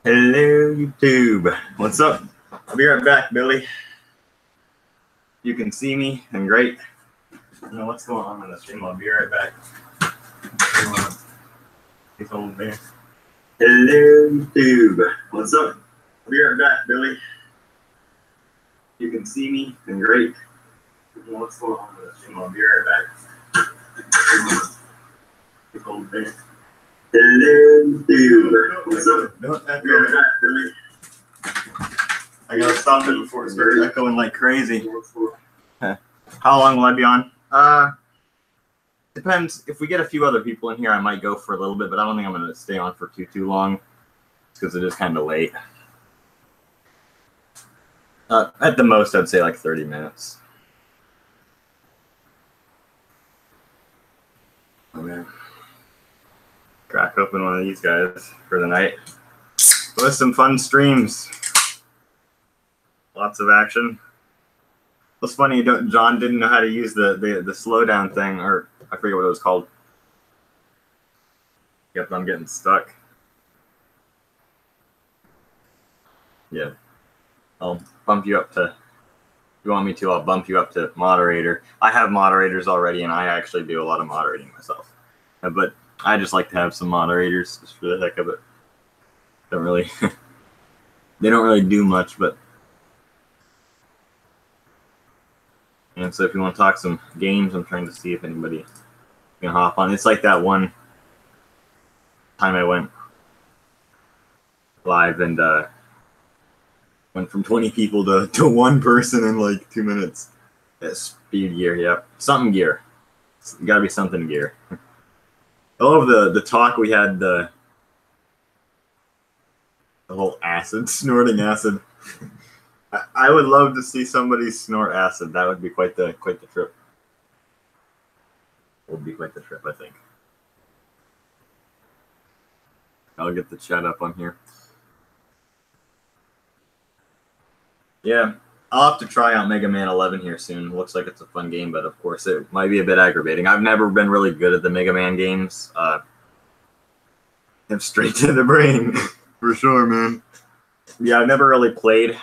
Hello, YouTube. What's up? I'll be right back, Billy. You can see me, and great. I don't know what's going on the stream. I'll be right back. He's holding there. Hello, YouTube. What's up? I'll be right back, Billy. You can see me, and great. I don't know what's going on the stream. I'll be right back. He's holding there. Hello, YouTube. What's up? Don't echo. Be right back, Billy. I gotta stop it before it starts echoing like crazy. How long will I be on? Depends. If we get a few other people in here, I might go for a little bit, but I don't think I'm gonna stay on for too long, because it is kind of late. At the most, I'd say like 30 minutes. Okay. Crack open one of these guys for the night. With some fun streams. Lots of action. It's funny, John didn't know how to use the slowdown thing, or I forget what it was called. Yep, I'm getting stuck. Yeah. I'll bump you up to, if you want me to, I'll bump you up to moderator. I have moderators already, and I actually do a lot of moderating myself. But I just like to have some moderators just for the heck of it. Don't really, they don't really do much, but. And so if you want to talk some games, I'm trying to see if anybody can hop on. It's like that one time I went live and went from 20 people to one person in like 2 minutes. That speed gear, yep. Something gear. It's got to be something gear. I love the talk we had, the whole acid, snorting acid. I would love to see somebody snort acid. That would be quite the trip. Would be quite the trip, I think. I'll get the chat up on here. Yeah, I'll have to try out Mega Man 11 here soon. Looks like it's a fun game, but of course it might be a bit aggravating. I've never been really good at the Mega Man games. Him straight to the brain, for sure, man. Yeah, I've never really played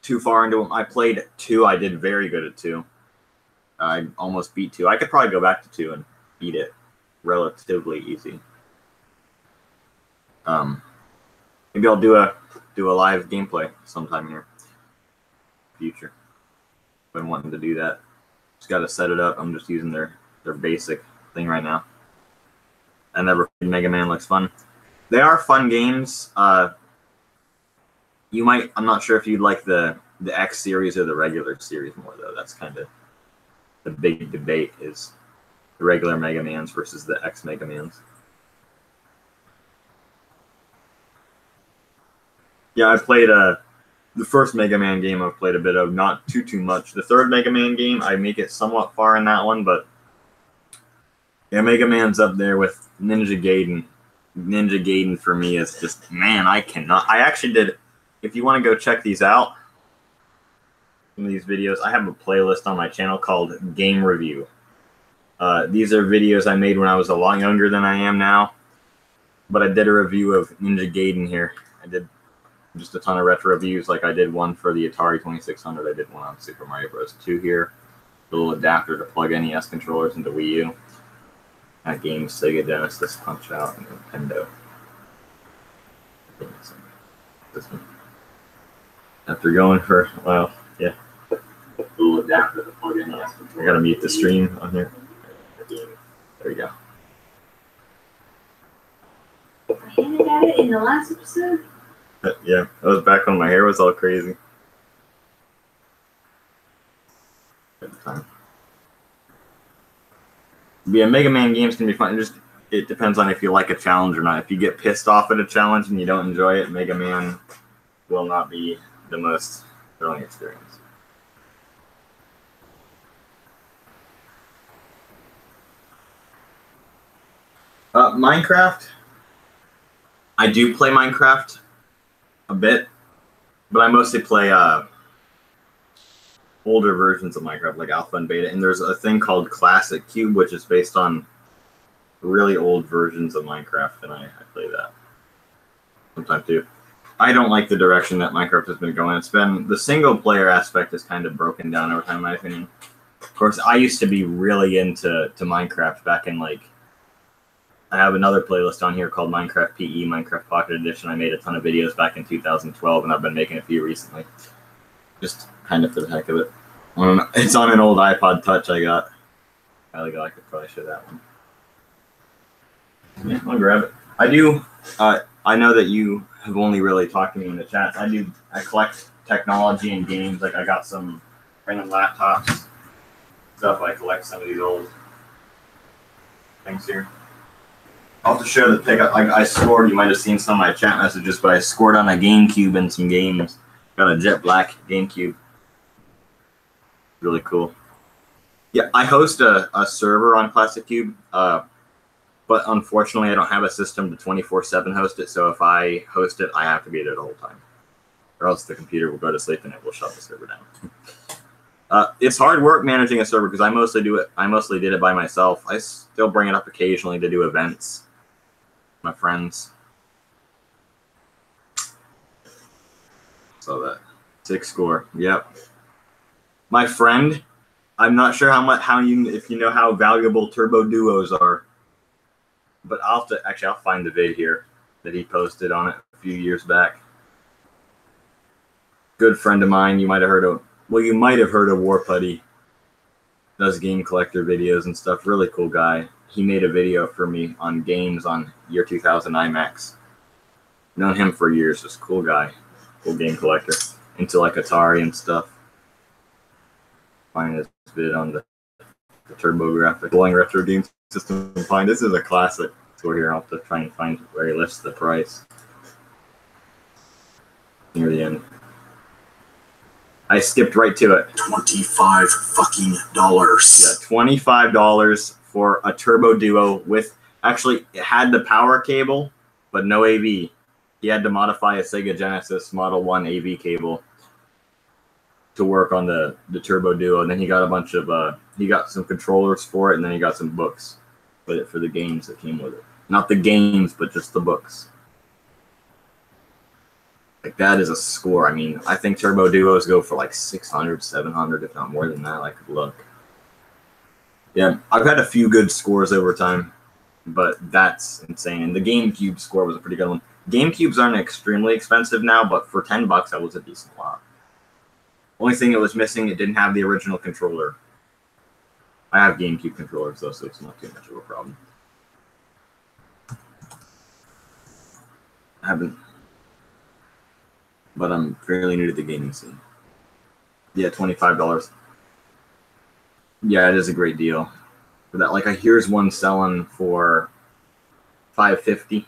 too far into them. I played 2. I did very good at 2. I almost beat 2. I could probably go back to 2 and beat it relatively easy. Maybe I'll do a live gameplay sometime in the future. Been wanting to do that. Just got to set it up. I'm just using their basic thing right now. I never played Mega Man. Looks fun. They are fun games. You might, I'm not sure if you'd like the X series or the regular series more, though. That's kind of the big debate, is the regular Mega Mans versus the X Mega Mans. Yeah, I played the first Mega Man game I've played a bit of, not too much. The third Mega Man game, I make it somewhat far in that one, but yeah, Mega Man's up there with Ninja Gaiden. Ninja Gaiden for me is just, man, I cannot. I actually did. If you want to go check these out, some of these videos, I have a playlist on my channel called Game Review. These are videos I made when I was a lot younger than I am now. But I did a review of Ninja Gaiden here. I did just a ton of retro reviews. Like I did one for the Atari 2600. I did one on Super Mario Bros. 2 here. A little adapter to plug NES controllers into Wii U. That game, Sega Genesis, Punch Out, and Nintendo. This one. After going for, well, yeah. A little adapter to plug in. I gotta mute the stream on here. There you go. I hinted at it in the last episode. Yeah, that was back when my hair was all crazy. Good time. Yeah, Mega Man games can be fun. It depends on if you like a challenge or not. If you get pissed off at a challenge and you don't enjoy it, Mega Man will not be the most thrilling experience. Minecraft. I do play Minecraft a bit, but I mostly play older versions of Minecraft, like alpha and beta. And there's a thing called Classic Cube, which is based on really old versions of Minecraft, and I play that. sometime too. I don't like the direction that Minecraft has been going. It's been the single player aspect is kind of broken down over time, in my opinion. Of course, I used to be really into Minecraft back in like. I have another playlist on here called Minecraft PE, Minecraft Pocket Edition. I made a ton of videos back in 2012, and I've been making a few recently, just kind of for the heck of it. It's on an old iPod Touch I got. I could probably show that one. Yeah, I'll grab it. I do. I know that you have only really talked to me in the chats. I collect technology and games. Like I got some random laptops, stuff. I collect some of these old things here. I'll have to show the pickup. I scored. You might have seen some of my chat messages, but I scored on a GameCube in some games. Got a jet black GameCube. Really cool. Yeah, I host a server on Classic Cube, but unfortunately I don't have a system to 24/7 host it, so if I host it, I have to be there the whole time. Or else the computer will go to sleep and it will shut the server down. It's hard work managing a server because I mostly did it by myself. I still bring it up occasionally to do events. My friends. So that 6 score. Yep. My friend, I'm not sure if you know how valuable turbo duos are, but I'll find the vid here that he posted on it a few years back. Good friend of mine, you might have heard of War Putty. Does game collector videos and stuff. Really cool guy. He made a video for me on games on year 2000 IMAX. Known him for years. Just cool guy, cool game collector, into like Atari and stuff. Find this vid on the TurboGrafx Blowing Retro Game System. Find this is a classic. So here I'll have to try and find where he lists the price near the end. I skipped right to it. $25 fucking. Yeah, $25 for a Turbo Duo with actually it had the power cable, but no AV. He had to modify a Sega Genesis Model 1 AV cable to work on the Turbo Duo, and then he got a bunch of he got some controllers for it, and then he got some books for the games that came with it. Not the games, but just the books. Like that is a score. I mean, I think Turbo Duos go for like 600, 700, if not more than that. I could look. Yeah, I've had a few good scores over time, but that's insane. And the GameCube score was a pretty good one. GameCubes aren't extremely expensive now, but for $10, that was a decent lot. Only thing it was missing, it didn't have the original controller. I have GameCube controllers though, so it's not too much of a problem. I haven't, but I'm fairly new to the gaming scene. Yeah, $25. Yeah, it is a great deal for that. Like, here's one selling for $550.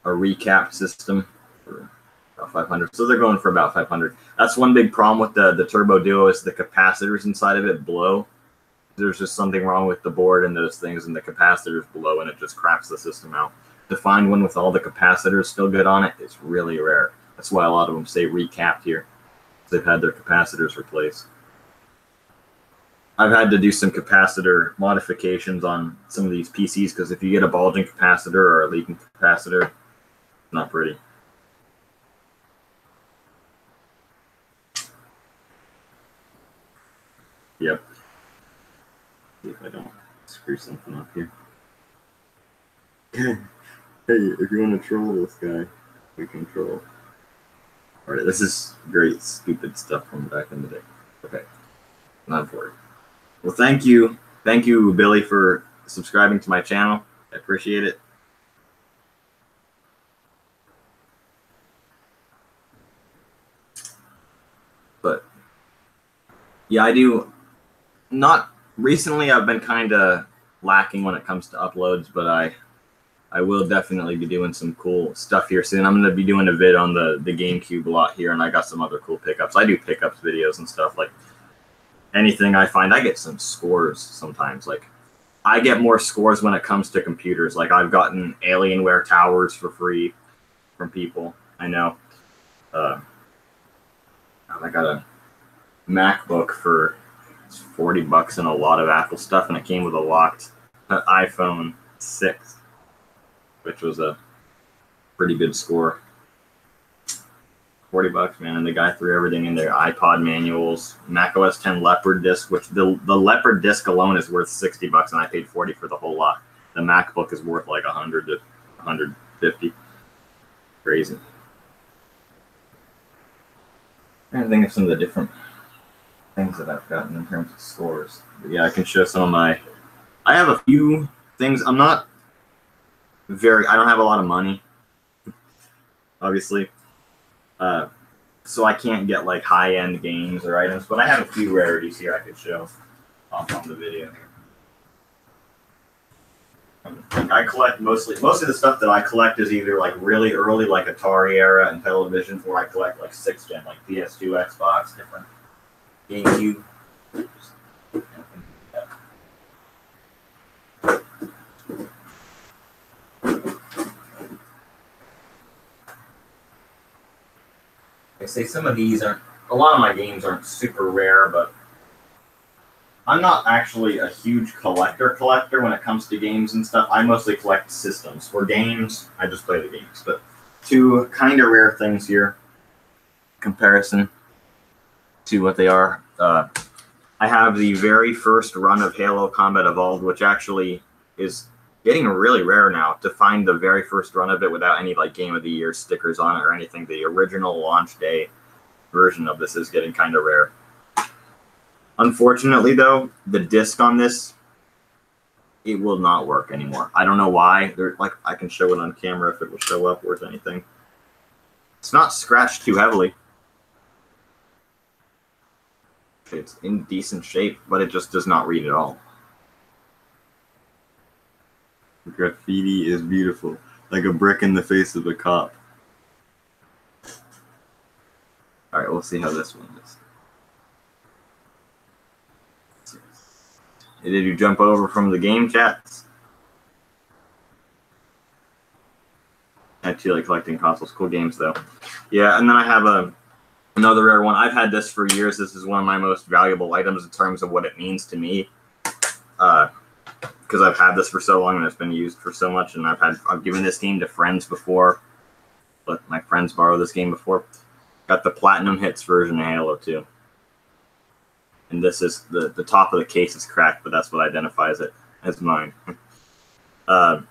A recap system for about $500. So they're going for about $500. That's one big problem with the Turbo Duo is the capacitors inside of it blow. There's just something wrong with the board and those things, and the capacitors blow, and it just cracks the system out. To find one with all the capacitors still good on it is really rare. That's why a lot of them say recapped here. They've had their capacitors replaced. I've had to do some capacitor modifications on some of these PCs because if you get a bulging capacitor or a leaking capacitor, not pretty. Yep. See if I don't screw something up here. Hey, if you want to troll this guy, we can troll. Alright, this is great, stupid stuff from back in the day. Okay, not for it. Well, thank you, Billy, for subscribing to my channel. I appreciate it. But yeah, I do. Not recently. I've been kind of lacking when it comes to uploads, but I will definitely be doing some cool stuff here soon. I'm going to be doing a vid on the GameCube a lot here, and I got some other cool pickups. I do pickups videos and stuff. Like anything I find, I get some scores sometimes. Like I get more scores when it comes to computers. Like I've gotten Alienware towers for free from people I know. I got a MacBook for $40 and a lot of Apple stuff, and it came with a locked iPhone 6. which was a pretty good score. $40, man, and the guy threw everything in there. iPod manuals, Mac OS 10 Leopard disc, which the Leopard disc alone is worth $60, and I paid $40 for the whole lot. The MacBook is worth like $100 to $150. Crazy. I'm trying to think of some of the different things that I've gotten in terms of scores. But yeah, I can show some of my. I have a few things. I don't have a lot of money, obviously. So I can't get like high-end games or items, but I have a few rarities here I could show off on the video. I collect most of the stuff that I collect is either like really early, like Atari era and television, or I collect like 6th gen, like PS2, Xbox, different GameCube. I say some of these aren't. A lot of my games aren't super rare, but I'm not actually a huge collector when it comes to games and stuff. I mostly collect systems. For games, I just play the games. But two kind of rare things here, comparison to what they are. I have the very first run of Halo Combat Evolved, which actually is getting really rare now to find the very first run of it without any like Game of the Year stickers on it or anything. The original launch day version of this is getting kind of rare. Unfortunately, though, the disc on this, it will not work anymore. I don't know why. I can show it on camera if it will show up worth anything. It's not scratched too heavily. It's in decent shape, but it just does not read at all. Graffiti is beautiful, like a brick in the face of a cop. All right, we'll see how this one is. Did you jump over from the game chats? I actually like collecting consoles. Cool games, though. Yeah, and then I have another rare one. I've had this for years. This is one of my most valuable items in terms of what it means to me. Because I've had this for so long and it's been used for so much, and I've given this game to friends before. Let my friends borrow this game before. Got the Platinum Hits version of Halo 2. And this is the top of the case is cracked, but that's what identifies it as mine. But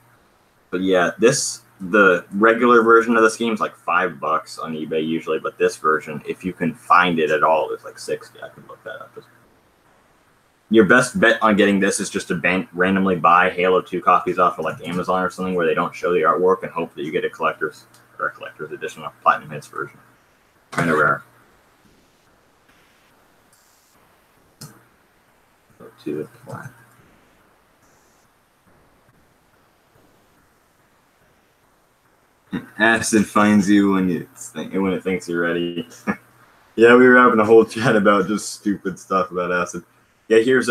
yeah, the regular version of this game is like $5 on eBay usually, but this version, if you can find it at all, is like $60. I can look that up. Your best bet on getting this is just to randomly buy Halo 2 copies off of like Amazon or something where they don't show the artwork, and hope that you get a collector's edition of Platinum Hits version. Kind of rare. Go to the flat. Acid finds you when it thinks you're ready. Yeah, we were having a whole chat about just stupid stuff about acid. Yeah, here's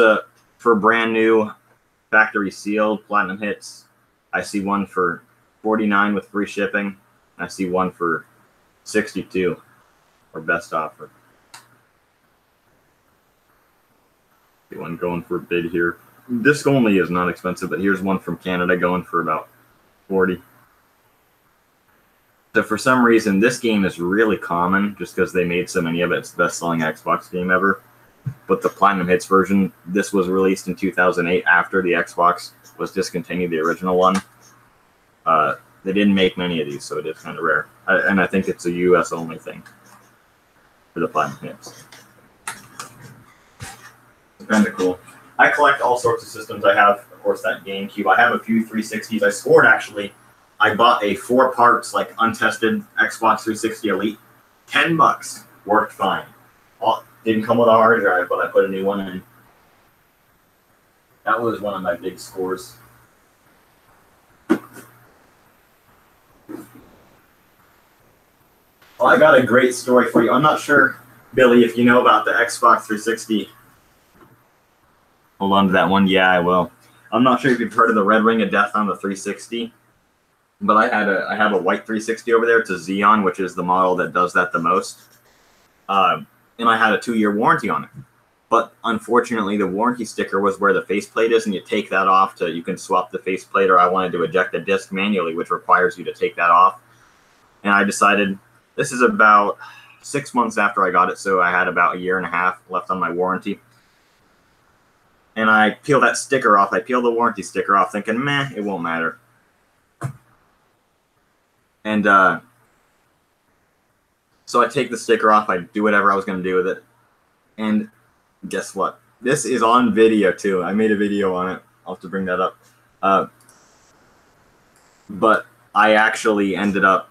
for brand new factory sealed Platinum Hits. I see one for $49 with free shipping. I see one for $62 or best offer. One going for a bid here. Disc only is not expensive, but here's one from Canada going for about $40. So for some reason, this game is really common just because they made so many of it. It's the best-selling Xbox game ever. But the Platinum Hits version, this was released in 2008 after the Xbox was discontinued, the original one. They didn't make many of these, so it is kind of rare. And I think it's a US only thing for the Platinum Hits. It's kind of cool. I collect all sorts of systems. I have, of course, that GameCube. I have a few 360s. I scored, actually. I bought a 4 parts, like, untested Xbox 360 Elite. $10. Worked fine. Didn't come with a hard drive, but I put a new one in. That was one of my big scores. Well, I got a great story for you. I'm not sure, Billy, if you know about the Xbox 360. Hold on to that one. Yeah, I will. I'm not sure if you've heard of the Red Ring of Death on the 360. But I have a white 360 over there. It's a Xeon, which is the model that does that the most. And I had a 2-year warranty on it. But unfortunately, the warranty sticker was where the faceplate is, and you take that off to, you can swap the faceplate, or I wanted to eject the disc manually, which requires you to take that off. And I decided, this is about 6 months after I got it, so I had about a year and a half left on my warranty. And I peel that sticker off. I peel the warranty sticker off thinking, meh, it won't matter. And so I take the sticker off. I do whatever I was going to do with it. And guess what? This is on video, too. I made a video on it. I'll have to bring that up. But I actually ended up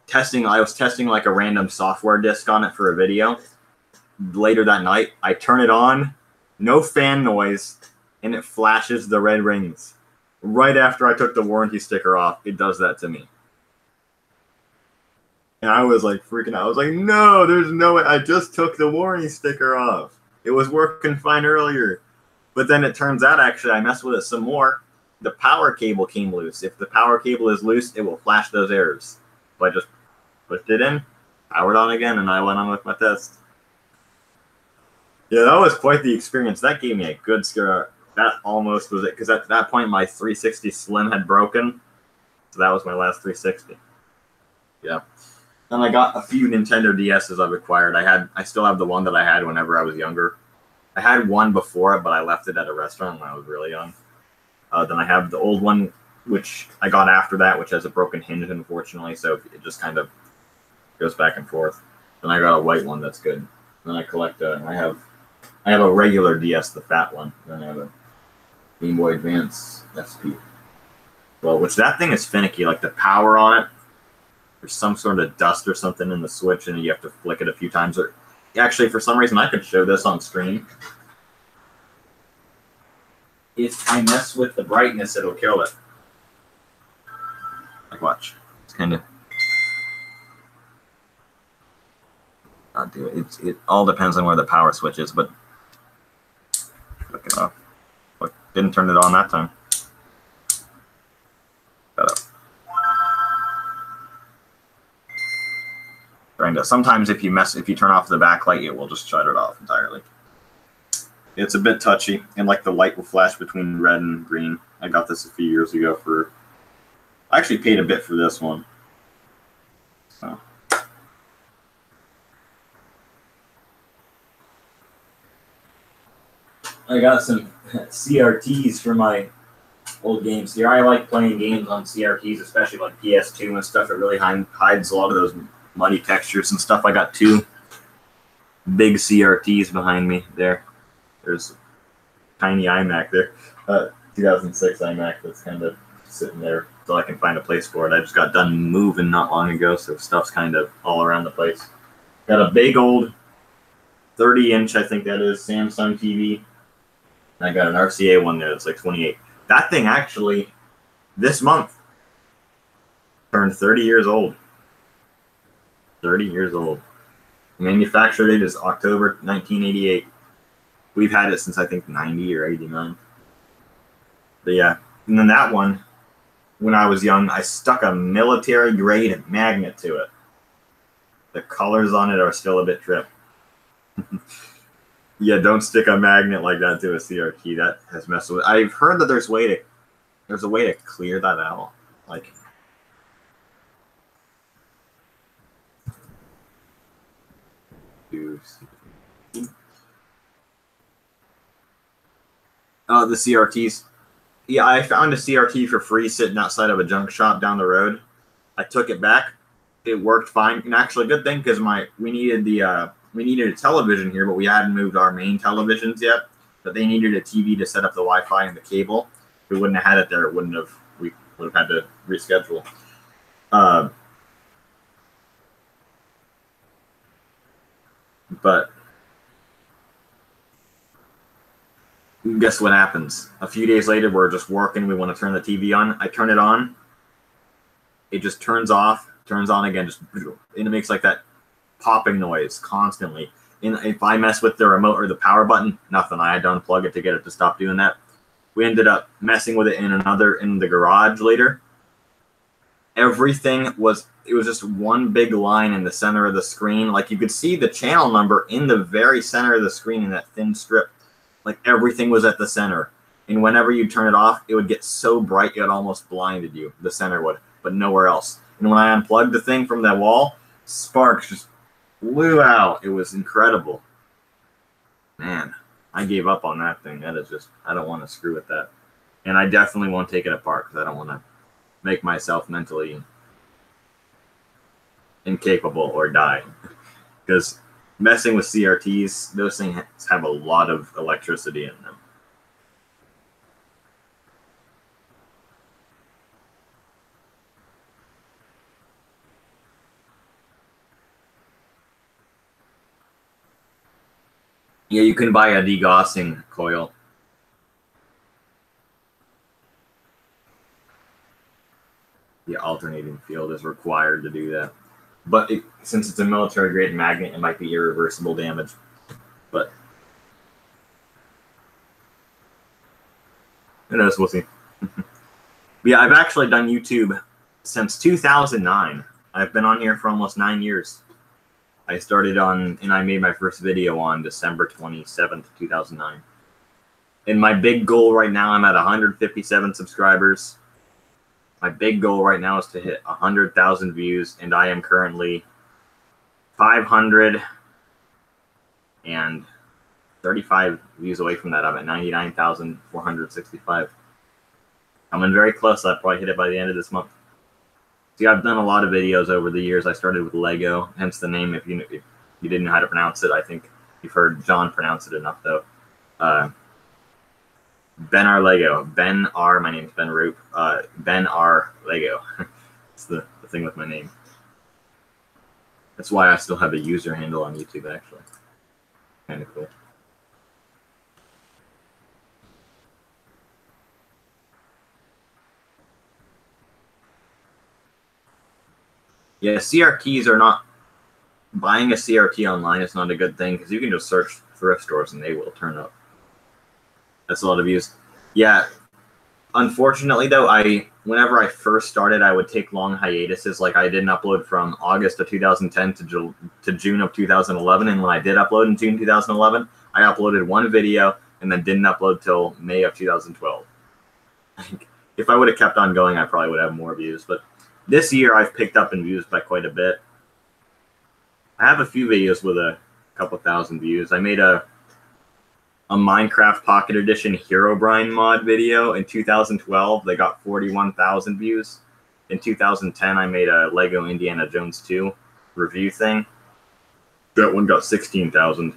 testing. I was testing like a random software disk on it for a video. Later that night, I turn it on. No fan noise. And it flashes the red rings. Right after I took the warranty sticker off, it does that to me. And I was like freaking out. I was like, no, there's no way. I just took the warranty sticker off. It was working fine earlier. But then it turns out, actually, I messed with it some more. The power cable came loose. If the power cable is loose, it will flash those errors. So I just pushed it in, powered on again, and I went on with my test. Yeah, that was quite the experience. That gave me a good scare. That almost was it, because at that point my 360 Slim had broken, so that was my last 360. Yeah, and I got a few Nintendo DSs I've acquired. I still have the one that I had whenever I was younger. I had one before it, but I left it at a restaurant when I was really young. Then I have the old one, which I got after that, which has a broken hinge, unfortunately, so it just kind of goes back and forth. Then I got a white one that's good. Then I collect I have a regular DS, the fat one. Then I have a Game Boy Advance SP. Well, which that thing is finicky. Like the power on it, there's some sort of dust or something in the switch, and you have to flick it a few times. Or actually, for some reason, I could show this on stream. If I mess with the brightness, it'll kill it. Like watch. It's kind of. Not do it. It all depends on where the power switch is, but flick it off. Look, didn't turn it on that time. Shut up. Sometimes if you turn off the backlight, it will just shut it off entirely. It's a bit touchy, and like the light will flash between red and green. I got this a few years ago for. I actually paid a bit for this one. So. I got some CRTs for my old games here. I like playing games on CRTs, especially like PS2 and stuff. It really hides a lot of those muddy textures and stuff. I got two big CRTs behind me there. There's a tiny iMac there. 2006 iMac that's kind of sitting there so I can find a place for it. I just got done moving not long ago, so stuff's kind of all around the place. Got a big old 30-inch, I think that is, Samsung TV. I got an RCA one there that's like 28. That thing actually, this month, turned 30 years old. 30 years old. Manufacture date is October 1988. We've had it since I think 90 or 89. But yeah, and then that one, when I was young, I stuck a military-grade magnet to it. The colors on it are still a bit tripped. Yeah, don't stick a magnet like that to a CRT. That has messed with. I've heard that there's a way to clear that out. Like, the CRTs. Yeah, I found a CRT for free sitting outside of a junk shop down the road. I took it back. It worked fine, and actually, a good thing because we needed a television here, but we hadn't moved our main televisions yet. But they needed a TV to set up the Wi-Fi and the cable. If we wouldn't have had it there, we would have had to reschedule. But guess what happens? A few days later, we're just working. We want to turn the TV on. I turn it on. It just turns off, turns on again, and it makes like that popping noise constantly. And if I mess with the remote or the power button, nothing. I had to unplug it to get it to stop doing that. We ended up messing with it in the garage later. Everything was it was just one big line in the center of the screen. Like you could see the channel number in the very center of the screen in that thin strip. Like everything was at the center. And whenever you turn it off, it would get so bright it almost blinded you. The center would, but nowhere else. And when I unplugged the thing from that wall, sparks just flew out. It was incredible. Man, I gave up on that thing. That is just, I don't want to screw with that. And I definitely won't take it apart because I don't want to make myself mentally incapable or die. Because messing with CRTs, those things have a lot of electricity in them. Yeah, you can buy a degaussing coil. The alternating field is required to do that. But since it's a military-grade magnet, it might be irreversible damage. But who knows? We'll see. Yeah, I've actually done YouTube since 2009. I've been on here for almost 9 years. I started on, and I made my first video on December 27th, 2009. And my big goal right now, I'm at 157 subscribers. My big goal right now is to hit 100,000 views, and I am currently 535 views away from that. I'm at 99,465. Coming very close. I'll probably hit it by the end of this month. See, I've done a lot of videos over the years. I started with Lego, hence the name. If you didn't know how to pronounce it, I think you've heard John pronounce it enough, though. Ben R. Lego. Ben R. My name's Ben Roop. Ben R. Lego. It's the thing with my name. That's why I still have a user handle on YouTube, actually. Kind of cool. Yeah, CRTs are not... Buying a CRT online is not a good thing, because you can just search thrift stores and they will turn up. That's a lot of views. Yeah. Unfortunately, though, whenever I first started, I would take long hiatuses. Like, I didn't upload from August of 2010 to June of 2011. And when I did upload in June 2011, I uploaded one video and then didn't upload till May of 2012. If I would have kept on going, I probably would have more views. But this year, I've picked up in views by quite a bit. I have a few videos with a couple thousand views. I made a Minecraft Pocket Edition Herobrine mod video in 2012. They got 41,000 views. In 2010, I made a Lego Indiana Jones 2 review thing. That one got 16,000.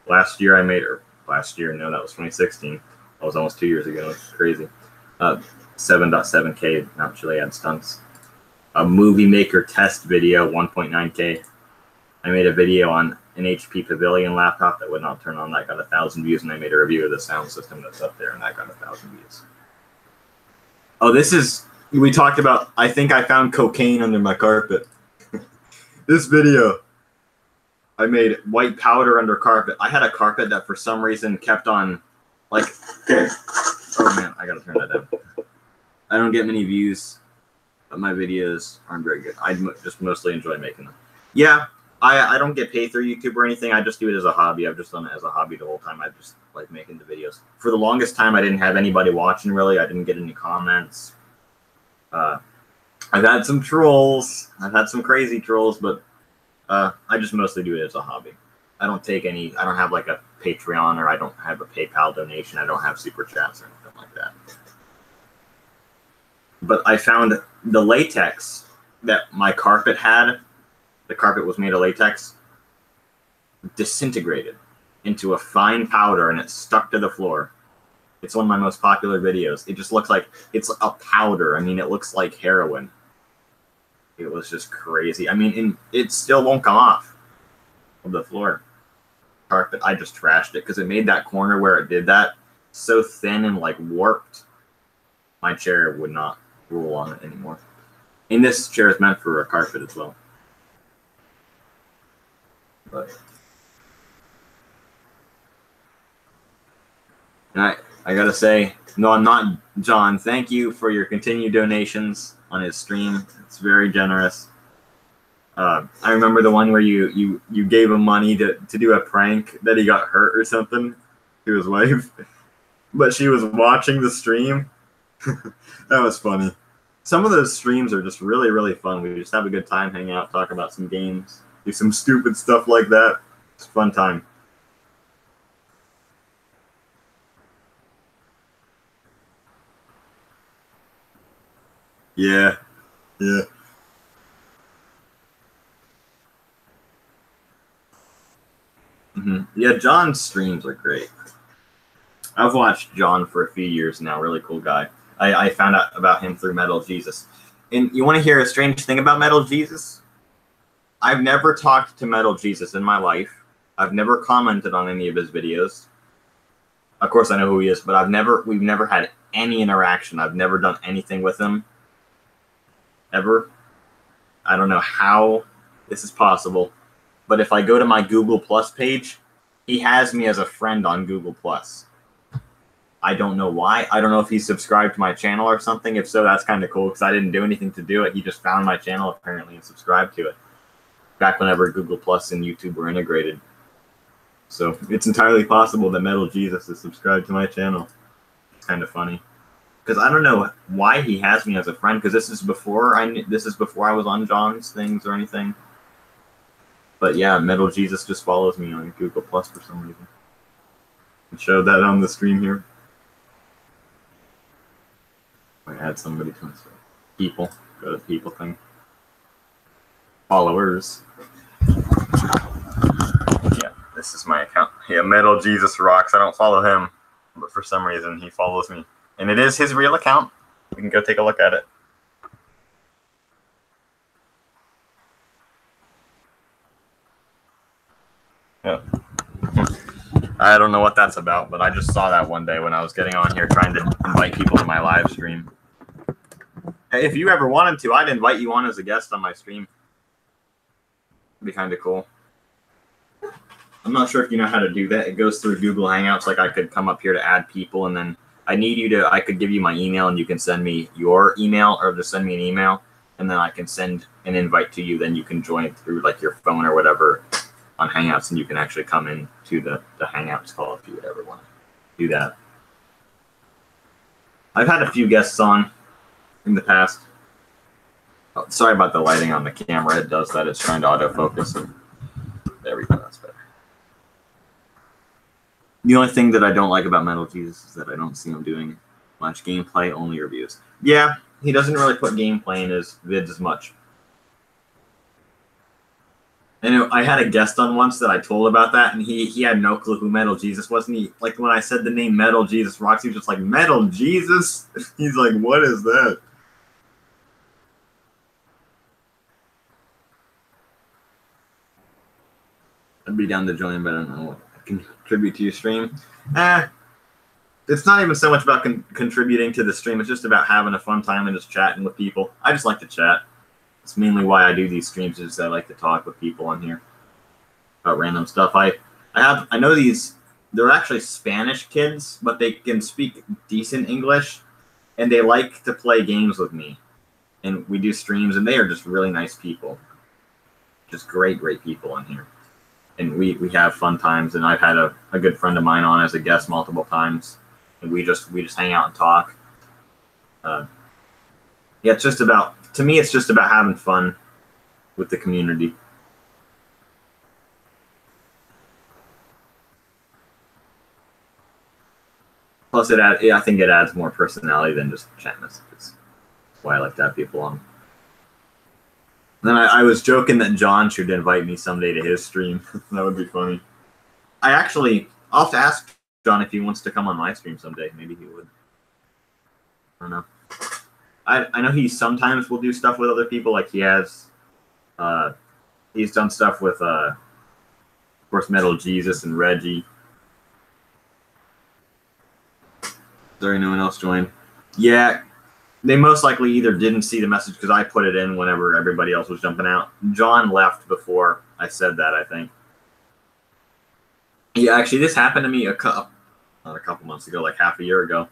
Last year, no, that was 2016. That was almost 2 years ago. It's crazy. 7.7K naturally had stunts. A movie maker test video, 1.9K. I made a video on an HP Pavilion laptop that would not turn on. That got 1,000 views, and I made a review of the sound system that's up there, and that got 1,000 views. Oh, we talked about, I think I found cocaine under my carpet. This video, I made white powder under carpet. I had a carpet that for some reason kept on, like, oh man, I gotta turn that down. I don't get many views, but my videos aren't very good. I just mostly enjoy making them. Yeah. I don't get paid through YouTube or anything. I just do it as a hobby. I've just done it as a hobby the whole time. I just like making the videos. For the longest time, I didn't have anybody watching, really. I didn't get any comments. I've had some trolls. I've had some crazy trolls, but I just mostly do it as a hobby. I don't have like a Patreon, or I don't have a PayPal donation. I don't have super chats or anything like that. But I found the latex that my carpet had. The carpet was made of latex, disintegrated into a fine powder, and it stuck to the floor. It's one of my most popular videos. It just looks like it's a powder. I mean, it looks like heroin. It was just crazy. I mean, it still won't come off of the floor. Carpet, I just trashed it because it made that corner where it did that so thin and like warped. My chair would not roll on it anymore. And this chair is meant for a carpet as well. But I gotta say, no, I'm not, John. Thank you for your continued donations on his stream. It's very generous. I remember the one where you gave him money to do a prank that he got hurt or something to his wife, but she was watching the stream. That was funny. Some of those streams are just really, really fun. We just have a good time, hang out, talk about some games, do some stupid stuff like that. It's a fun time. Yeah. Yeah. Yeah, John's streams are great. I've watched John for a few years now. Really cool guy. I found out about him through Metal Jesus. And you want to hear a strange thing about Metal Jesus? I've never talked to Metal Jesus in my life. I've never commented on any of his videos. Of course, I know who he is, but we've never had any interaction. I've never done anything with him. Ever. I don't know how this is possible. But if I go to my Google Plus page, he has me as a friend on Google Plus. I don't know why. I don't know if he's subscribed to my channel or something. If so, that's kind of cool because I didn't do anything to do it. He just found my channel apparently and subscribed to it. Back whenever Google Plus and YouTube were integrated. So it's entirely possible that Metal Jesus is subscribed to my channel. It's kind of funny. Because I don't know why he has me as a friend, because this is before I was on John's things or anything. But yeah, Metal Jesus just follows me on Google Plus for some reason. I showed that on the stream here. I add somebody to myself. People. Go to the people thing. Followers. Yeah, this is my account. Yeah, Metal Jesus rocks. I don't follow him, but for some reason he follows me. And it is his real account. We can go take a look at it. Yeah. I don't know what that's about, but I just saw that one day when I was getting on here trying to invite people to my live stream. Hey, if you ever wanted to, I'd invite you on as a guest on my stream. It'd be kind of cool. I'm not sure if you know how to do that. It goes through Google Hangouts. Like I could come up here to add people, and then I could give you my email, and you can send me your email, or just send me an email, and then I can send an invite to you. Then you can join through like your phone or whatever on Hangouts, and you can actually come in to the Hangouts call if you would ever want to do that. I've had a few guests on in the past. Oh, sorry about the lighting on the camera. It does that. It's trying to autofocus. And there we go. That's better. The only thing that I don't like about Metal Jesus is that I don't see him doing much gameplay, only reviews. Yeah, he doesn't really put gameplay in his vids as much. And I had a guest on once that I told about that, and he had no clue who Metal Jesus was. And he, like, when I said the name Metal Jesus Rocks, he was just like, Metal Jesus? He's like, what is that? I'd be down to join, but I don't know what I can contribute to your stream. It's not even so much about contributing to the stream. It's just about having a fun time and just chatting with people. I just like to chat. It's mainly why I do these streams, is I like to talk with people on here about random stuff. I know they're actually Spanish kids, but they can speak decent English, and they like to play games with me. And we do streams, and they are just really nice people. Just great people on here. And we have fun times, and I've had a good friend of mine on as a guest multiple times, and we just hang out and talk. Yeah, it's just about, to me, it's just about having fun with the community. Plus, I think it adds more personality than just chat messages. That's why I like to have people on. Then I was joking that John should invite me someday to his stream. That would be funny. I'll have to ask John if he wants to come on my stream someday. Maybe he would. I don't know. I know he sometimes will do stuff with other people. Like he's done stuff with, of course, Metal Jesus and Reggie. Is there anyone else joined? Yeah. They most likely either didn't see the message because I put it in whenever everybody else was jumping out. John left before I said that, I think. Yeah, actually, this happened to me not a couple months ago, like half a year ago,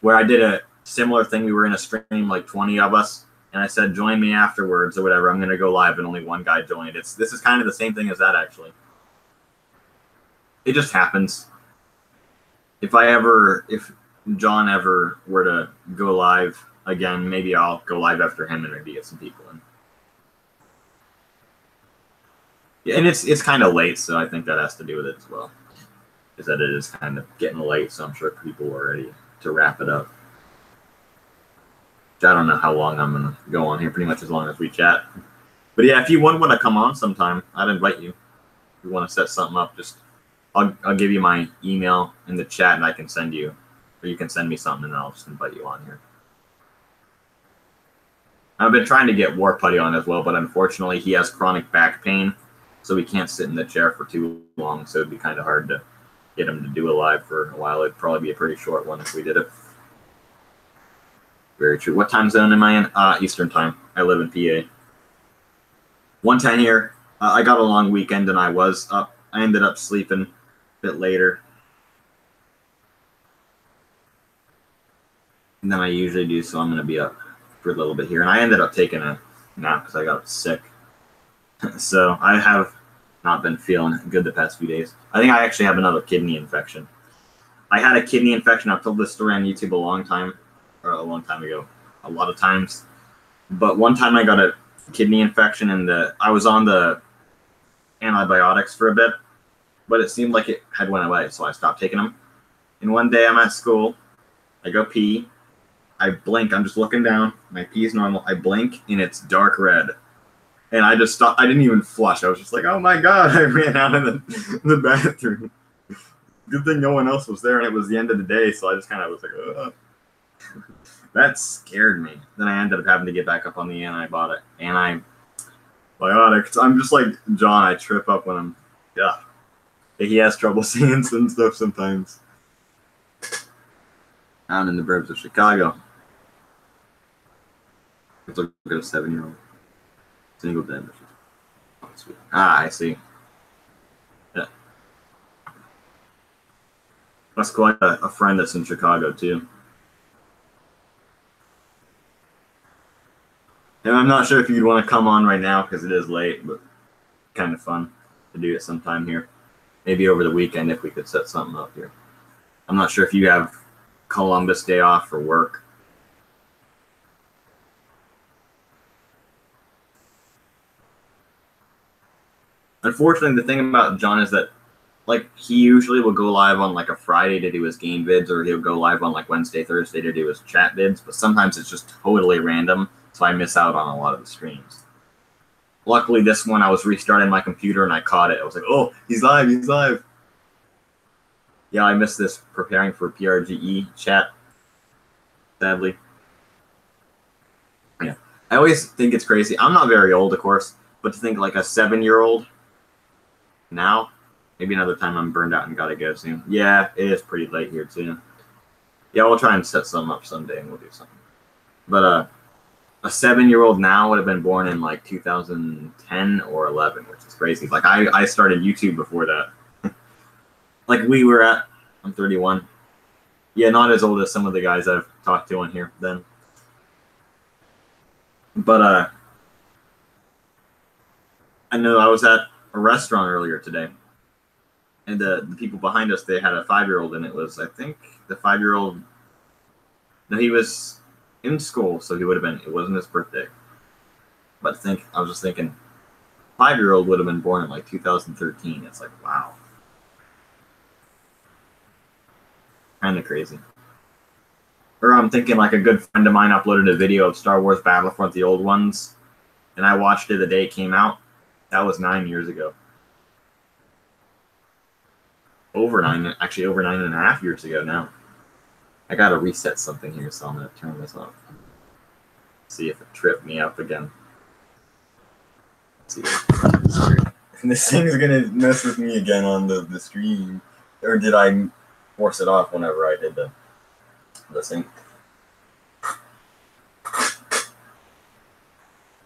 where I did a similar thing. We were in a stream, like 20 of us, and I said join me afterwards or whatever. I'm gonna go live, and only one guy joined. This is kind of the same thing as that actually. It just happens. If John ever were to go live again, maybe I'll go live after him and maybe get some people in. Yeah, and it's kind of late, so I think that has to do with it as well. Is that it is kind of getting late, so I'm sure people are ready to wrap it up. I don't know how long I'm gonna go on here. Pretty much as long as we chat. But yeah, if you want to come on sometime, I'd invite you. If you want to set something up, just I'll give you my email in the chat, and I can send you, or you can send me something, and I'll just invite you on here. I've been trying to get War Putty on as well, but unfortunately he has chronic back pain, so he can't sit in the chair for too long. So it'd be kind of hard to get him to do a live for a while. It'd probably be a pretty short one if we did it. Very true. What time zone am I in? Eastern time. I live in PA. 1:10 here. I got a long weekend and I was up. I ended up sleeping a bit later than I usually do, so I'm going to be up for a little bit here. And I ended up taking a nap because I got sick. So I have not been feeling good the past few days. I think I actually have another kidney infection. I had a kidney infection. I've told this story on YouTube a long time ago, a lot of times. But one time I got a kidney infection and I was on the antibiotics for a bit, but it seemed like it had went away, so I stopped taking them. And one day I'm at school, I go pee, I blink, I'm just looking down, my pee is normal, I blink and it's dark red. And I just stopped, I didn't even flush, I was just like, oh my god, I ran out in the bathroom. Good thing no one else was there and it was the end of the day, so I just kind of was like, ugh. That scared me. Then I ended up having to get back up on the antibiotics. I'm just like John, I trip up when I'm, yeah. He has trouble seeing some stuff sometimes. I'm in the burbs of Chicago. Let's look at a 7-year-old. Single dad. I see. Yeah. That's quite a friend that's in Chicago, too. And I'm not sure if you'd want to come on right now because it is late, but kind of fun to do it sometime here. Maybe over the weekend if we could set something up here. I'm not sure if you have Columbus Day off for work. Unfortunately, the thing about John is that, like, he usually will go live on, like, a Friday to do his game vids, or he'll go live on, like, Wednesday, Thursday to do his chat vids, but sometimes it's just totally random, so I miss out on a lot of the streams. Luckily, this one, I was restarting my computer, and I caught it. I was like, oh, he's live, he's live. Yeah, I missed this preparing for PRGE chat, sadly. Yeah, I always think it's crazy. I'm not very old, of course, but to think, like, a 7-year-old now, maybe another time I'm burned out and gotta go soon. Yeah, it is pretty late here too. Yeah, we'll try and set some up someday and we'll do something. But a 7-year-old now would have been born in like 2010 or 11, which is crazy. Like I started YouTube before that. Like I'm 31. Yeah, not as old as some of the guys I've talked to on here then. But I know I was at a restaurant earlier today, and the people behind us, they had a 5-year-old, and it was, I think, the 5-year-old. No, he was in school, so he would have been. It wasn't his birthday, but I was just thinking, 5-year-old would have been born in like 2013. It's like, wow, kind of crazy. Or I'm thinking like a good friend of mine uploaded a video of Star Wars Battlefront, the old ones, and I watched it the day it came out. That was 9 years ago. Over 9.5 years ago now. I gotta reset something here, so I'm gonna turn this off. See if it tripped me up again. Let's see. This thing's gonna mess with me again on the stream. Or did I force it off whenever I did the thing?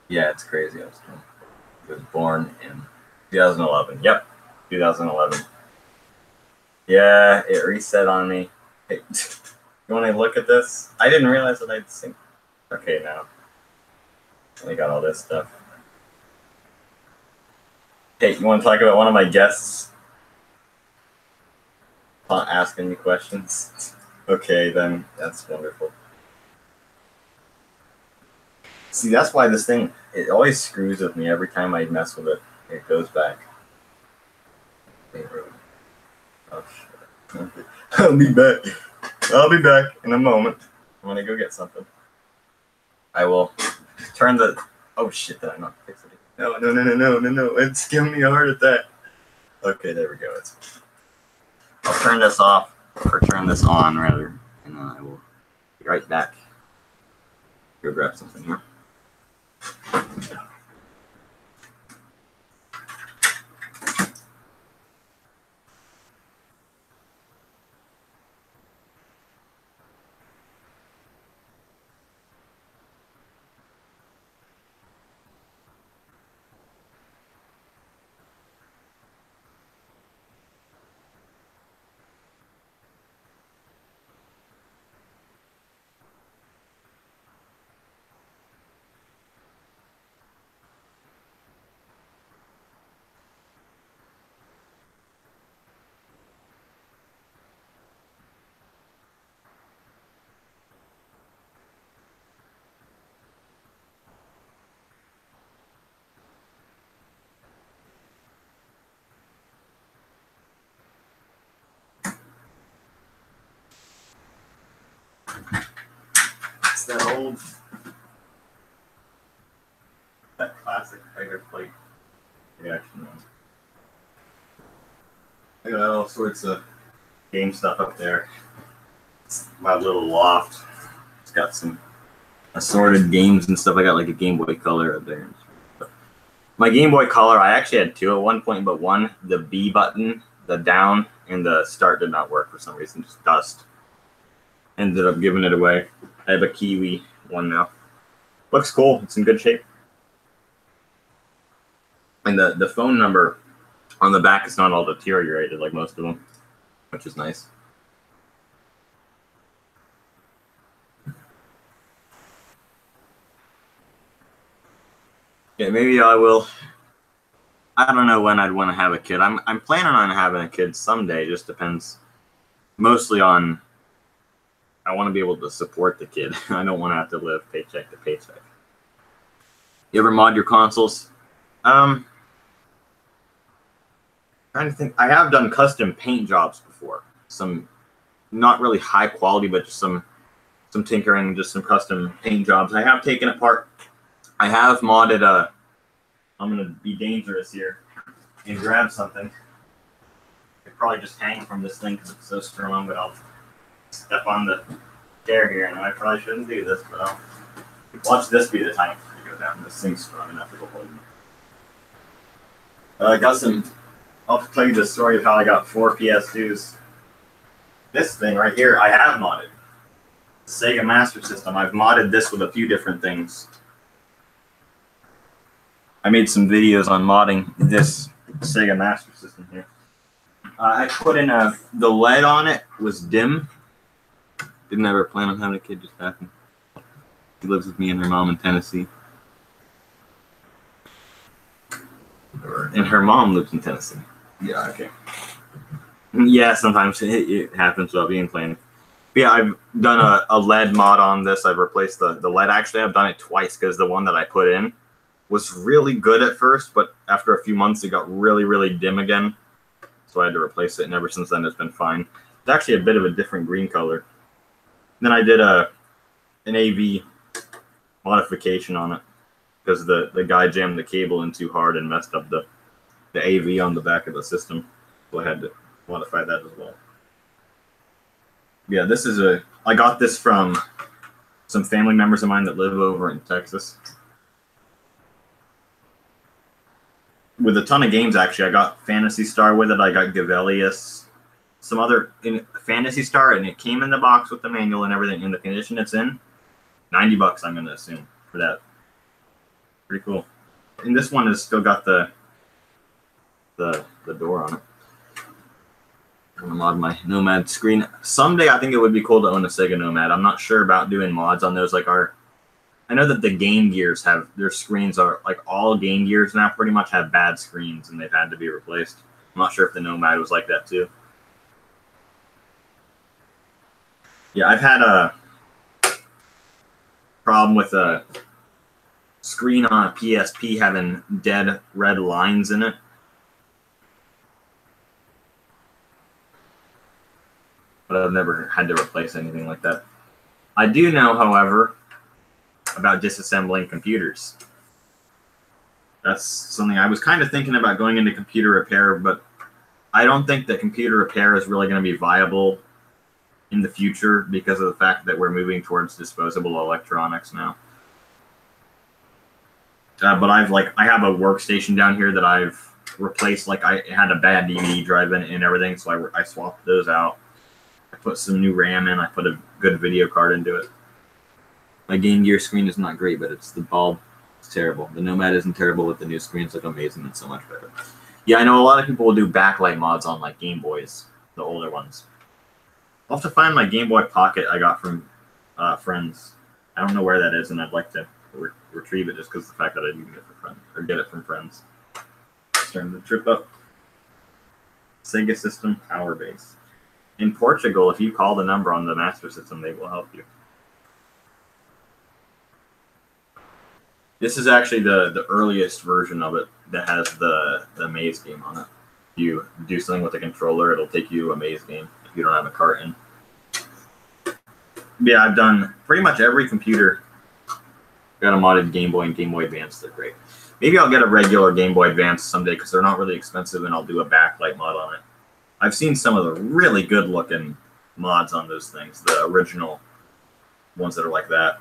Yeah, it's crazy. I was born in 2011. Yep, 2011. Yeah, it reset on me. Hey, you want to look at this? I didn't realize that I'd sync. Okay, now. They got all this stuff. Hey, you want to talk about one of my guests? Not asking me questions. Okay, then that's wonderful. See, that's why this thing, it always screws with me every time I mess with it. It goes back. Oh, shit. I'll be back. I'll be back in a moment. I'm gonna go get something. I will turn the... Oh, shit, did I not fix it? No. It's giving me a heart attack. Okay, there we go. I'll turn this off, or turn this on, rather, and then I will be right back. Go grab something here. It's that classic fighter plate reaction. I got all sorts of game stuff up there. It's my little loft. It's got some assorted games and stuff. I got like a Game Boy Color up there. My Game Boy Color, I actually had two at one point, but one, the B button, the down, and the start did not work for some reason, just dust. Ended up giving it away. I have a Kiwi one now. Looks cool. It's in good shape. And the phone number on the back is not all deteriorated like most of them, which is nice. Yeah, maybe I will. I don't know when I'd want to have a kid. I'm planning on having a kid someday. Just depends mostly on... I want to be able to support the kid. I don't want to have to live paycheck to paycheck. You ever mod your consoles? Trying to think. I have done custom paint jobs before. Some not really high quality, but just some tinkering, just some custom paint jobs. I have taken apart. I have modded a... I'm going to be dangerous here and grab something. I could probably just hang from this thing because it's so strong, but I'll step on the chair here, and I probably shouldn't do this, but I'll watch this be the time to go down. This thing's strong enough to go hold me. I got some... I'll tell you the story of how I got 4 PS2s. This thing right here, I have modded. The Sega Master System. I've modded this with a few different things. I made some videos on modding this Sega Master System here. I put in the LED on it was dim. Didn't ever plan on having a kid, just happened. She lives with me and her mom in Tennessee. And her mom lives in Tennessee. Yeah, okay. Yeah, sometimes it happens without being planned. But yeah, I've done a LED mod on this. I've replaced the LED. Actually, I've done it twice because the one that I put in was really good at first, but after a few months, it got really, really dim again. So I had to replace it, and ever since then, it's been fine. It's actually a bit of a different green color. Then I did an AV modification on it because the guy jammed the cable in too hard and messed up the AV on the back of the system. So I had to modify that as well. Yeah, this is I got this from some family members of mine that live over in Texas. With a ton of games, actually. I got Phantasy Star with it. I got Gavelius. Some other in Phantasy Star, and it came in the box with the manual and everything. In the condition it's in, $90, I'm going to assume, for that. Pretty cool. And this one has still got the door on it. I'm going to mod my Nomad screen. Someday, I think it would be cool to own a Sega Nomad. I'm not sure about doing mods on those like our I know that the Game Gears have their screens are like all Game Gears now pretty much have bad screens and they've had to be replaced. I'm not sure if the Nomad was like that too. Yeah, I've had a problem with a screen on a PSP having dead red lines in it. But I've never had to replace anything like that. I do know, however, about disassembling computers. That's something I was kind of thinking about going into computer repair, but I don't think that computer repair is really going to be viable in the future because of the fact that we're moving towards disposable electronics now. But I have a workstation down here that I've replaced. Like I had a bad DVD drive in it and everything, so I swapped those out. I put some new RAM in. I put a good video card into it. My Game Gear screen is not great, but it's the bulb. It's terrible. The Nomad isn't terrible, but the new screens look amazing and so much better. Yeah, I know a lot of people will do backlight mods on like Game Boys, the older ones. I'll have to find my Game Boy Pocket I got from friends. I don't know where that is, and I'd like to retrieve it just because of the fact that I didn't get it from friends. Starting to trip up. Sega System Power Base. In Portugal, if you call the number on the Master System, they will help you. This is actually the earliest version of it that has the maze game on it. If you do something with the controller, it'll take you to a maze game if you don't have a cart in. Yeah, I've done pretty much every computer. Got a modded Game Boy and Game Boy Advance. They're great. Maybe I'll get a regular Game Boy Advance someday because they're not really expensive, and I'll do a backlight mod on it. I've seen some of the really good-looking mods on those things, the original ones that are like that.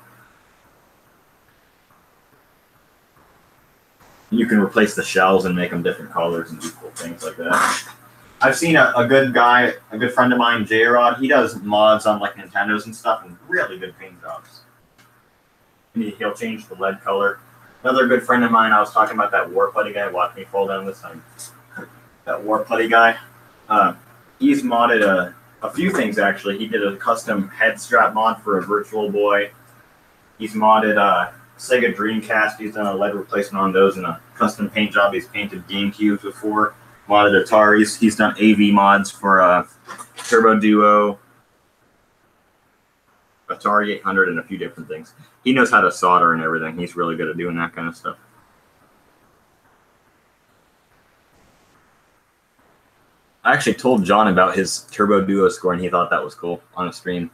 You can replace the shells and make them different colors and do cool things like that. I've seen a good guy, a good friend of mine, J-Rod. He does mods on like Nintendos and stuff, and really good paint jobs. He'll change the lead color. Another good friend of mine, I was talking about that War Putty guy. Watch me fall down this time. That War Putty guy. He's modded a few things actually. He did a custom head strap mod for a Virtual Boy. He's modded Sega Dreamcast. He's done a lead replacement on those and a custom paint job. He's painted GameCubes before. Modded Ataris. He's done AV mods for Turbo Duo, Atari 800, and a few different things. He knows how to solder and everything. He's really good at doing that kind of stuff. I actually told John about his Turbo Duo score, and he thought that was cool on a stream.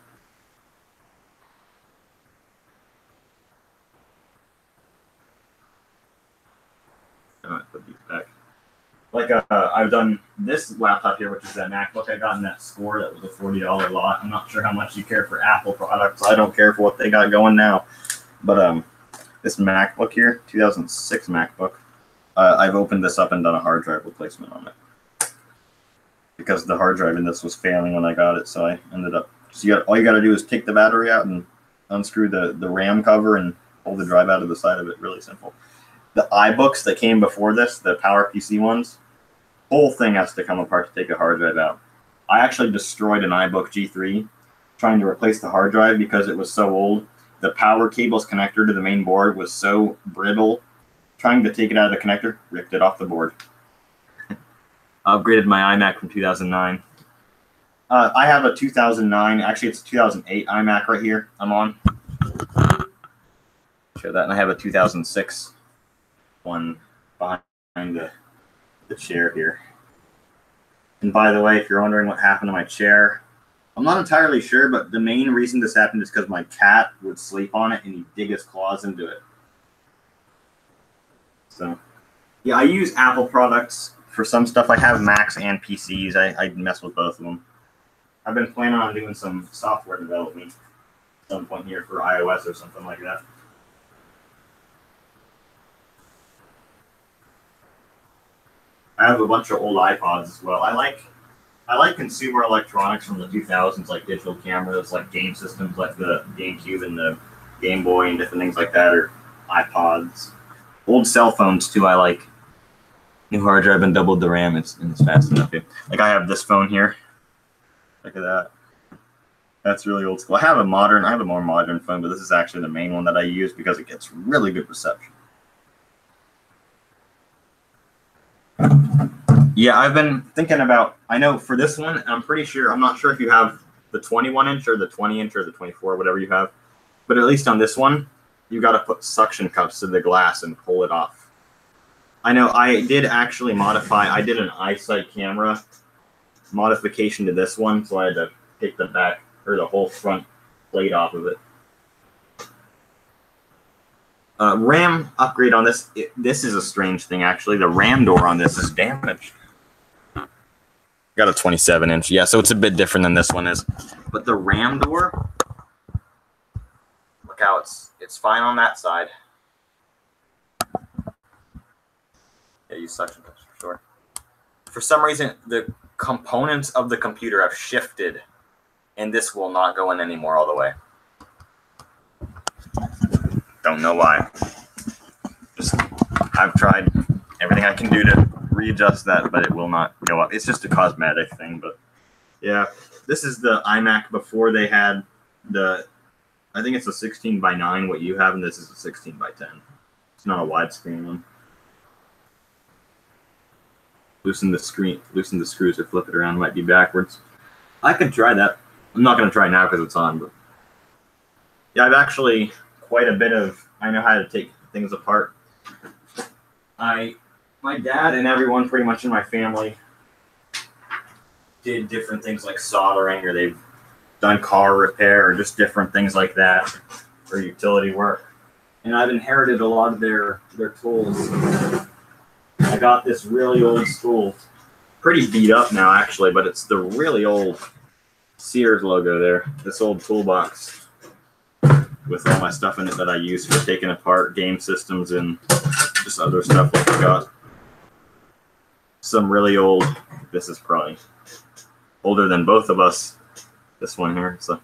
Put these back. Like I've done this laptop here, which is that MacBook I got in that score that was a $40 lot. I'm not sure how much you care for Apple products. I don't care for what they got going now. But this MacBook here, 2006 MacBook, I've opened this up and done a hard drive replacement on it. Because the hard drive in this was failing when I got it, so I ended up... So all you got to do is take the battery out and unscrew the RAM cover and pull the drive out of the side of it. Really simple. The iBooks that came before this, the PowerPC ones, whole thing has to come apart to take a hard drive out. I actually destroyed an iBook G3 trying to replace the hard drive because it was so old. The power cable's connector to the main board was so brittle. Trying to take it out of the connector, ripped it off the board. I upgraded my iMac from 2009. I have a 2009, actually it's a 2008 iMac right here I'm on. Show that, and I have a 2006 one behind the chair here. And by the way, if you're wondering what happened to my chair, I'm not entirely sure, but the main reason this happened is because my cat would sleep on it and he'd dig his claws into it. So, yeah, I use Apple products for some stuff. I have Macs and PCs. I mess with both of them. I've been planning on doing some software development at some point here for iOS or something like that. I have a bunch of old iPods as well. I like consumer electronics from the 2000s, like digital cameras, like game systems, like the GameCube and the Game Boy and different things like that, or iPods. Old cell phones too. I like. New hard drive and doubled the RAM. It's fast enough. Like I have this phone here. Look at that. That's really old school. I have a more modern phone, but this is actually the main one that I use because it gets really good reception. Yeah, I've been thinking about, I know for this one, I'm not sure if you have the 21-inch or the 20-inch or the 24, whatever you have, but at least on this one, you got to put suction cups to the glass and pull it off. I know I did actually I did an eyesight camera modification to this one, so I had to take the back or the whole front plate off of it. RAM upgrade on this. This is a strange thing, actually. The RAM door on this is damaged. Got a 27-inch. Yeah, so it's a bit different than this one is. But the RAM door, look how it's fine on that side. Yeah, use suction cups for sure. For some reason, the components of the computer have shifted, and this will not go in anymore all the way. Don't know why. I've tried everything I can do to readjust that, but it will not go up. It's just a cosmetic thing, but yeah. This is the iMac before they had I think it's a 16:9 what you have, and this is a 16:10. It's not a widescreen one. Loosen the screws or flip it around, might be backwards. I could try that. I'm not going to try it now because it's on, but yeah, I've actually I know how to take things apart. My dad and everyone pretty much in my family did different things like soldering, or they've done car repair, or just different things like that, or utility work. And I've inherited a lot of their tools. I got this really old tool, pretty beat up now actually, but it's the really old Sears logo there. This old toolbox with all my stuff in it that I use for taking apart game systems and just other stuff like I got. Some really old, this is probably older than both of us, this one here. It's a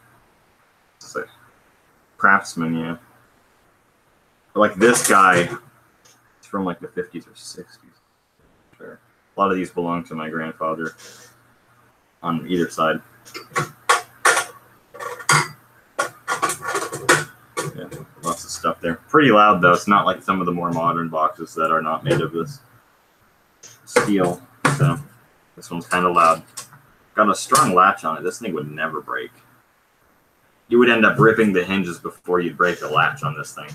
Craftsman, yeah. Like this guy, it's from like the 50s or 60s. Sure. A lot of these belong to my grandfather on either side. Yeah, lots of stuff there. Pretty loud though. It's not like some of the more modern boxes that are not made of this steel. So this one's kind of loud. Got a strong latch on it. This thing would never break. You would end up ripping the hinges before you'd break the latch on this thing.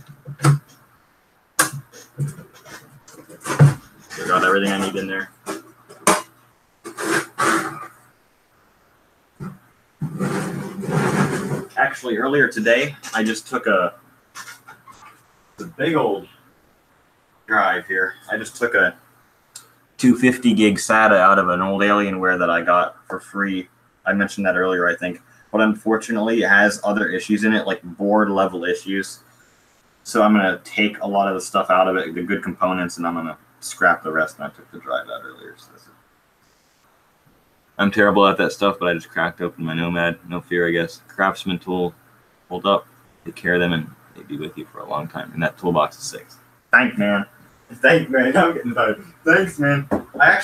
So got everything I need in there. Actually, earlier today, I just took the big old drive here. I just took a 250 gig SATA out of an old Alienware that I got for free. I mentioned that earlier, I think. But unfortunately, it has other issues in it, like board level issues. So I'm going to take a lot of the stuff out of it, the good components, and I'm going to scrap the rest. And I took the drive out earlier. So I'm terrible at that stuff, but I just cracked open my Nomad. No fear, I guess. Craftsman tool. Hold up. Take care of them, and they'll be with you for a long time. And that toolbox is 6. Thanks, man. Thanks, man. I'm getting tired. Thanks, man. I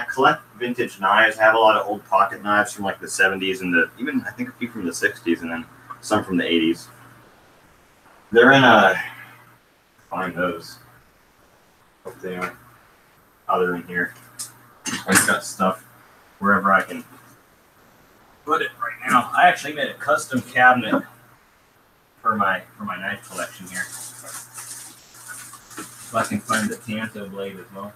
collect vintage knives. I have a lot of old pocket knives from like the 70s and even I think a few from the 60s, and then some from the 80s. They're in find those. Hope they are. Oh, they're in here. I've got stuff wherever I can put it right now. I actually made a custom cabinet for my knife collection here. If I can find the Tanto blade as well.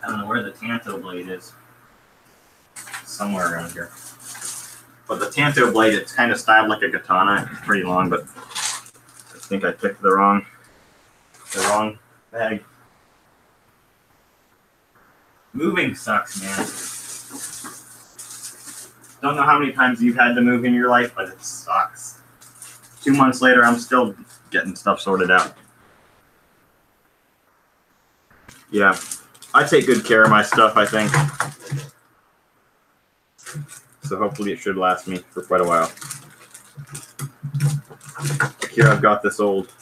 I don't know where the Tanto blade is. Somewhere around here. But the Tanto blade, it's kind of styled like a katana. It's pretty long, but I think I picked the wrong bag. Moving sucks, man. Don't know how many times you've had to move in your life, but it sucks. 2 months later, I'm still getting stuff sorted out. Yeah, I take good care of my stuff, I think. So hopefully it should last me for quite a while. Here I've got this old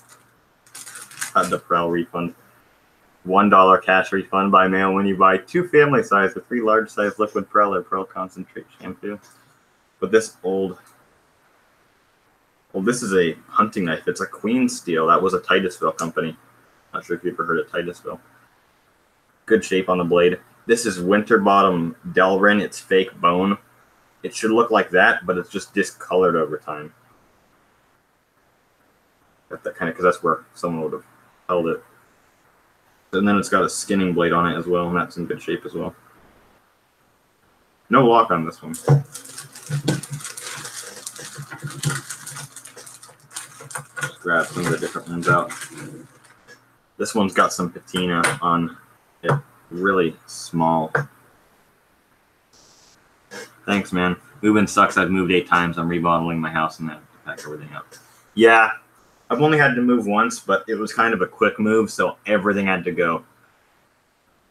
the Prel refund. $1 cash refund by mail when you buy 2 family size or 3 large size liquid pearl or pearl concentrate shampoo. But this old, well, this is a hunting knife. It's a Queen Steel. That was a Titusville company. Not sure if you've ever heard of Titusville. Good shape on the blade. This is Winterbottom Delrin. It's fake bone. It should look like that, but it's just discolored over time. Got that kind of, because that's where someone would have held it. And then it's got a skinning blade on it as well, and that's in good shape as well. No lock on this one. Just grab some of the different ones out. This one's got some patina on it, really small. Thanks, man. Moving sucks. I've moved 8 times. I'm remodeling my house and then pack everything up. Yeah. I've only had to move once, but it was kind of a quick move, so everything had to go.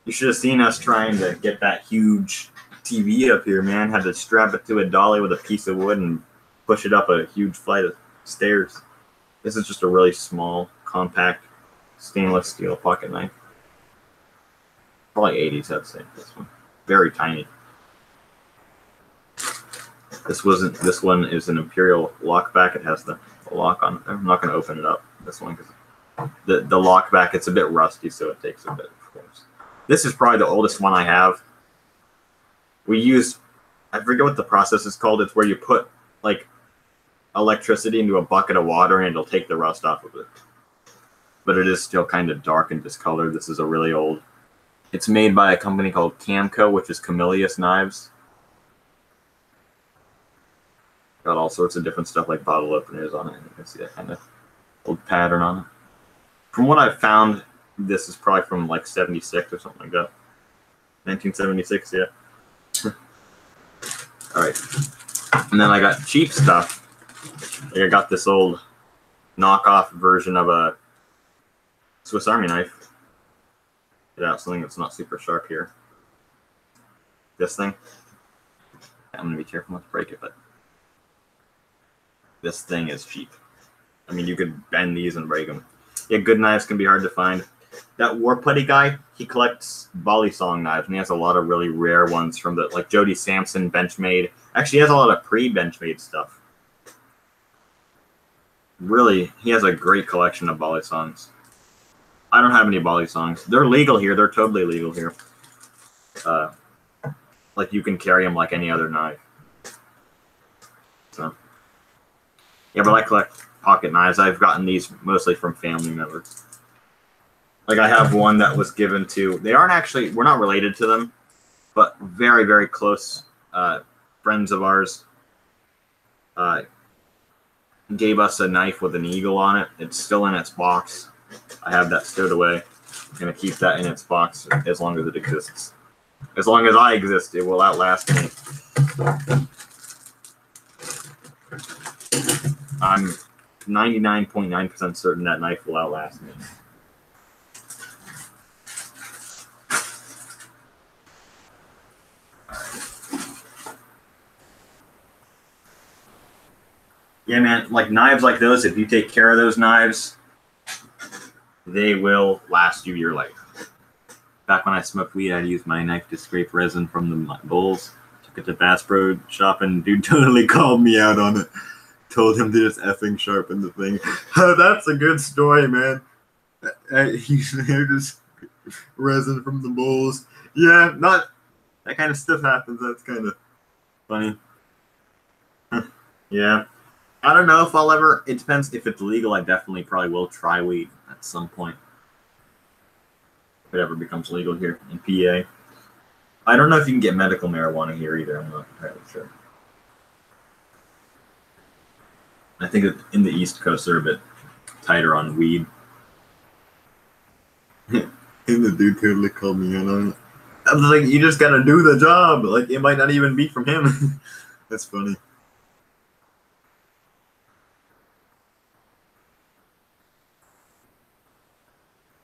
You should have seen us trying to get that huge TV up here, man. Had to strap it to a dolly with a piece of wood and push it up a huge flight of stairs. This is just a really small, compact, stainless steel pocket knife. Probably 80s, I'd say, this one. Very tiny. This one is an Imperial lockback. It has the lock on it. I'm not going to open it up, this one, because the lockback, it's a bit rusty, so it takes a bit of force. This is probably the oldest one I have. We use, I forget what the process is called. It's where you put like electricity into a bucket of water and it'll take the rust off of it. But it is still kind of dark and discolored. This is a really old. It's made by a company called Camco, which is Camillus Knives. Got all sorts of different stuff like bottle openers on it. You can see that kind of old pattern on it. From what I've found, this is probably from like 76 or something like that. 1976, yeah. All right. And then I got cheap stuff. Like I got this old knockoff version of a Swiss Army knife. Get out something that's not super sharp here. This thing. I'm going to be careful not to break it, but this thing is cheap. I mean, you could bend these and break them. Yeah, good knives can be hard to find. That War Putty guy, he collects Bali Song knives, and he has a lot of really rare ones from the, like Jody Sampson Benchmade. Actually, he has a lot of pre-Benchmade stuff. Really, he has a great collection of Bali Songs. I don't have any Bali Songs. They're legal here. They're totally legal here. Like, you can carry them like any other knife. So, yeah, but I collect pocket knives. I've gotten these mostly from family members. Like, I have one that was given to, they aren't actually, we're not related to them, but very, very close friends of ours gave us a knife with an eagle on it. It's still in its box. I have that stowed away. I'm going to keep that in its box as long as it exists. As long as I exist, it will outlast me. I'm 99.9% certain that knife will outlast me. Yeah, man, like knives like those, if you take care of those knives, they will last you your life. Back when I smoked weed, I'd use my knife to scrape resin from the bowls. Took it to Bass Pro Shop, and dude totally called me out on it. Told him to just effing sharpen the thing. That's a good story, man. Just resin from the bowls. Yeah, not that kind of stuff happens. That's kind of funny. Yeah. I don't know if I'll ever, it depends if it's legal. I definitely probably will try weed at some point. If it ever becomes legal here in PA. I don't know if you can get medical marijuana here either. I'm not entirely sure. I think that in the East Coast they're a bit tighter on weed. And the dude totally called me in on it. I was like, you just gotta do the job. Like, it might not even be from him. That's funny.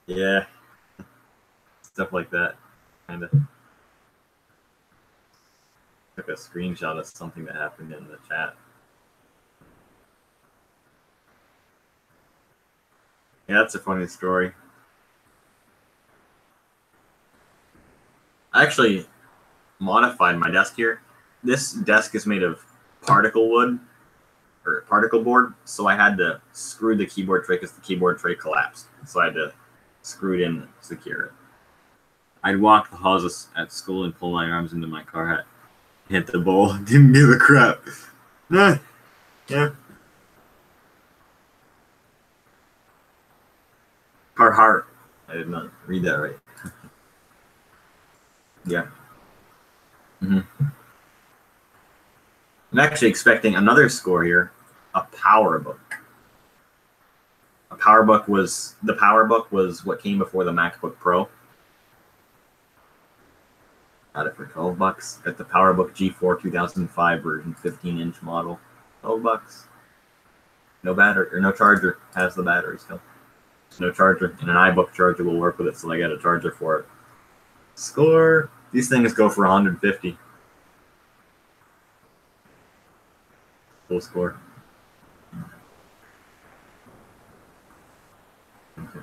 Yeah. Stuff like that. Kind of. Took a screenshot of something that happened in the chat. Yeah, that's a funny story. I actually modified my desk here. This desk is made of particle wood or particle board, so I had to screw the keyboard tray because the keyboard tray collapsed. So I had to screw it in, secure it. I'd walk the halls at school and pull my arms into my car hat, hit the bowl, didn't give a crap. Yeah. Carhartt. I did not read that right. Yeah. I'm actually expecting another score here. A power book. The power book was what came before the MacBook Pro. Got it for $12. Got the PowerBook G4 2005 version, 15-inch model. $12. No battery or no charger. Has the battery still. No charger, and an iBook charger will work with it, so I got a charger for it. Score. These things go for 150. Full score. Okay.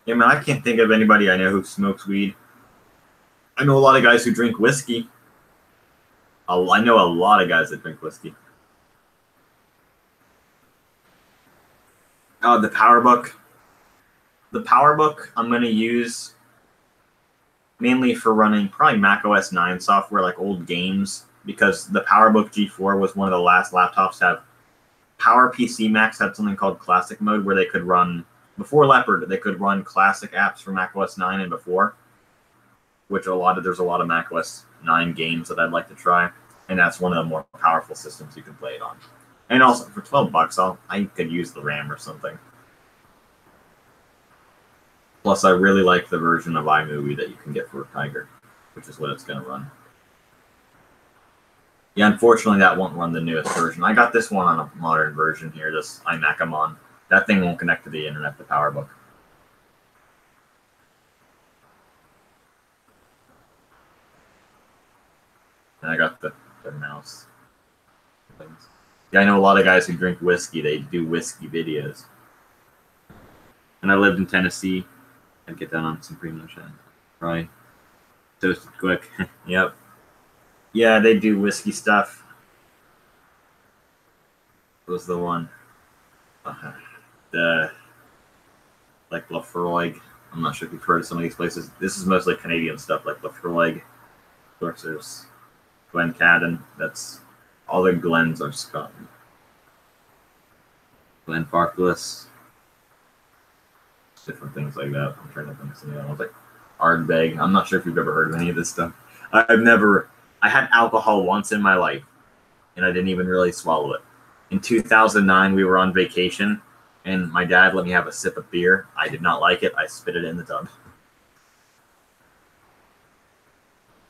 Yeah, man, I can't think of anybody I know who smokes weed. I know a lot of guys who drink whiskey. I know a lot of guys that drink whiskey. The PowerBook. The PowerBook I'm going to use mainly for running probably Mac OS 9 software, like old games, because the PowerBook G4 was one of the last laptops to have. PowerPC Macs had something called Classic Mode where they could run, before Leopard, they could run classic apps for Mac OS 9 and before, which there's a lot of Mac OS 9 games that I'd like to try, and that's one of the more powerful systems you can play it on. And also for $12, I could use the RAM or something. Plus, I really like the version of iMovie that you can get for Tiger, which is what it's going to run. Yeah, unfortunately, that won't run the newest version. I got this one on a modern version here, this iMac I'm on. That thing won't connect to the internet, the PowerBook. And I got the mouse things. Yeah, I know a lot of guys who drink whiskey. They do whiskey videos. And I lived in Tennessee. I'd get down on some Primo shit. Right. Toasted quick. Yep. Yeah, they do whiskey stuff. What was the one? Like Lafroig. I'm not sure if you've heard of some of these places. This is mostly Canadian stuff, like Lafroig. Of course, there's Glencaddon. That's all the Glens are Scotland. Glenfarclas. Different things like that. I'm trying to think of something else. Like Ardbeg. I'm not sure if you've ever heard of any of this stuff. I had alcohol once in my life, and I didn't even really swallow it. In 2009, we were on vacation, and my dad let me have a sip of beer. I did not like it. I spit it in the tub.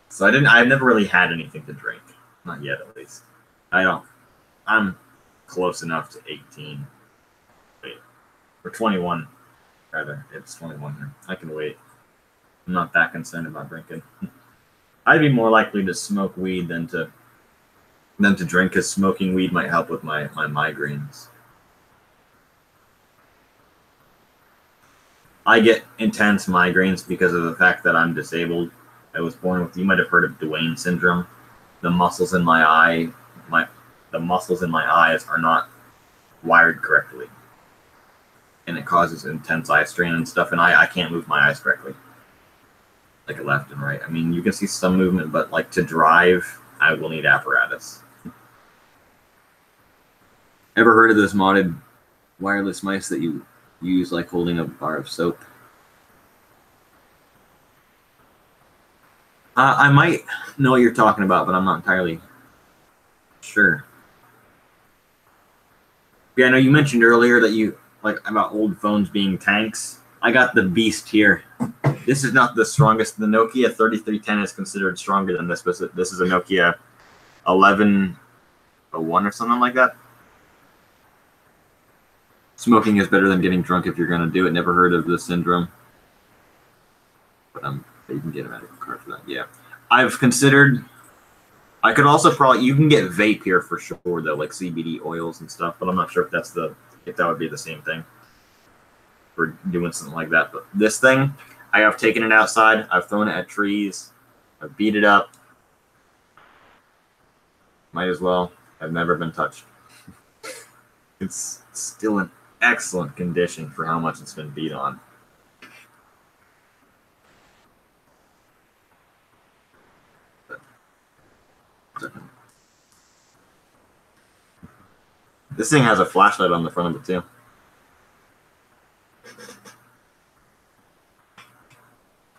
So I've never really had anything to drink. Not yet, at least. I'm close enough to 18. Wait. Or 21, rather. It's 21 here. I can wait. I'm not that concerned about drinking. I'd be more likely to smoke weed than to drink, because smoking weed might help with my migraines. I get intense migraines because of the fact that I'm disabled. I was born with, you might have heard of Duane syndrome. The muscles in my eyes are not wired correctly, and it causes intense eye strain and stuff. And I can't move my eyes correctly, like left and right. I mean, you can see some movement, but like to drive, I will need apparatus. Ever heard of those modded wireless mice that you use like holding a bar of soap? I might know what you're talking about, but I'm not entirely sure. Yeah, I know you mentioned earlier that you like about old phones being tanks. I got the Beast here. This is not the strongest. The Nokia 3310 is considered stronger than this, but this is a Nokia 1101 or something like that. Smoking is better than getting drunk if you're going to do it. Never heard of the syndrome. But you can get a medical card for that. Yeah. I've considered, I could also probably, you can get vape here for sure though, like CBD oils and stuff, but I'm not sure if that would be the same thing. for doing something like that. But this thing, I have taken it outside. I've thrown it at trees. I've beat it up. Might as well. I've never been touched. It's still in excellent condition for how much it's been beat on. This thing has a flashlight on the front of it too.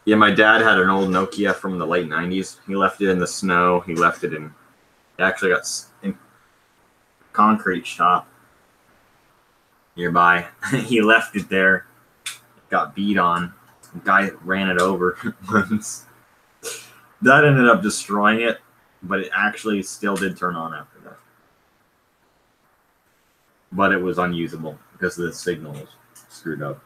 Yeah, my dad had an old Nokia from the late 90s. He left it in the snow. He left it in... It actually got in concrete shop nearby. He left it there. It got beat on. The guy ran it over once. That ended up destroying it, but it actually still did turn on after that. But it was unusable because the signal was screwed up.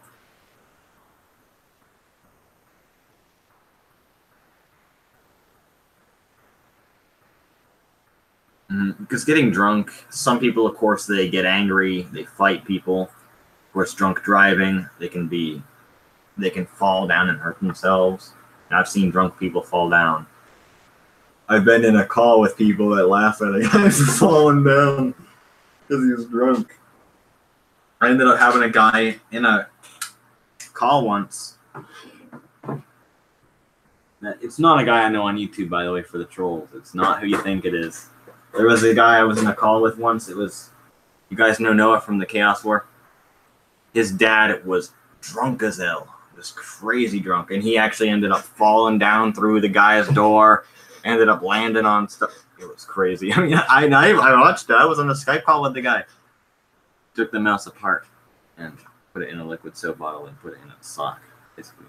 Because getting drunk, some people, of course, they get angry, they fight people. Of course, drunk driving, they can fall down and hurt themselves. And I've seen drunk people fall down. I've been in a call with people that laugh at a guy for falling down because he was drunk. I ended up having a guy in a call once. It's not a guy I know on YouTube, by the way, for the trolls. It's not who you think it is. There was a guy I was in a call with once. It was, you guys know Noah from the Chaos War? His dad was drunk as hell. Just crazy drunk. And he actually ended up falling down through the guy's door. Ended up landing on stuff. It was crazy. I mean, I watched it. I was on a Skype call with the guy. Took the mouse apart and put it in a liquid soap bottle and put it in a sock. Basically.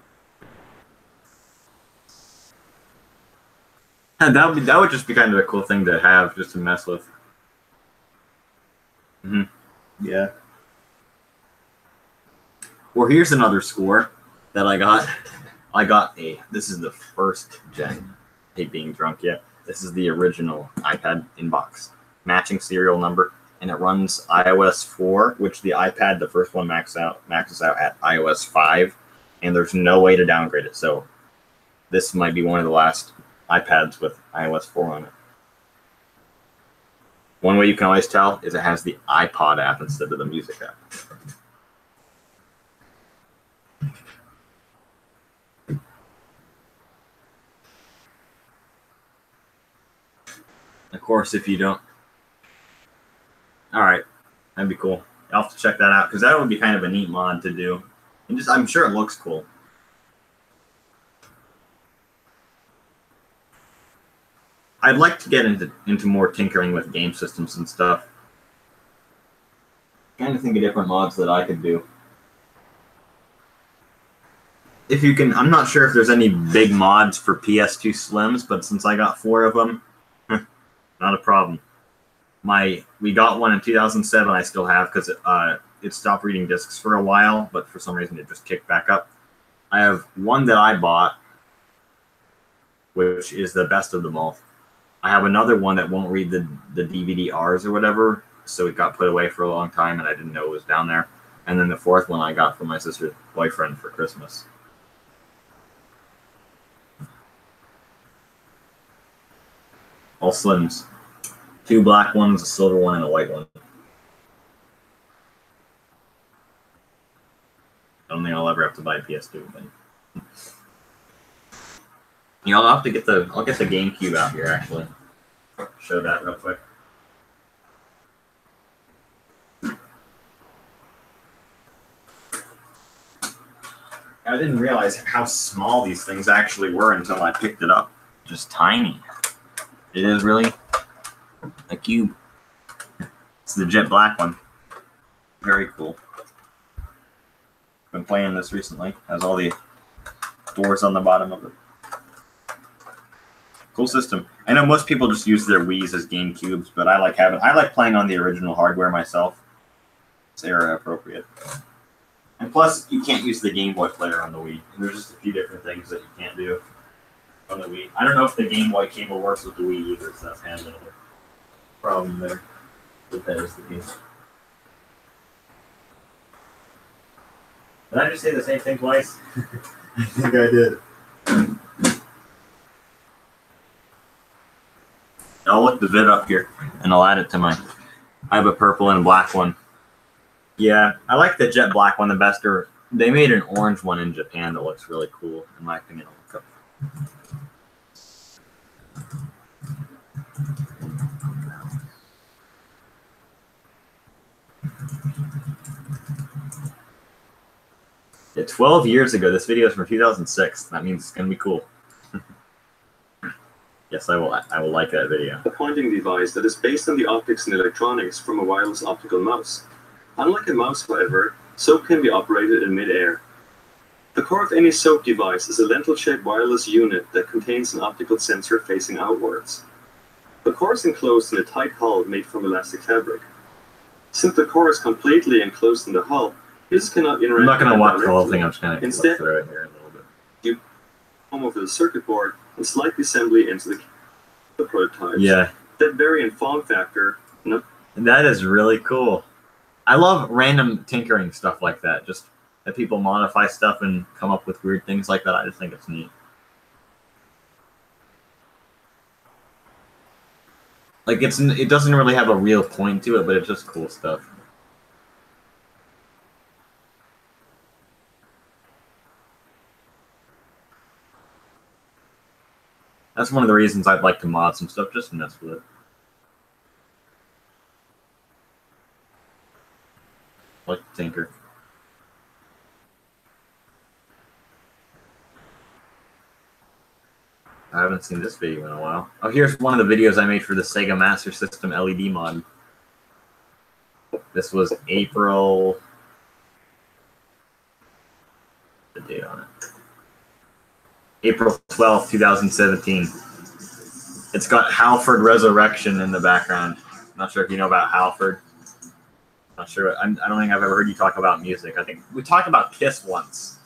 And that would just be kind of a cool thing to have, just to mess with. Yeah. Well, here's another score that I got. This is the first gen. I hate being drunk yet. This is the original iPad inbox. Matching serial number. And it runs iOS 4, which the iPad, the first one, maxes out at iOS 5. And there's no way to downgrade it. So this might be one of the last iPads with iOS 4 on it. One way you can always tell is it has the iPod app instead of the music app. Of course, if you don't... Alright, that'd be cool. I'll have to check that out, because that would be kind of a neat mod to do. And just, I'm sure it looks cool. I'd like to get into more tinkering with game systems and stuff. Trying to think of different mods that I could do. If you can, I'm not sure if there's any big mods for PS2 Slims, but since I got 4 of them, not a problem. We got one in 2007. I still have because it stopped reading discs for a while, but for some reason it just kicked back up. I have one that I bought, which is the best of them all. I have another one that won't read the DVD-Rs or whatever, so it got put away for a long time, and I didn't know it was down there. And then the 4th one I got from my sister's boyfriend for Christmas. All Slims. 2 black ones, a silver one, and a white one. I don't think I'll ever have to buy a PS2 thing. Yeah, I'll have to get I'll get the GameCube out here actually. Show that real quick. I didn't realize how small these things actually were until I picked it up. Just tiny. It is really a cube. It's the jet black one. Very cool. Been playing this recently. Has all the doors on the bottom of it. Cool system. I know most people just use their Wiis as GameCubes, but I like playing on the original hardware myself. It's era appropriate. And plus, you can't use the Game Boy player on the Wii. There's just a few different things that you can't do on the Wii. I don't know if the Game Boy cable works with the Wii either, so that's kind of a problem there. But that is the case. Did I just say the same thing twice? I think I did. I'll look the vid up here and I'll add it to my. I have a purple and a black one. Yeah, I like the jet black one the best. Or they made an orange one in Japan that looks really cool. In my opinion, I'll look up. Yeah, 12 years ago. This video is from 2006. That means it's gonna be cool. Yes, I will. I will like that video. A pointing device that is based on the optics and electronics from a wireless optical mouse. Unlike a mouse, however, soap can be operated in mid-air. The core of any soap device is a lentil-shaped wireless unit that contains an optical sensor facing outwards. The core is enclosed in a tight hull made from elastic fabric. Since the core is completely enclosed in the hull, users cannot interact. I'm not going to watch the whole thing. I'm just going to instead look through it here a little bit. You come over the circuit board and slide the assembly into the prototypes. Yeah. That vary in form factor. That is really cool. I love random tinkering stuff like that. Just that people modify stuff and come up with weird things like that. I just think it's neat. Like it doesn't really have a real point to it, but it's just cool stuff. That's one of the reasons I'd like to mod some stuff, just to mess with it. Like to tinker. I haven't seen this video in a while. Oh, here's one of the videos I made for the Sega Master System LED mod. This was April. The date on it. April 12th, 2017. It's got Halford Resurrection in the background. Not sure if you know about Halford. Not sure. I don't think I've ever heard you talk about music. I think we talked about Kiss once.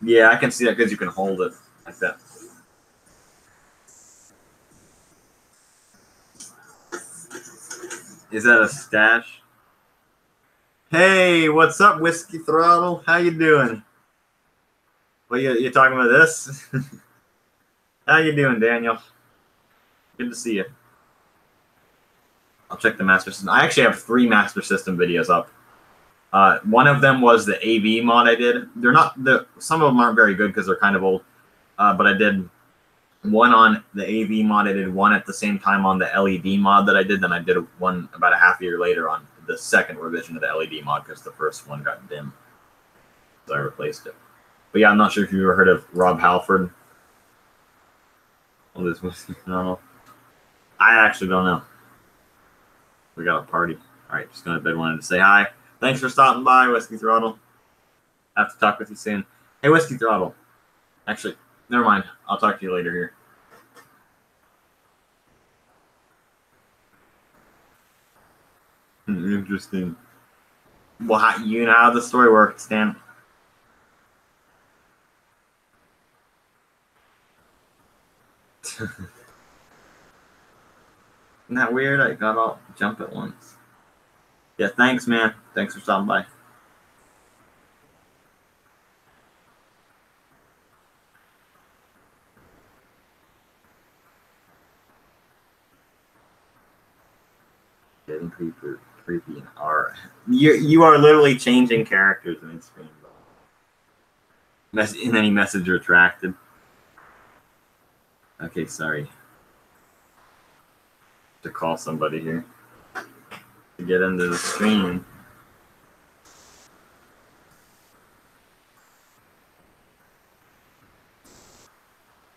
Yeah, I can see that because you can hold it like that. Is that a stash? Hey, what's up, Whiskey Throttle? How you doing? Well, you talking about this? How you doing, Daniel? Good to see you. I'll check the Master System. I actually have 3 Master System videos up. One of them was the AV mod I did. They're not some of them aren't very good because they're kind of old. But I did one on the AV mod. I did one at the same time on the LED mod that I did. Then I did one about a half year later on the second revision of the LED mod because the first one got dim. So I replaced it. But yeah, I'm not sure if you've ever heard of Rob Halford. Oh, this was, I don't know. I actually don't know. We got a party. All right, just going to bed. Wanted to say hi. Thanks for stopping by, Whiskey Throttle. I have to talk with you soon. Hey, Whiskey Throttle. Actually, never mind. I'll talk to you later here. Interesting. Well, you know how the story works, Stan. Isn't that weird? I got all jump at once. Yeah, thanks, man. Thanks for stopping by. Getting creepy and R. You are literally changing characters in this screen. In any message retracted. Okay, sorry. To call somebody here to get into the stream.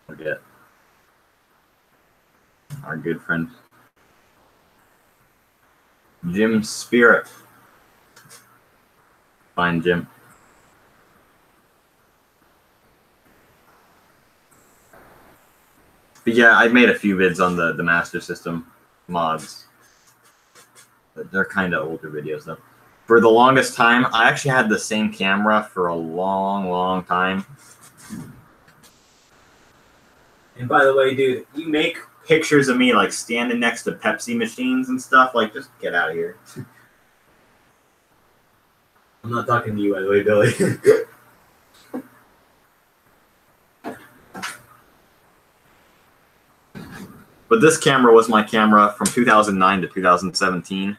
Forget our good friend Jim Spirit. Find Jim. But yeah, I made a few vids on the Master System mods. But they're kind of older videos though. For the longest time, I actually had the same camera for a long time. And by the way, dude, you make pictures of me like standing next to Pepsi machines and stuff. Like, just get out of here. I'm not talking to you, by the way, Billy. But this camera was my camera from 2009 to 2017.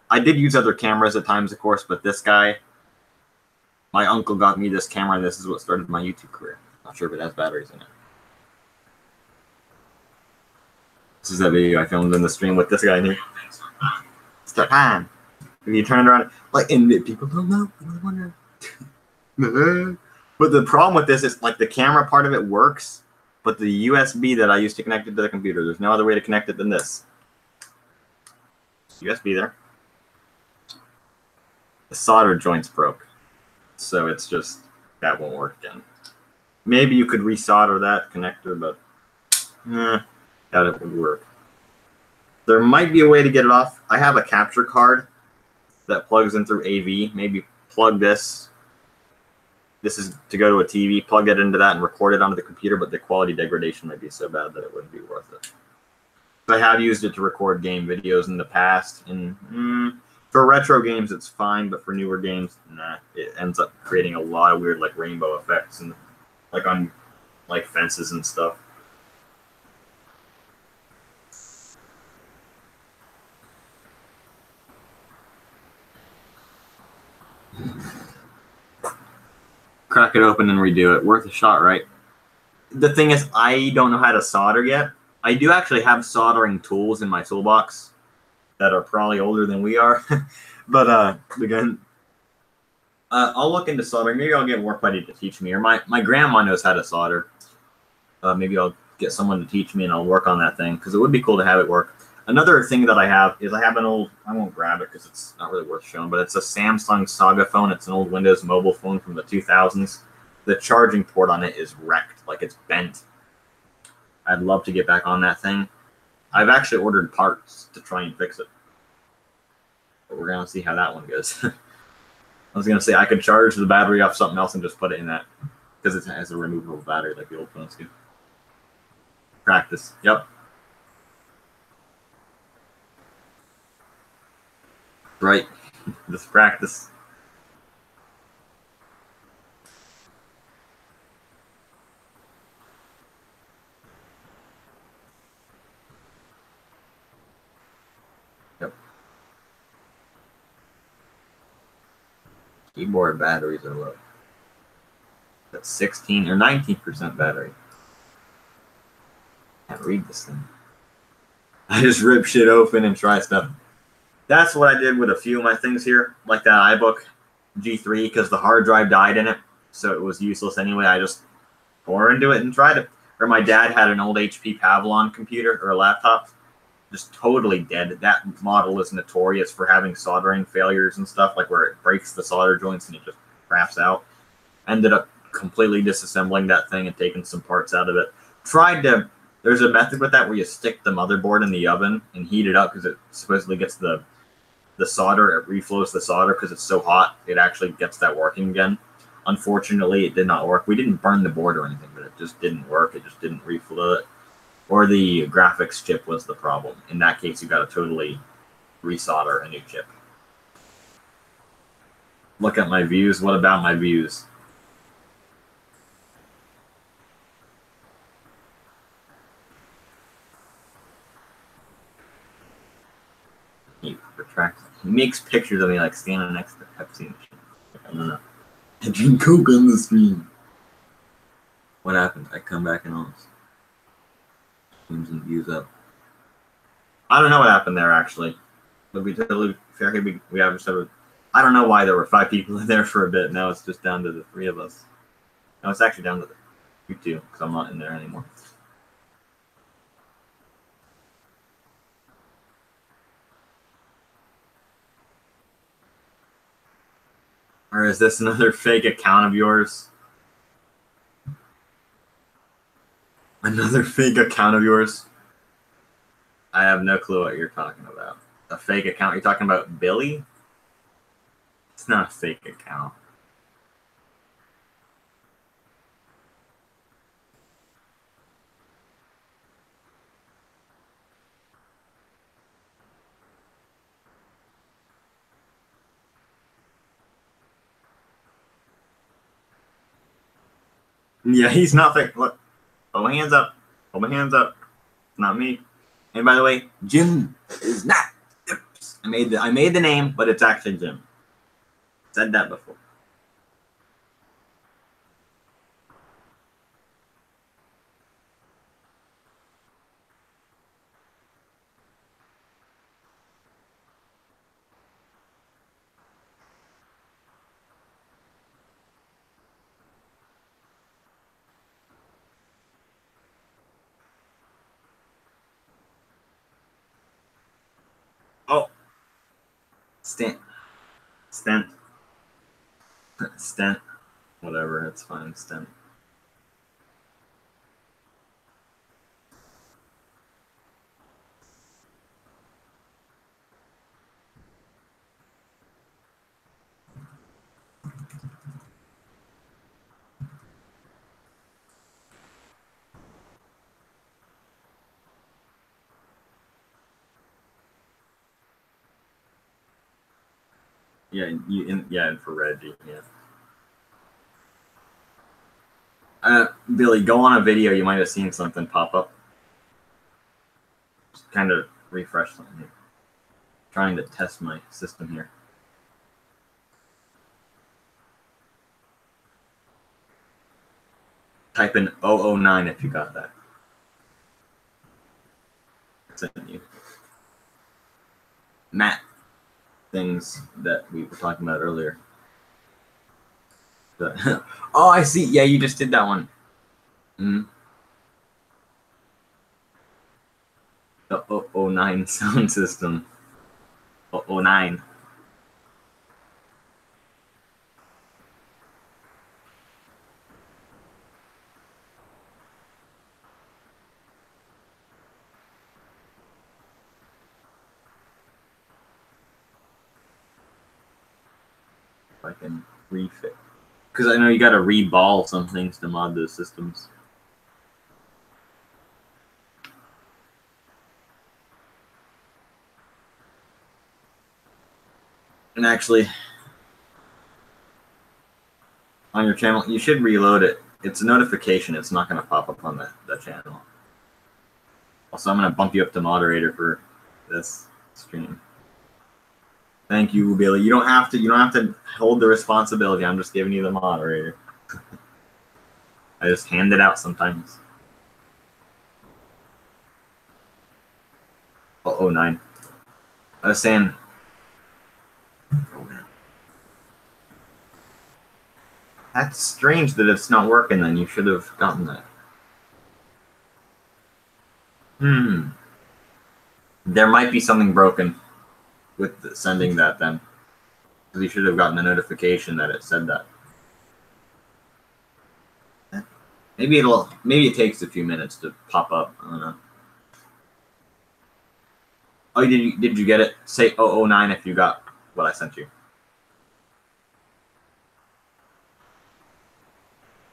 I did use other cameras at times, of course, but this guy, my uncle got me this camera, and this is what started my YouTube career. Not sure if it has batteries in it. This is a video I filmed in the stream with this guy in here. Start time. And you turn it around, like, and people don't know. I was wondering. But the problem with this is, like, the camera part of it works, but the USB that I used to connect it to the computer, there's no other way to connect it than this. USB there. The solder joint's broke. So it's just, that won't work again. Maybe you could resolder that connector, but doubt it would work. There might be a way to get it off. I have a capture card that plugs in through AV. Maybe plug this. This is to go to a TV. Plug it into that and record it onto the computer, but the quality degradation might be so bad that it wouldn't be worth it. I have used it to record game videos in the past, and for retro games it's fine, but for newer games, nah. It ends up creating a lot of weird, like, rainbow effects and like on like fences and stuff. Crack it open and redo it. Worth a shot, right? The thing is, I don't know how to solder yet. I do actually have soldering tools in my toolbox that are probably older than we are. But again, I'll look into soldering. Maybe I'll get work buddy to teach me, or my grandma knows how to solder. Maybe I'll get someone to teach me and I'll work on that thing, because it would be cool to have it work. Another thing that I have is I have an old, I won't grab it because it's not really worth showing, but it's a Samsung Saga phone. It's an old Windows mobile phone from the 2000s. The charging port on it is wrecked, like it's bent. I'd love to get back on that thing. I've actually ordered parts to try and fix it. But we're going to see how that one goes. I was going to say I could charge the battery off something else and just put it in that, because it has a removable battery like the old phones do. Practice. Yep. Right. Just practice. Yep. Keyboard batteries are low. That's 16 or 19% battery. Can't read this thing. I just rip shit open and try stuff. That's what I did with a few of my things here, like that iBook G3, because the hard drive died in it, so it was useless anyway. I just tore into it and tried it. Or my dad had an old HP Pavlon computer or a laptop, just totally dead. That model is notorious for having soldering failures and stuff, like where it breaks the solder joints and it just craps out. Ended up completely disassembling that thing and taking some parts out of it. Tried to, there's a method with that where you stick the motherboard in the oven and heat it up, because it supposedly gets the solder, it reflows the solder because it's so hot, it actually gets that working again. Unfortunately, it did not work. We didn't burn the board or anything, but it just didn't work. It just didn't reflow it. Or the graphics chip was the problem. In that case, you got to totally resolder a new chip. Look at my views. What about my views? He retracts. He makes pictures of me like standing next to Pepsi. I don't know. I drink Coke on the stream. What happened? I come back and almost streams and views up. I don't know what happened there actually. But we totally fair. We have sort of. I don't know why there were 5 people in there for a bit. Now it's just down to the 3 of us. No, it's actually down to you 2 because I'm not in there anymore. Or is this another fake account of yours? Another fake account of yours? I have no clue what you're talking about. A fake account? You're talking about Billy? It's not a fake account. Yeah, he's nothing. Look, hold my hands up. Hold my hands up. It's not me. And by the way, Jim is not. I made the name, but it's actually Jim. Said that before. Oh, stent, stent, stent. Whatever, it's fine. Stent. Yeah, and for Reggie, yeah. Billy, go on a video. You might have seen something pop up. Just kind of refresh something here. Trying to test my system here. Type in 009 if you got that. Sent you. Matt. Things that we were talking about earlier. Oh, I see. Yeah, you just did that one. Mm-hmm. The 009 sound system. 009. If I can refit. Because I know you got to reball some things to mod those systems. And actually, on your channel, you should reload it. It's a notification. It's not going to pop up on the channel. Also, I'm going to bump you up to moderator for this stream. Thank you, Billy. You don't have to hold the responsibility. I'm just giving you the moderator. I just hand it out sometimes. 009. I was saying. Oh, man. That's strange that it's not working. Then you should have gotten that. There might be something broken with sending that then. Because you should have gotten a notification that it said that. Maybe it takes a few minutes to pop up. I don't know. Oh, did you get it? Say 009 if you got what I sent you.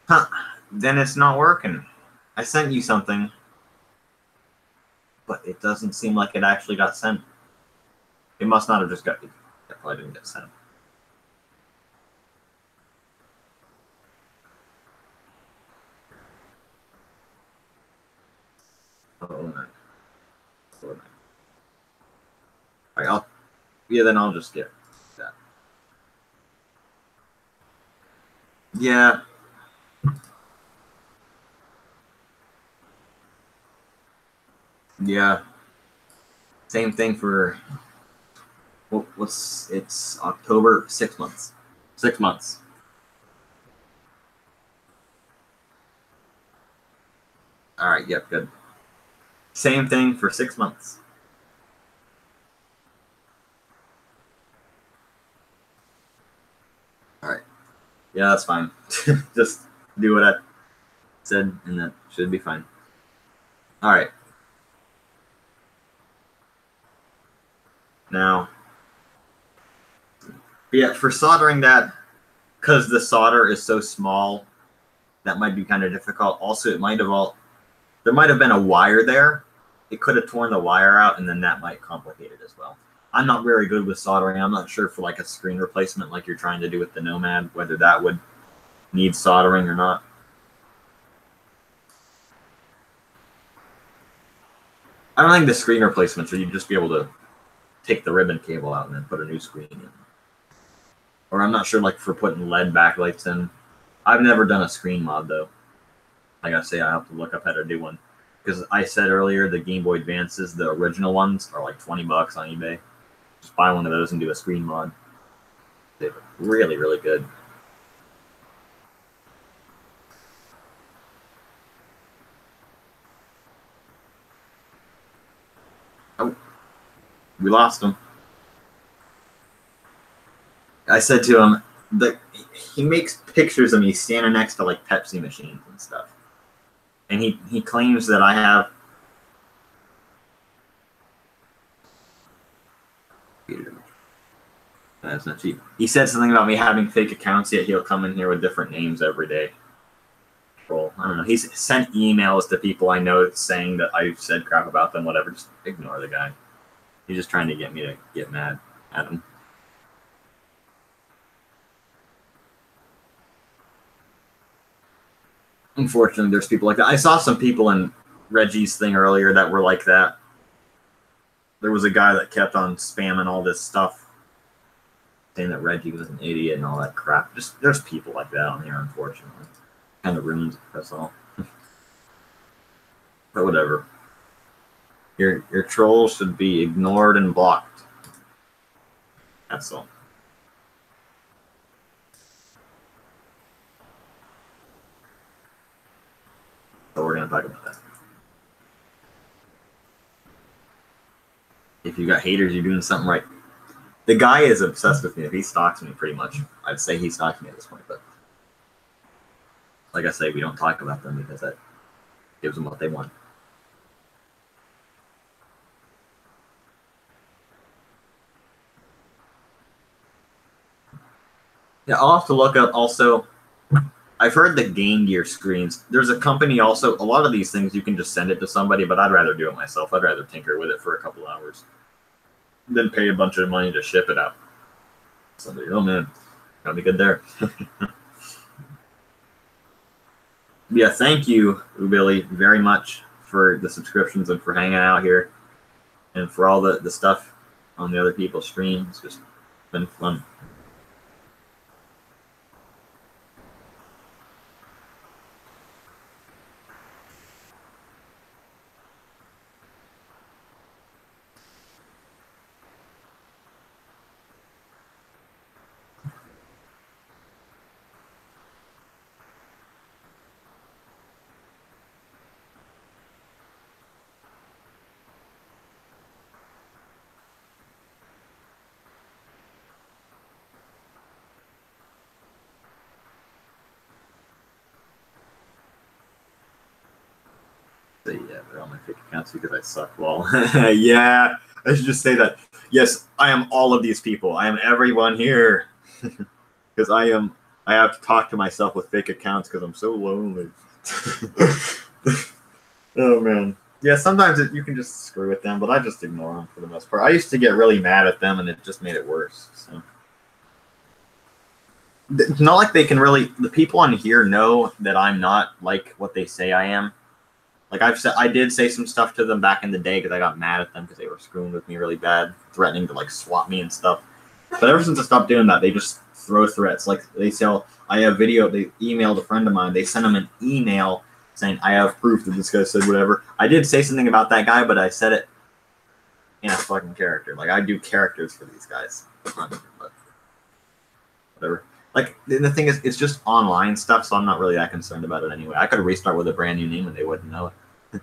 Huh. Then it's not working. I sent you something, but it doesn't seem like it actually got sent. It must not have just got. It probably didn't get sent. Oh, no. All right, then I'll just get that. Yeah. Yeah. Same thing for. It's October, 6 months. 6 months. All right. Yep. Good. Same thing for 6 months. All right. Yeah, that's fine. Just do what I said, and that should be fine. All right. Now, yeah, for soldering that, because the solder is so small, that might be kind of difficult. Also, there might have been a wire there. It could have torn the wire out, and then that might complicate it as well. I'm not very good with soldering. I'm not sure for like a screen replacement like you're trying to do with the Nomad, whether that would need soldering or not. I don't think the screen replacements, or you'd just be able to take the ribbon cable out and then put a new screen in. Or I'm not sure, like, for putting LED backlights in. I've never done a screen mod, though. Like I say, I have to look up how to do one. Because I said earlier, the Game Boy Advances, the original ones, are like $20 on eBay. Just buy one of those and do a screen mod. They're really, really good. Oh, we lost him. I said to him that he makes pictures of me standing next to like Pepsi machines and stuff. And he claims that I have. That's not cheap. He said something about me having fake accounts, yet he'll come in here with different names every day. Well, I don't know. He's sent emails to people I know saying that I've said crap about them, whatever. Just ignore the guy. He's just trying to get me to get mad at him. Unfortunately, there's people like that. I saw some people in Reggie's thing earlier that were like that. There was a guy that kept on spamming all this stuff, saying that Reggie was an idiot and all that crap. Just there's people like that on here, unfortunately. Kind of ruins it, that's all. But whatever. Your trolls should be ignored and blocked. That's all. So we're gonna talk about that. If you got haters, you're doing something right. The guy is obsessed with me. If he stalks me, pretty much, I'd say he stalks me at this point. But like I say, we don't talk about them because that gives them what they want. Yeah, I'll have to look up also. I've heard the Game Gear screens. There's a company also. A lot of these things you can just send it to somebody, but I'd rather do it myself. I'd rather tinker with it for a couple hours than pay a bunch of money to ship it out. Somebody, oh man, gotta be good there. Yeah, thank you, Billy, very much for the subscriptions and for hanging out here and for all the stuff on the other people's streams. It's just been fun. Yeah, they're on my fake accounts because I suck. Well, yeah, I should just say that. Yes, I am all of these people. I am everyone here because I have to talk to myself with fake accounts because I'm so lonely. Oh man, yeah. Sometimes you can just screw with them, but I just ignore them for the most part. I used to get really mad at them, and it just made it worse. So it's not like they can really. The people on here know that I'm not like what they say I am. Like I did say some stuff to them back in the day because I got mad at them because they were screwing with me really bad, threatening to like swap me and stuff. But ever since I stopped doing that, they just throw threats. Like they say, I have video. They emailed a friend of mine. They sent him an email saying, I have proof that this guy said whatever. I did say something about that guy, but I said it in a fucking character. Like I do characters for these guys. But whatever. Like the thing is, it's just online stuff, so I'm not really that concerned about it anyway. I could restart with a brand new name and they wouldn't know it.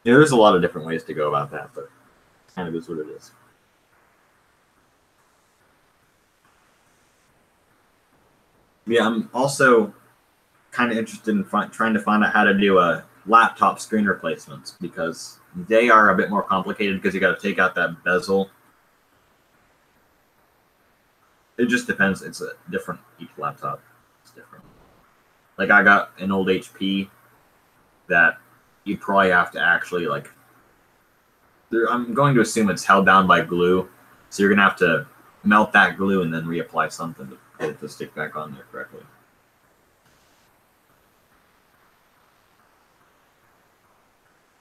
Yeah, there's a lot of different ways to go about that, but it kind of is what it is. Yeah, I'm also kind of interested in trying to find out how to do a laptop screen replacements because they are a bit more complicated because you got to take out that bezel. It just depends. It's a different each laptop. It's different. Like I got an old HP that you probably have to actually I'm going to assume it's held down by glue, so you're gonna have to melt that glue and then reapply something to get it to stick back on there correctly.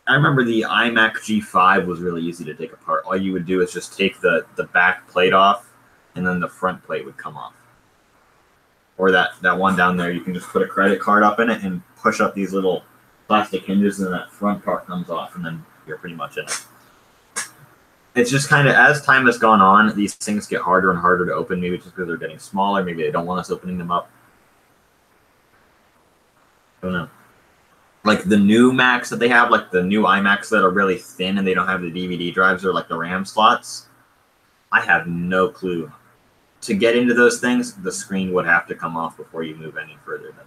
I remember the iMac G5 was really easy to take apart. All you would do is just take the back plate off, and then the front plate would come off. Or that one down there, you can just put a credit card up in it and push up these little plastic hinges, and that front part comes off, and then you're pretty much in it. It's just kind of, as time has gone on, these things get harder and harder to open, maybe just because they're getting smaller, maybe they don't want us opening them up. I don't know. Like the new Macs that they have, like the new iMacs that are really thin and they don't have the DVD drives or like the RAM slots, I have no clue. To get into those things, the screen would have to come off before you move any further than that.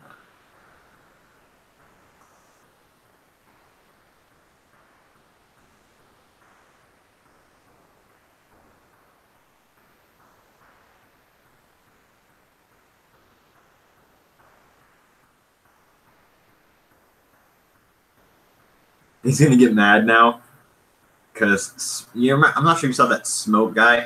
He's gonna get mad now because I'm not sure you saw that Smoke guy.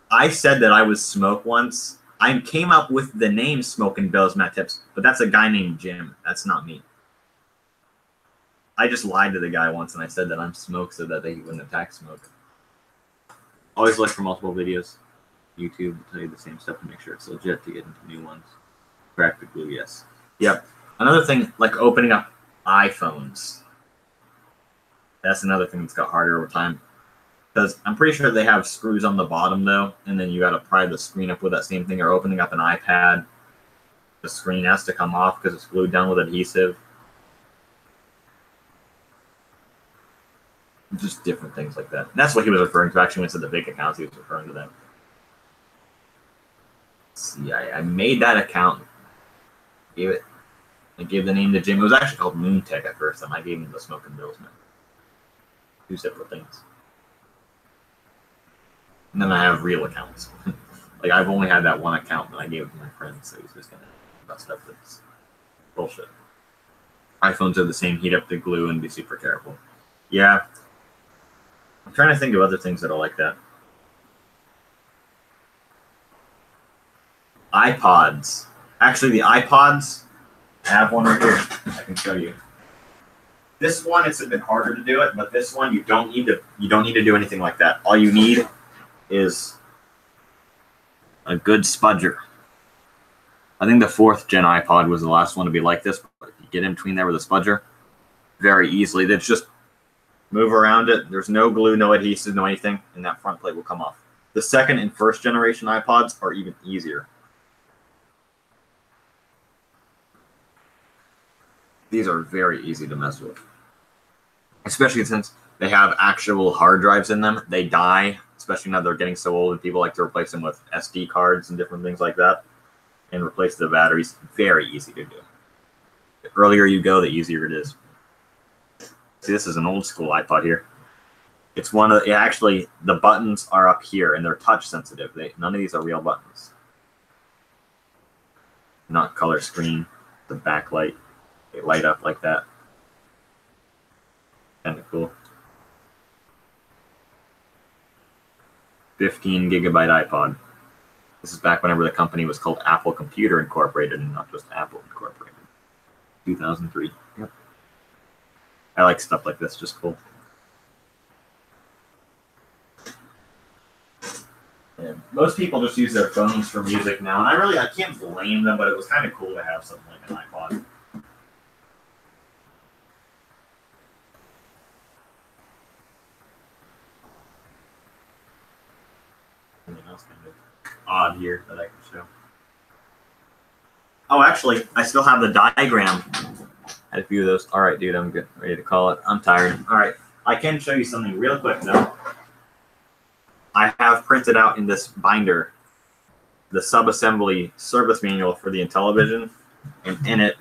I said that I was Smoke once. I came up with the name Smoke and Bill's Matt Tips, but that's a guy named Jim. That's not me. I just lied to the guy once and I said that I'm Smoke so that they wouldn't attack Smoke. Always look for multiple videos. YouTube will tell you the same stuff to make sure it's legit to get into new ones. Crack the glue, yes. Yep. Another thing, like opening up iPhones. That's another thing that's got harder over time. Because I'm pretty sure they have screws on the bottom though, and then you got to pry the screen up with that same thing. Or opening up an iPad, the screen has to come off because it's glued down with adhesive. Just different things like that. And that's what he was referring to. Actually, when he said the big accounts, he was referring to them. See, I made that account. I gave the name to Jim. It was actually called Moontech at first, and I gave him the Smoke and Bills name. Two separate things. And then I have real accounts. Like, I've only had that one account that I gave it to my friend, so he's just going to about stuff that's bullshit. iPhones are the same. Heat up the glue and be super careful. Yeah. I'm trying to think of other things that are like that. iPods. Actually, the iPods, I have one right here. I can show you. This one, it's a bit harder to do it, but this one you don't need to do anything like that. All you need is a good spudger. I think the 4th gen iPod was the last one to be like this, but if you get in between there with a spudger, very easily. That's just move around it. There's no glue, no adhesive, no anything, and that front plate will come off. The 2nd and 1st generation iPods are even easier. These are very easy to mess with. Especially since they have actual hard drives in them. They die, especially now they're getting so old and people like to replace them with SD cards and different things like that. And replace the batteries. Very easy to do. The earlier you go, the easier it is. See, this is an old school iPod here. It's one of the, actually, the buttons are up here and they're touch sensitive. None of these are real buttons. Not color screen. The backlight. They light up like that. Kind of cool. 15 gigabyte iPod. This is back whenever the company was called Apple Computer Incorporated and not just Apple Incorporated. 2003. Yep. I like stuff like this, just cool. And most people just use their phones for music now, and I can't blame them, but it was kind of cool to have something like an iPod. Something else kind of odd here that I can show. Oh, actually, I still have the diagram. I had a few of those. All right, dude, I'm good. Ready to call it. I'm tired. All right, I can show you something real quick, though. I have printed out in this binder the sub-assembly service manual for the Intellivision, and in it,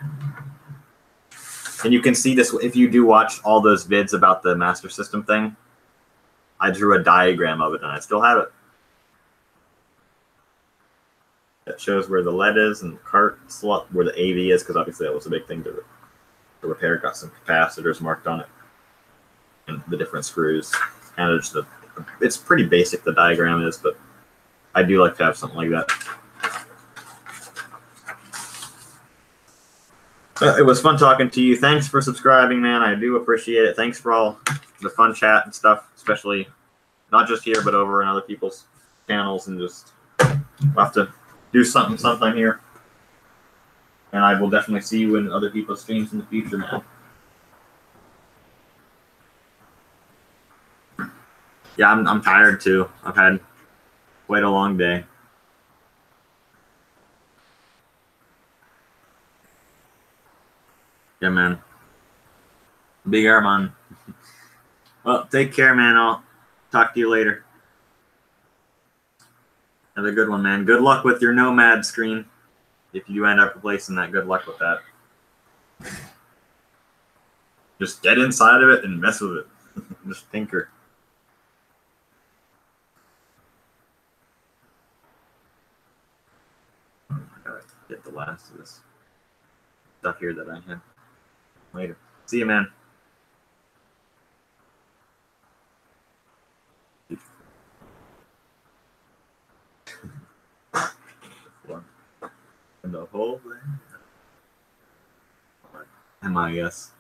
and you can see this if you do watch all those vids about the Master System thing. I drew a diagram of it, and I still have it. That shows where the lead is and the cart slot, where the AV is, because obviously that was a big thing to repair. Got some capacitors marked on it, and the different screws. Kind of just it's pretty basic, the diagram is, but I do like to have something like that. It was fun talking to you. Thanks for subscribing, man. I do appreciate it. Thanks for all the fun chat and stuff, especially not just here, but over in other people's channels. And just we'll have to do something here. And I will definitely see you in other people's streams in the future, man. Yeah, I'm tired too. I've had quite a long day. Yeah, man. Big Armand. Well, take care, man. I'll talk to you later. Have a good one, man. Good luck with your Nomad screen. If you end up replacing that, good luck with that. Just get inside of it and mess with it. Just tinker. I gotta get the last of this stuff here that I had. Later. See you, man. And the whole thing. MIS.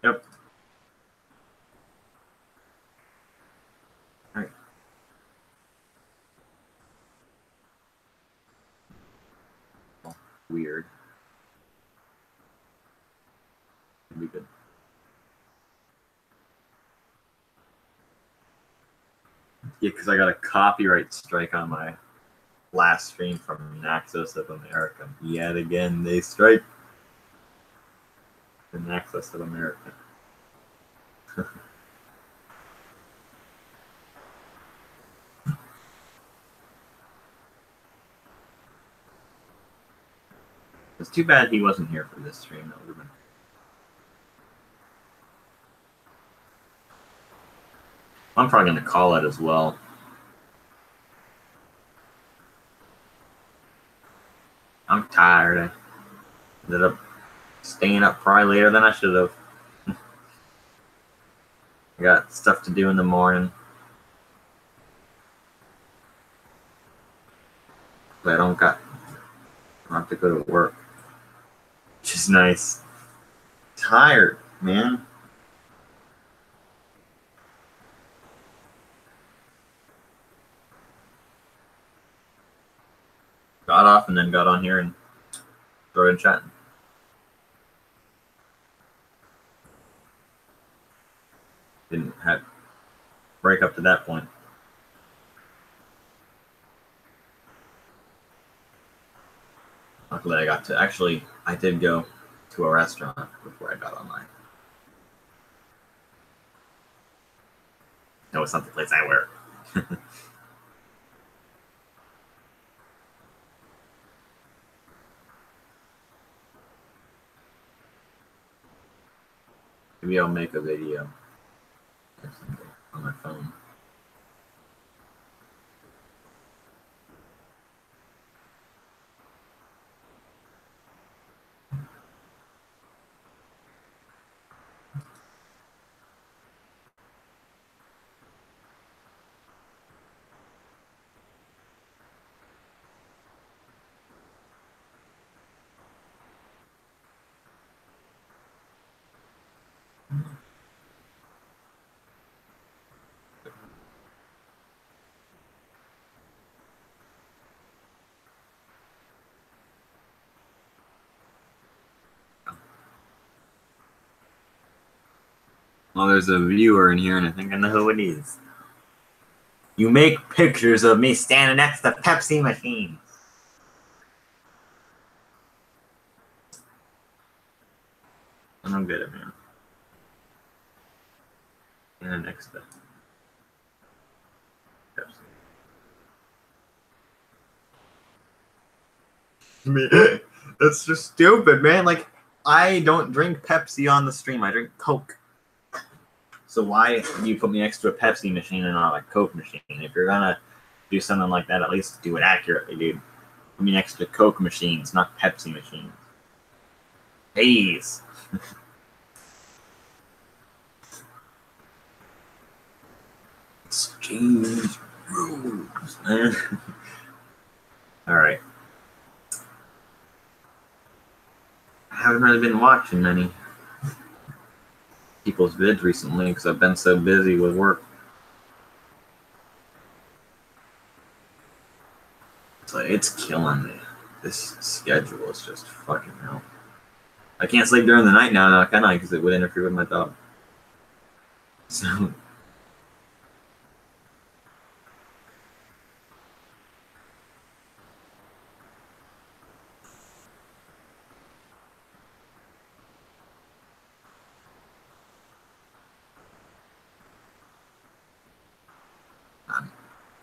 Yep. All right. Weird. It'd be good. Yeah, because I got a copyright strike on my last stream from Naxos of America. Yet again, they strike the Naxos of America. It's too bad he wasn't here for this stream. That would have been. I'm probably going to call it as well. I'm tired. I ended up staying up probably later than I should have. I got stuff to do in the morning. But I don't have to go to work. Which is nice. Tired, man. Got off and then got on here and started chatting. Didn't have break up to that point. Luckily, I did go to a restaurant before I got online. No, it's not the place I work. Maybe I'll make a video or something on my phone. Well, there's a viewer in here, and I think I know who it is. You make pictures of me standing next to Pepsi machines. I don't get it, man. And next to Pepsi. That's just stupid, man. Like, I don't drink Pepsi on the stream. I drink Coke. So why do you put me next to a Pepsi machine and not a Coke machine? If you're gonna do something like that, at least do it accurately, dude. Put me next to Coke machines, not Pepsi machines. Haze. Exchange rules, man. Alright. I haven't really been watching many people's vids recently because I've been so busy with work. So it's killing me. This schedule is just fucking hell. I can't sleep during the night now, can I? Because it would interfere with my job. So.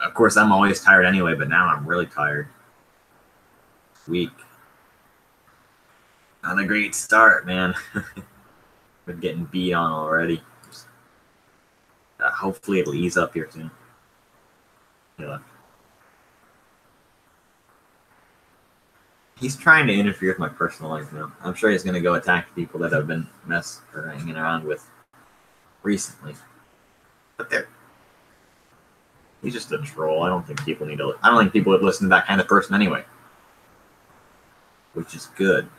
Of course, I'm always tired anyway, but now I'm really tired. Weak. Not a great start, man. We're getting beat on already. Hopefully it'll ease up here soon. Yeah. He's trying to interfere with my personal life now. I'm sure he's going to go attack people that I've been hanging around with recently. But he's just a troll. I don't think people would listen to that kind of person anyway. Which is good.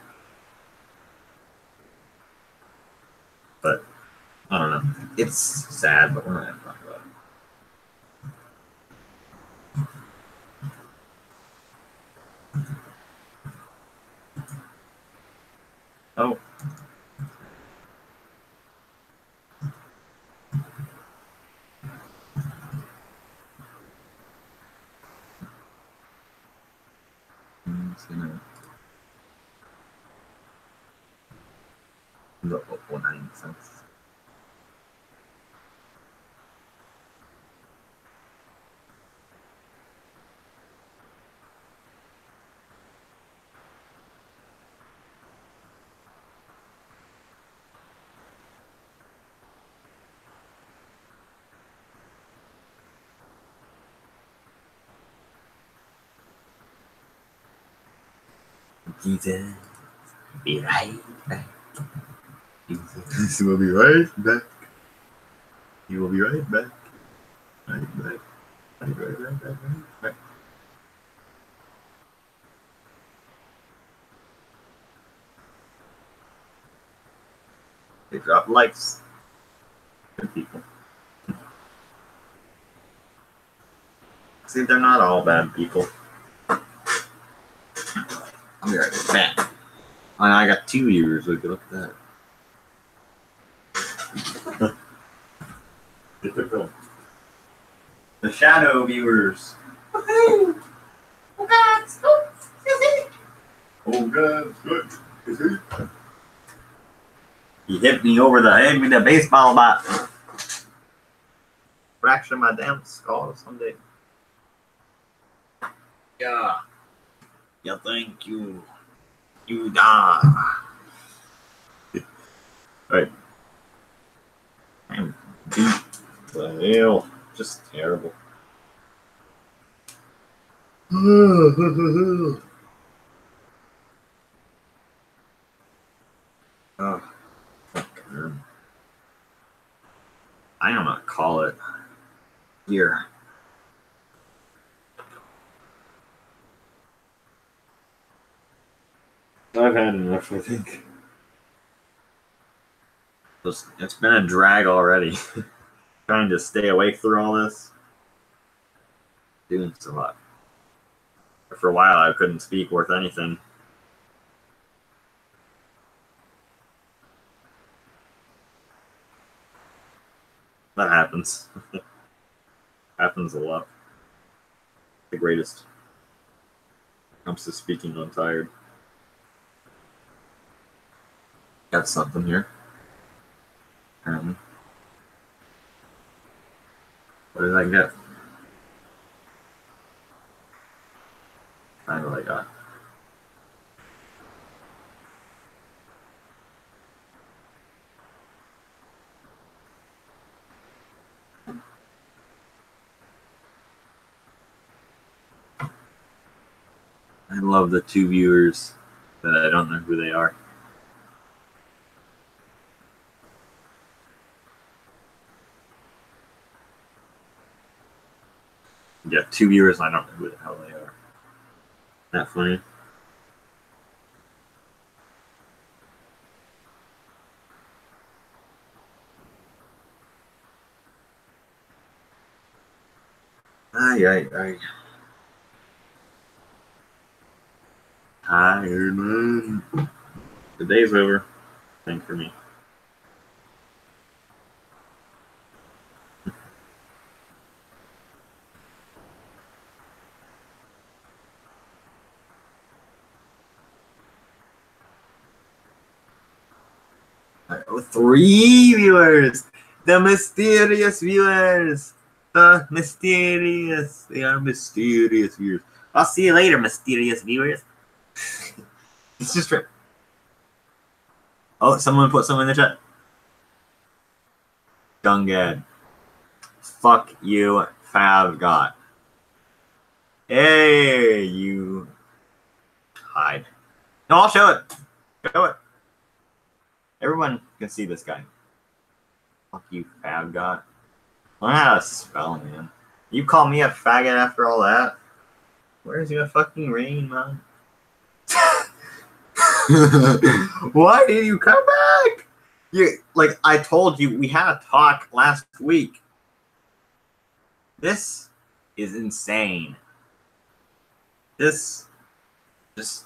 But I don't know. It's sad, but we're not going to talk about it. Oh. I'm just gonna look up 190 cents. Jesus, be right back. Jesus will be right back. He will be right back. Right. They drop likes. Good people. See, they're not all bad people. I'll be right back. And I got 2 viewers. Look at that. The shadow viewers. Oh God! Oh God! Good. He hit me over the head with a baseball bat. Fracture my damn skull someday. Yeah. Yeah, thank you. You die. Right. I'm beat. The hell? Just terrible. Oh, fuck. I am gonna call it here. I've had enough, I think. It's been a drag already. Trying to stay awake through all this. Doing so much. For a while, I couldn't speak worth anything. That happens. Happens a lot. The greatest. Comes to speaking when tired. Got something here. Apparently. What did I get? I know what I got. I love the 2 viewers that I don't know who they are. Yeah, 2 viewers. I don't know who the hell they are. That funny. Ay. Tired man. The day's over. Thank for me. Oh, 3 viewers. The mysterious viewers. The mysterious. They are mysterious viewers. I'll see you later, mysterious viewers. It's just. Oh, someone put something in the chat. Dungad. Fuck you, Fav got. Hey, you. Hide. No, I'll show it. Show it. Everyone can see this guy. Fuck you, Fab God. I don't know how to spell, man. You call me a faggot after all that? Where's your fucking rain, man? Why did you come back? Like I told you, we had a talk last week. This is insane. This just.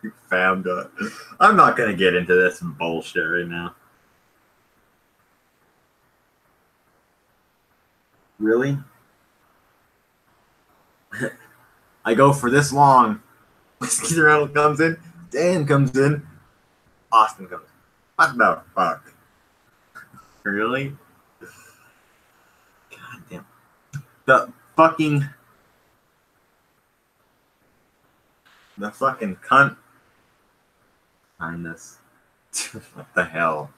You found it. I'm not gonna get into this bullshit right now. Really? I go for this long. Whiskey Reynolds comes in. Dan comes in. Austin comes in. What the fuck? Really? God damn. The fucking cunt behind this. What the hell?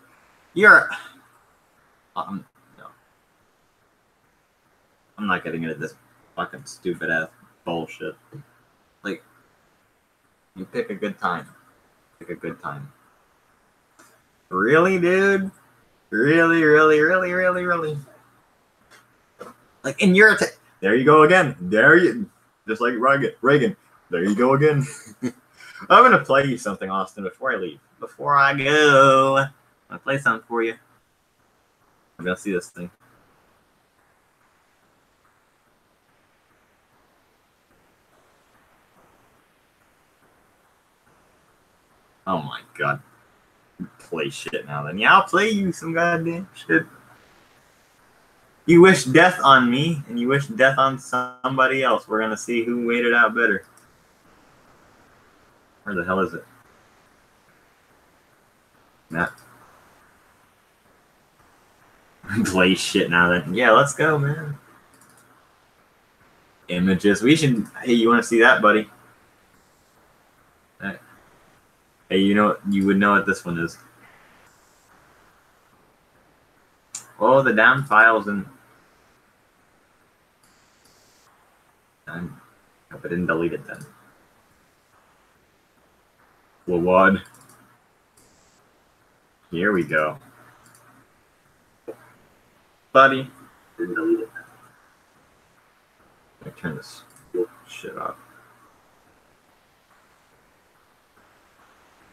You're. No. I'm not getting into this fucking stupid ass bullshit. Like, you pick a good time. Pick a good time. Really, dude? Really? Like, in your. There you go again. There you. Just like Reagan. There you go again. I'm gonna play you something, Austin, before I leave. Before I go, I'm gonna play something for you. I'm gonna see this thing. Oh my god. Play shit now then. Yeah, I'll play you some goddamn shit. You wish death on me, and you wish death on somebody else. We're gonna see who made it out better. Where the hell is it? Nah. Play shit now then. Yeah, let's go, man. Images. We should. Hey, you want to see that, buddy? Hey, you would know what this one is. Oh, the down files and. I hope I didn't delete it then. Well, what? Here we go. Buddy. Didn't delete it. I turn this shit off.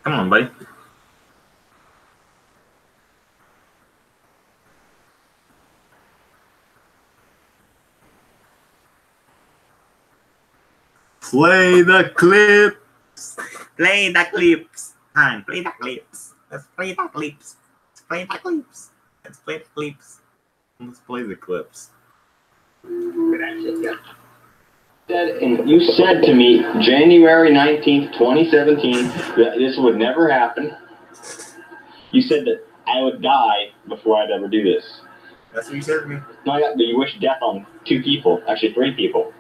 Come on, buddy. Play the clips. Play the clips. Time. Play the clips. Let's play the clips. Let's play the clips. Let's play the clips. Let's play the clips. And you said to me January 19th, 2017, that this would never happen. You said that I would die before I'd ever do this. That's what you said to me. No, you wish death on 2 people, actually 3 people.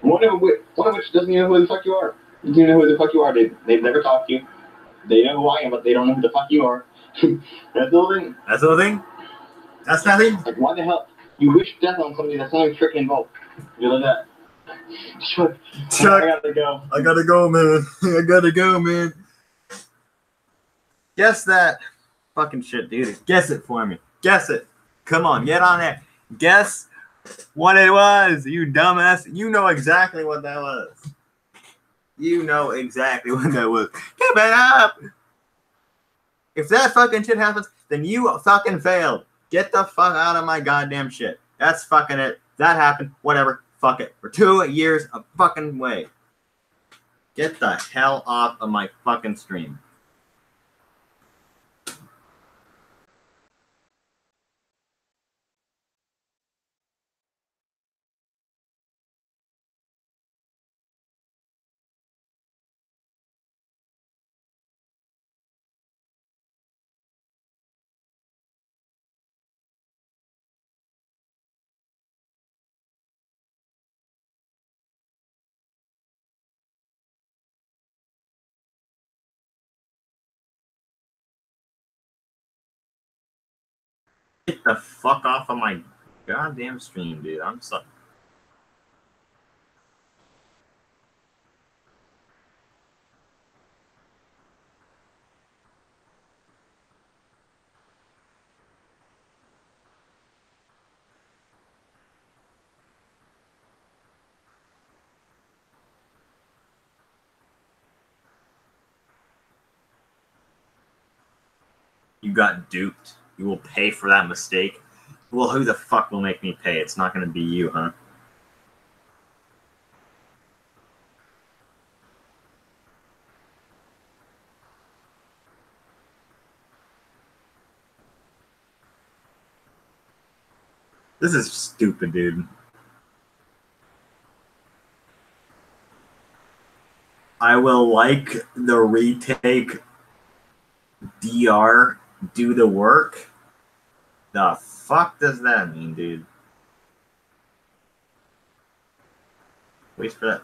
One of which doesn't even know who the fuck you are. You don't know who the fuck you are. They've never talked to you. They know who I am, but they don't know who the fuck you are. That's the whole thing. That's the whole thing? That's nothing? Like, why the hell? You wish death on somebody that's not even freaking involved. You know that? Chuck, Chuck, I gotta go. I gotta go, man. I gotta go, man. Guess that. Fucking shit, dude. Guess it for me. Guess it. Come on, get on there. Guess what it was, you dumbass. You know exactly what that was. You know exactly what that was. Give it up. If that fucking shit happens, then you fucking failed. Get the fuck out of my goddamn shit. That's fucking it. That happened. Whatever. Fuck it. For 2 years of fucking way. Get the hell off of my fucking stream. Get the fuck off of my goddamn stream, dude. I'm sorry. You got duped. You will pay for that mistake. Well, who the fuck will make me pay? It's not going to be you, huh? This is stupid, dude. I will like the retake DR do the work. The fuck does that mean, dude? Wait for that.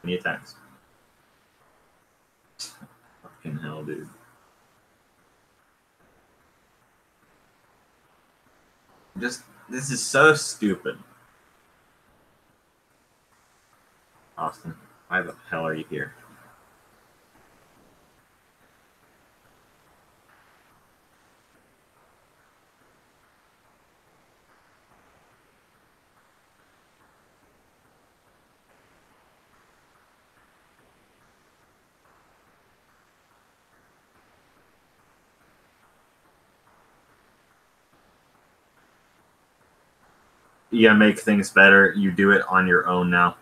Any attacks? Fucking hell, dude. This is so stupid. Austin, why the hell are you here? You gotta make things better. You do it on your own now.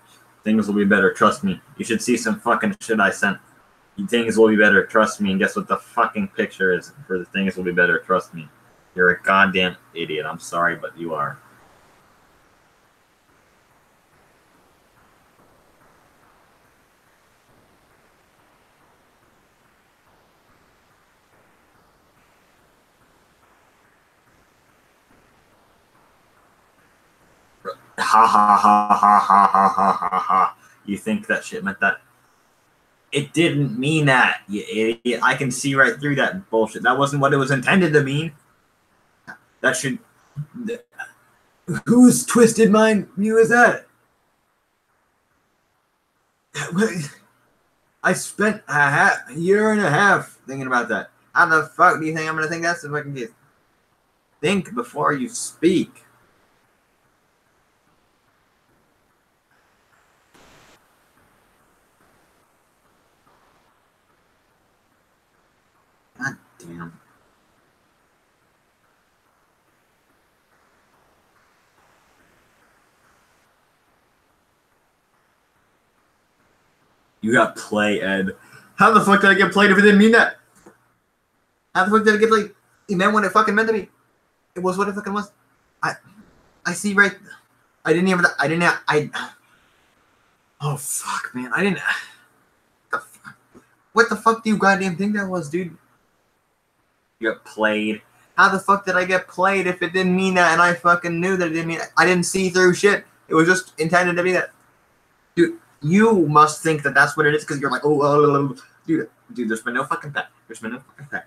Things will be better. Trust me. You should see some fucking shit I sent. Things will be better. Trust me. And guess what the fucking picture is for the things will be better. Trust me. You're a goddamn idiot. I'm sorry, but you are. Ha ha ha ha ha ha ha ha ha. You think that shit meant that? It didn't mean that, you idiot. I can see right through that bullshit. That wasn't what it was intended to mean. That should... Whose twisted mind view is that? I spent a year and a half thinking about that. How the fuck do you think I'm gonna think that's the fucking case? Think before you speak. God damn. You got play, Ed. How the fuck did I get played if it didn't mean that? How the fuck did I get played? It meant what it fucking meant to be. It was what it fucking was. I see right. Oh fuck, man. I didn't. What the fuck do you goddamn think that was, dude? You got played. How the fuck did I get played if it didn't mean that and I fucking knew that it didn't mean that? I didn't see through shit. It was just intended to be that. Dude, you must think that that's what it is because you're like, oh, dude, there's been no fucking pet. There's been no fucking pet.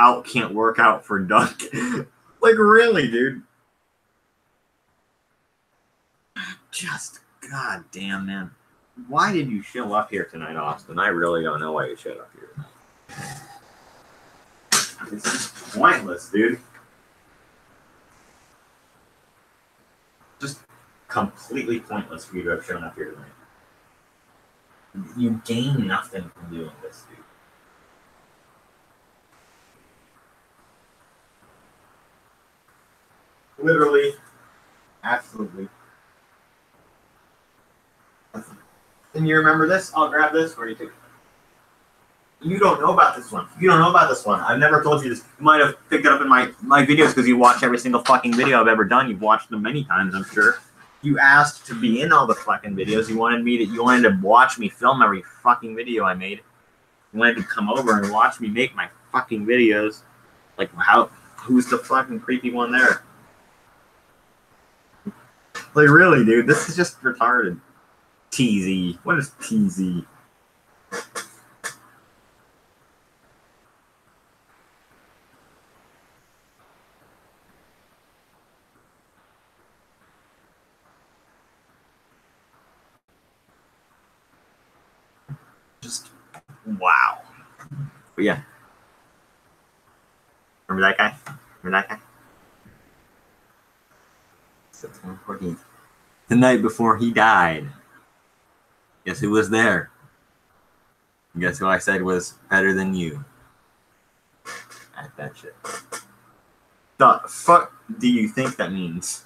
out can't work out for duck. Like, really, dude? Just, goddamn, man. Why did you show up here tonight, Austin? I really don't know why you showed up here tonight. It's pointless, dude. Just completely pointless for you to have shown up here tonight. You gain nothing from doing this, dude. Literally, absolutely. And you remember this? I'll grab this. Where do you take it? You don't know about this one. You don't know about this one. I've never told you this. You might have picked it up in my videos because you watch every single fucking video I've ever done. You've watched them many times, I'm sure. You asked to be in all the fucking videos. You wanted to watch me film every fucking video I made. You wanted to come over and watch me make my fucking videos. Like, who's the fucking creepy one there? Like, really, dude, this is just retarded. TZ. What is TZ? Just, wow. But yeah. Remember that guy? Remember that guy? September 14th. The night before he died. Guess who was there? Guess who I said was better than you? At that shit. The fuck do you think that means?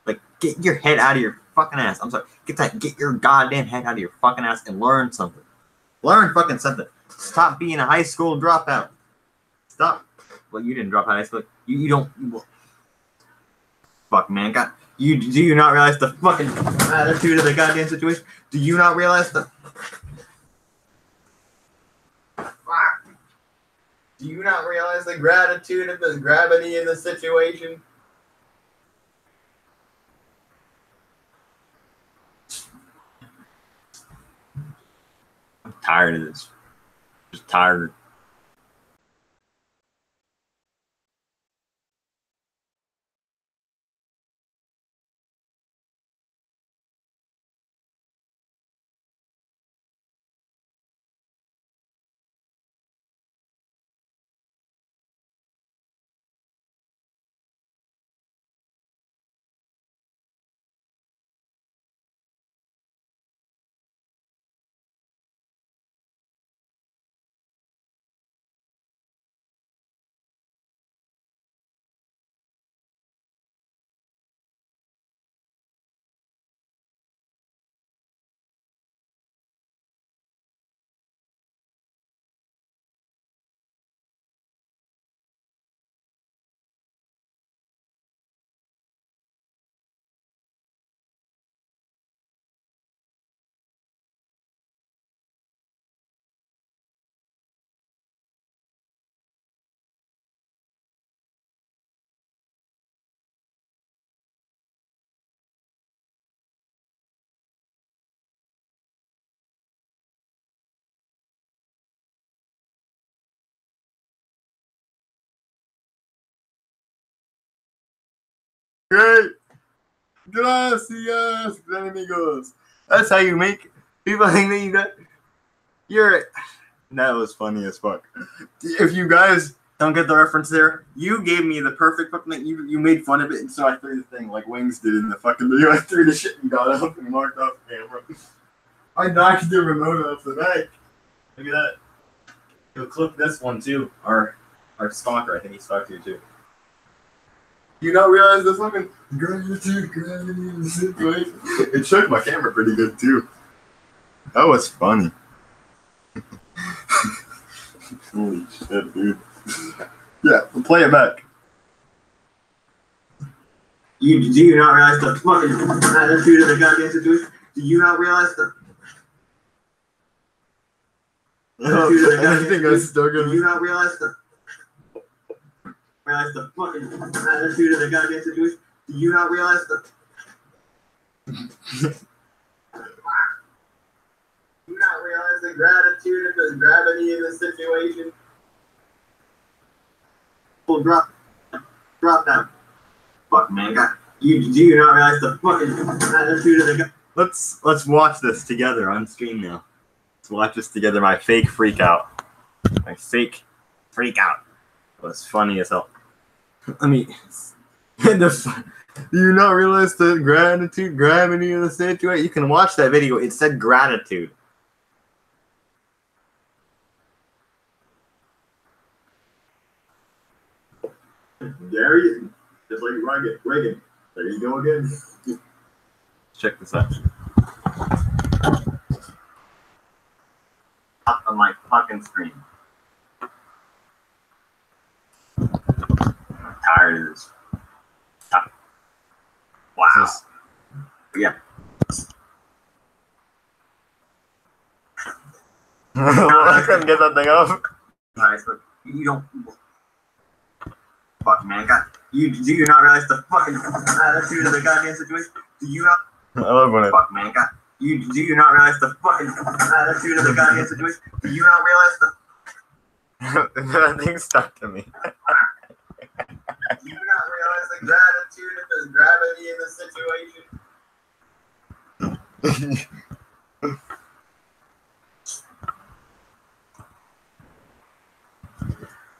Like, get your head out of your fucking ass. I'm sorry. Get your goddamn head out of your fucking ass and learn something. Learn fucking something. Stop being a high school dropout. Stop. Well, you didn't drop out of high school. You don't. Fuck, man. God. Do you not realize the fucking attitude of the goddamn situation? Do you not realize the... Fuck. Do you not realize the gratitude of the gravity of the situation? I'm tired of this. Just tired. Great. Gracias, gran amigos. That's how you make people think that you got. That was funny as fuck. If you guys don't get the reference there, you gave me the perfect fucking. You made fun of it, and so I threw the thing like Wings did in the fucking video. I threw the shit and got up and marked off the camera. I knocked the remote off the back. Look at that. You'll clip this one too. Our stalker, I think he stalked you too. You don't realize the fucking gravity situation? It shook my camera pretty good too. That was funny. Holy shit, dude. Yeah, play it back. Do you not realize the fucking attitude of the goddamn situation? Do you not realize the attitude of the goddamn situation? Do you not realize the fucking attitude of the goddamn situation? Do you not realize the Do you not realize the gratitude of the gravity of the situation? Well, drop that. Fuck, man. Do you not realize the fucking attitude of the guy? Let's watch this together on stream now. Let's watch this together. My fake freak out. My fake freak out. It was funny as hell. I mean, do you not realize the gravity of the situation? You can watch that video. It said gratitude. There he is. Just like Reagan. There you go again. Check this out. Up on my fucking screen. I'm tired of this. Wow. Yeah. I couldn't get that thing off. Nice, but you don't. Fuck, man. Do you not realize the fucking attitude of the goddamn situation? Do you not? I love when it. Fuck, man. Do you not realize the fucking attitude of the goddamn situation? Do you not realize the? That thing stuck to me. Do you not realize the gratitude of the gravity of the situation?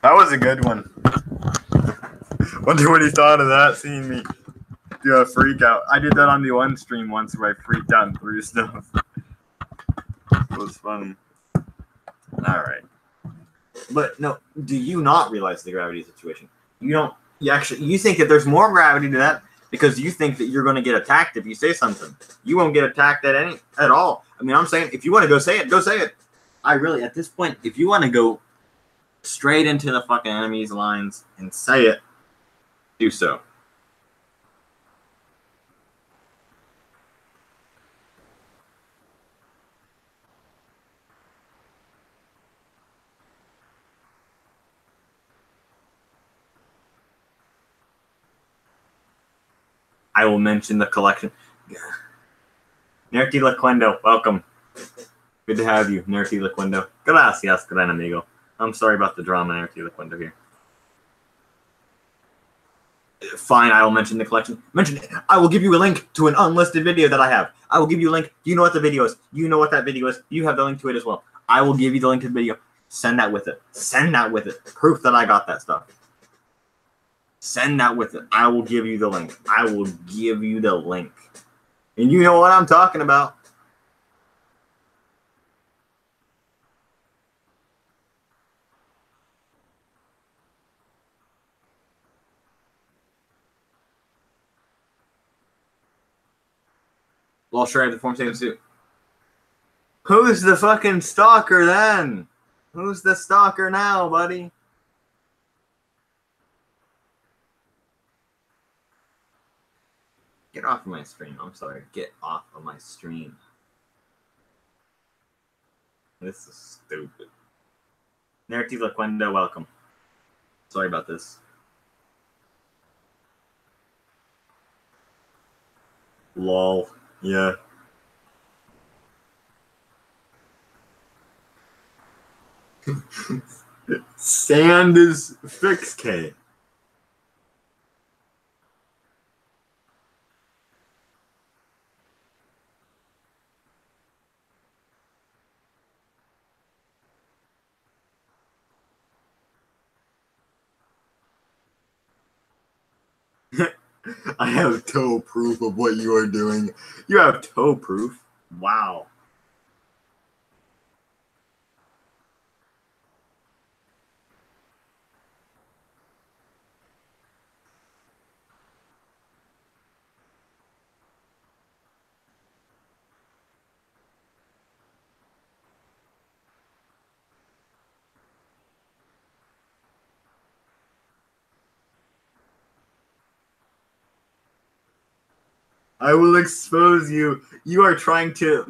That was a good one. Wonder what he thought of that, seeing me do a freak out. I did that on the one stream once where I freaked out and threw stuff. It was funny. Alright. But no, do you not realize the gravity of the situation? You think that there's more gravity to that because you think that you're going to get attacked if you say something. You won't get attacked at all. I mean, I'm saying, if you want to go say it, go say it. I really, at this point, if you want to go straight into the fucking enemy's lines and say it, do so. I will mention the collection. Nerti Laquendo, welcome. Good to have you, Nerti Laquendo. Gracias, gran amigo. I'm sorry about the drama, Nerti Laquendo here. Fine, I will mention the collection. Mention it. I will give you a link to an unlisted video that I have. I will give you a link. You know what the video is. You know what that video is. You have the link to it as well. I will give you the link to the video. Send that with it. Send that with it. Proof that I got that stuff. Send that with it. I will give you the link. I will give you the link. And you know what I'm talking about. Well, sure, I have the form same suit. Who's the fucking stalker then? Who's the stalker now, buddy? Get off of my stream. I'm sorry. Get off of my stream. This is stupid. Nerti Laquendo, welcome. Sorry about this. Lol. Yeah. Sand is fix K. I have toe proof of what you are doing. You have toe proof? Wow. I will expose you. You are trying to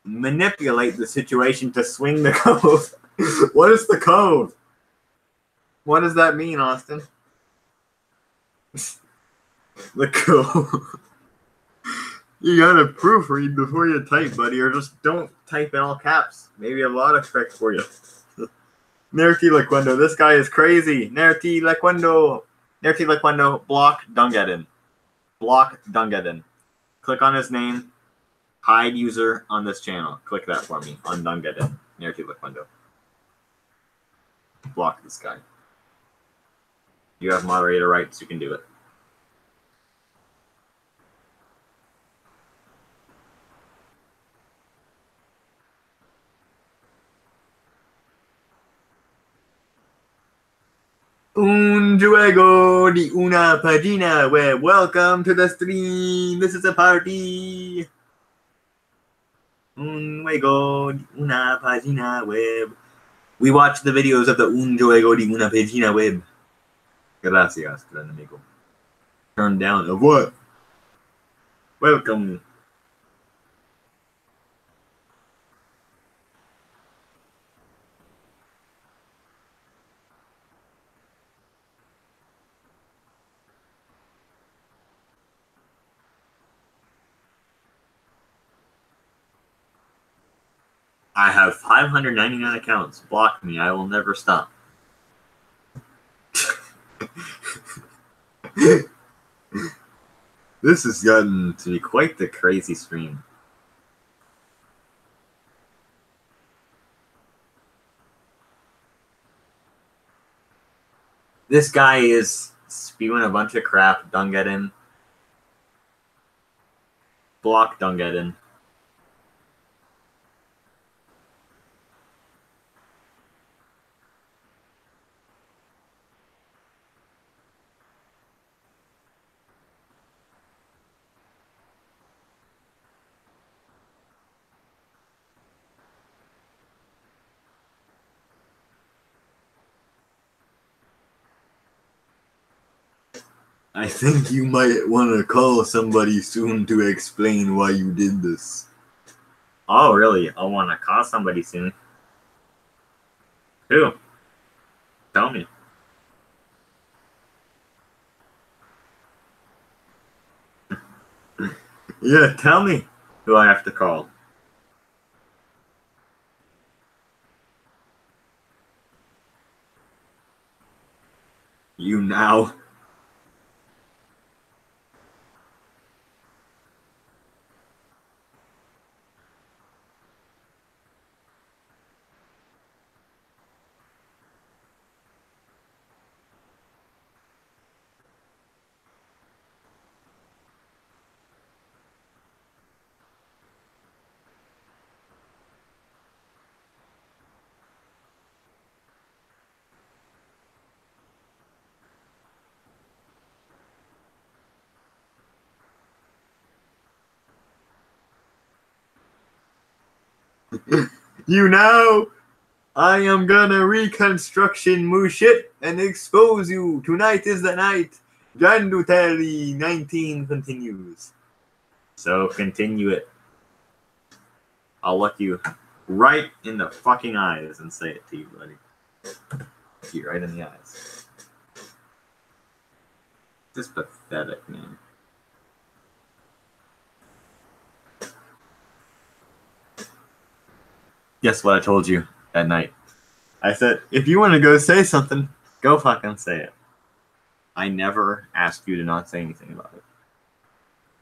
manipulate the situation to swing the cove. What is the cove? What does that mean, Austin? The cove. You gotta proofread before you type, buddy, or just don't type in all caps. Maybe a lot of correct for you. Nerti Lequendo. This guy is crazy. Nerti Lequendo. Nerti Lequendo. Block Dungeddon. Block Dungeddon. Click on his name. Hide user on this channel. Click that for me on Dungeddon. Nerti Lequendo. Block this guy. You have moderator rights. You can do it. Un juego de una página web. Welcome to the stream. This is a party. Un juego de una página web. We watch the videos of the Un juego de una página web. Gracias, gran amigo. Turn down of what? Welcome. I have 599 accounts. Block me. I will never stop. This has gotten to be quite the crazy stream. This guy is spewing a bunch of crap. Dungeddon. Block Dungeddon. I think you might want to call somebody soon to explain why you did this. Oh, really? I want to call somebody soon. Who? Tell me. Yeah, tell me who I have to call. You now. You know, I am gonna reconstruction move shit and expose you. Tonight is the night. Janduteli 19 continues. So continue it. I'll look you right in the fucking eyes and say it to you, buddy. Look you right in the eyes. This is pathetic, man. Guess what I told you at night? I said, if you want to go say something, go fucking say it. I never asked you to not say anything about it.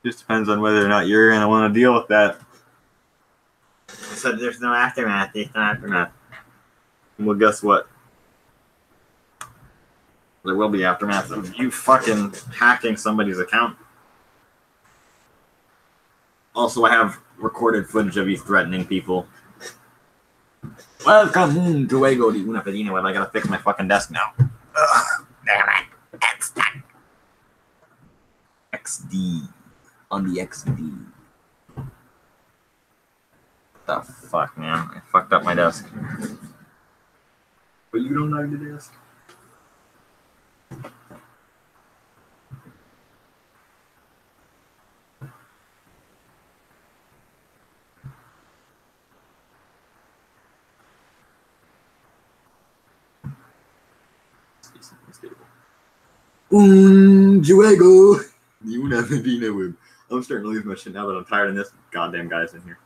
Just depends on whether or not you're going to want to deal with that. I said, there's no aftermath. There's no aftermath. Well, guess what? There will be aftermath of you fucking hacking somebody's account. Also, I have recorded footage of you threatening people. Welcome to Juego de una página web. I gotta fix my fucking desk now. Ugh, damn it. XD. On the XD. What the fuck, man? I fucked up my desk. But you don't like the desk? Un juego de una página web. I'm starting to lose my shit now that I'm tired of this goddamn guys in here.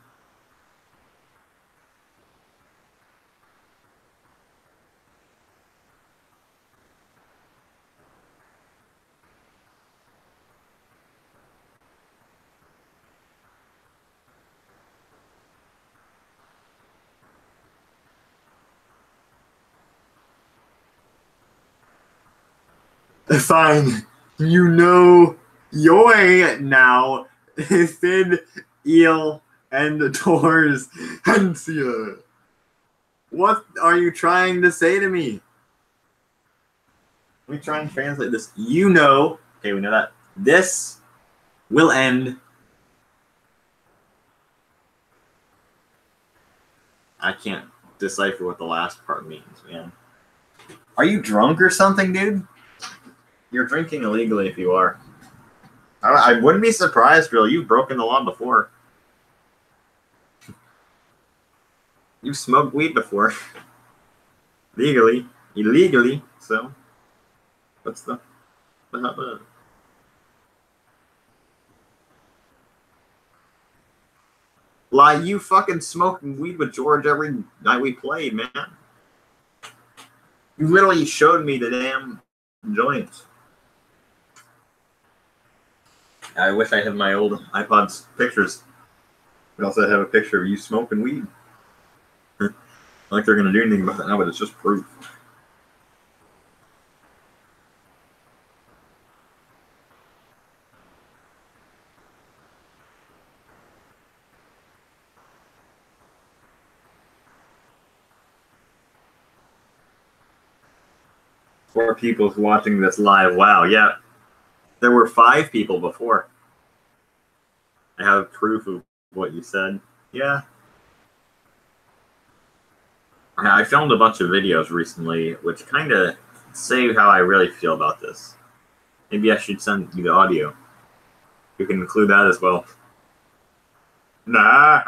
Fine. You know Yoy now. Sid, Eel, and Tors, Hensia. What are you trying to say to me? Let me try and translate this. You know. Okay, we know that. This will end. I can't decipher what the last part means, man. Are you drunk or something, dude? You're drinking illegally if you are. I wouldn't be surprised, really. You've broken the law before. You've smoked weed before. Legally. Illegally. So, what's the hell? Like, you fucking smoking weed with George every night we played, man. You literally showed me the damn joints. I wish I had my old iPod's pictures. We also have a picture of you smoking weed. Like they're gonna do anything about that now, but it's just proof. Four people watching this live. Wow, yeah. There were 5 people before. I have proof of what you said. Yeah. I filmed a bunch of videos recently, which kind of say how I really feel about this. Maybe I should send you the audio. You can include that as well. Nah.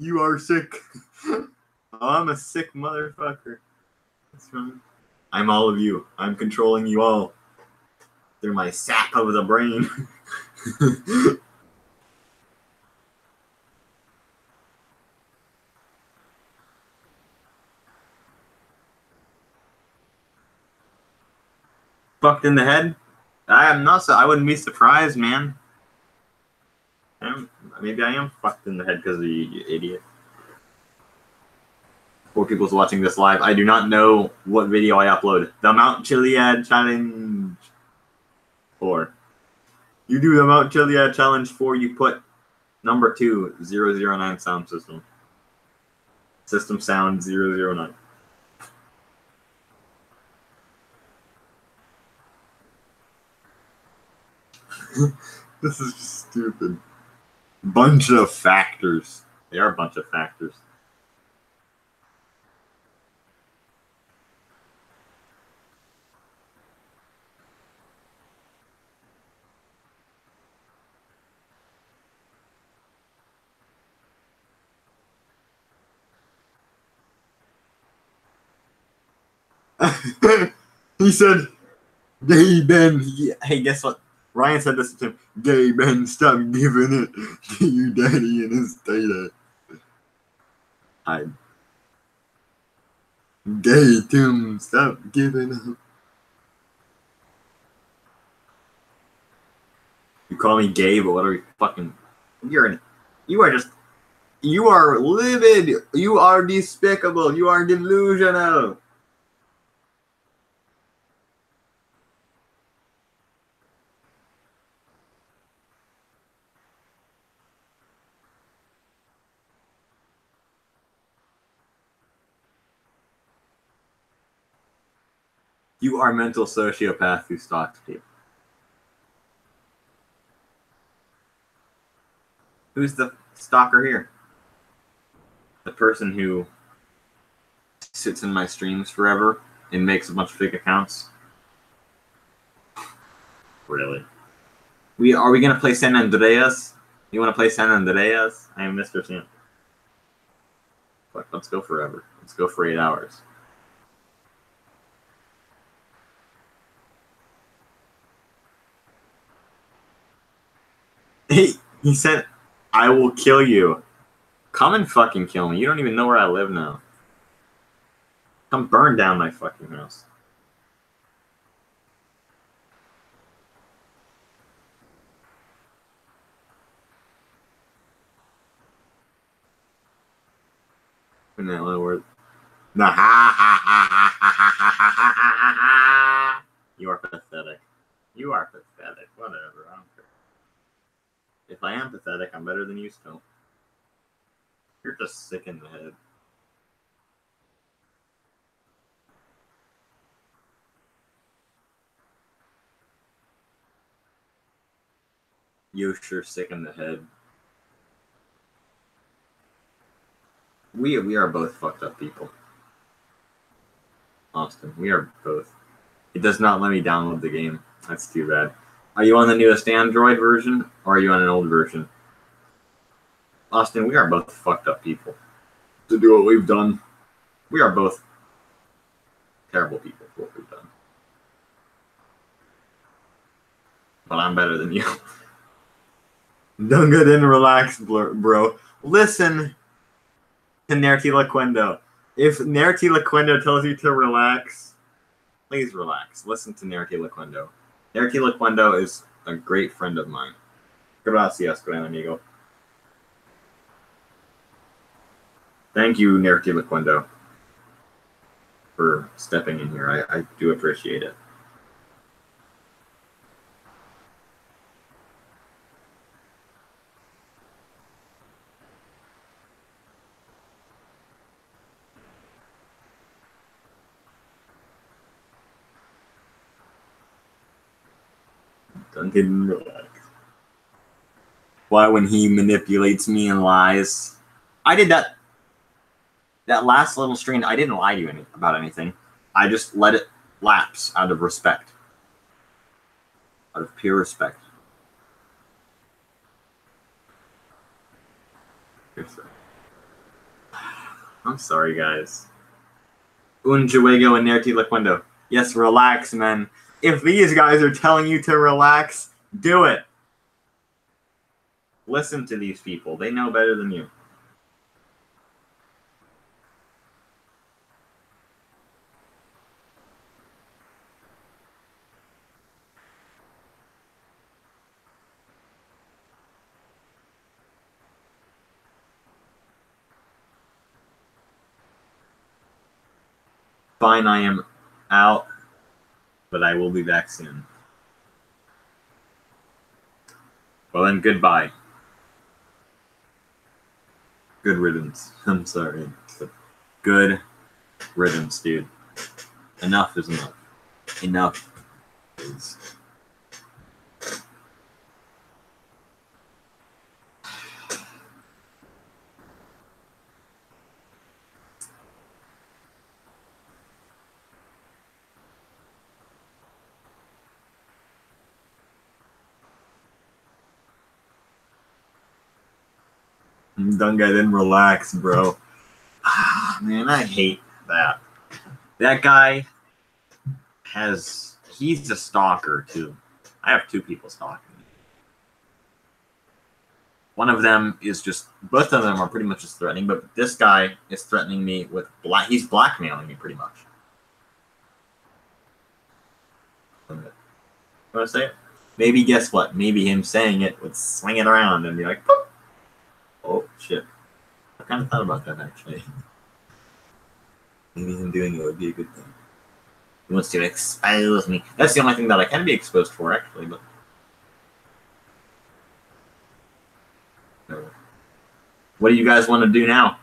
You are sick. I'm a sick motherfucker. That's fine. I'm all of you. I'm controlling you all. Through my sap of the brain. Fucked in the head? I am not so. I wouldn't be surprised, man. Maybe I am fucked in the head because of you idiot. 4 people's watching this live. I do not know what video I upload. The Mount Chiliad Challenge 4. You do the Mount Chiliad Challenge 4, you put number 2, 009 sound system. System sound 009. This is just stupid. Bunch of factors. They are a bunch of factors. He said, "Hey Ben, hey, guess what? Ryan said this to him. Gay Ben, stop giving it to your daddy and his data. Gay Tim, stop giving up. You call me gay, but what are you fucking? You are livid. You are despicable. You are delusional. You are a mental sociopath who stalks people. Who's the stalker here? The person who sits in my streams forever and makes a bunch of fake accounts? Really? Are we gonna play San Andreas? You wanna play San Andreas? I am Mr. Sam. Fuck, let's go forever. Let's go for 8 hours. He said, I will kill you. Come and fucking kill me. You don't even know where I live now. Come burn down my fucking house. Vanilla word. No, ha ha ha ha ha ha ha ha ha ha. You are pathetic. You are pathetic. Whatever. I don't care. If I am pathetic, I'm better than you still. You're just sick in the head. You're sure sick in the head. We are both fucked up people. Austin, we are both. It does not let me download the game. That's too bad. Are you on the newest Android version, or are you on an old version? Austin, we are both fucked up people. To do what we've done, we are both terrible people for what we've done. But I'm better than you. Don't get in, relax, bro. Listen to Nerti Laquendo. If Nerti Laquendo tells you to relax, please relax. Listen to Nerti Laquendo. Nerti Laquendo is a great friend of mine. Gracias, gran amigo. Thank you, Nerti Laquendo, for stepping in here. I do appreciate it. Duncan, relax. Why, when he manipulates me and lies? I did that last little stream. I didn't lie to you about anything. I just let it lapse out of respect. Out of pure respect. I'm sorry, guys. Un juego and Nerti Laquendo. Yes, relax, man. If these guys are telling you to relax, do it. Listen to these people. They know better than you. Fine, I am out, but I will be back soon. Well then, goodbye. Good riddance. I'm sorry. Good riddance, dude. Enough is enough. Enough is... Dunga, then relax, bro. Ah, man, I hate that. That guy he's a stalker, too. I have two people stalking me. One of them is both of them are pretty much just threatening, but this guy is threatening me with he's blackmailing me pretty much. You want to say it? Maybe, guess what? Maybe him saying it would swing it around and be like, Poop! Oh, shit. I kind of thought about that, actually. Maybe him doing it would be a good thing. He wants to expose me. That's the only thing that I can be exposed for, actually, but... What do you guys want to do now?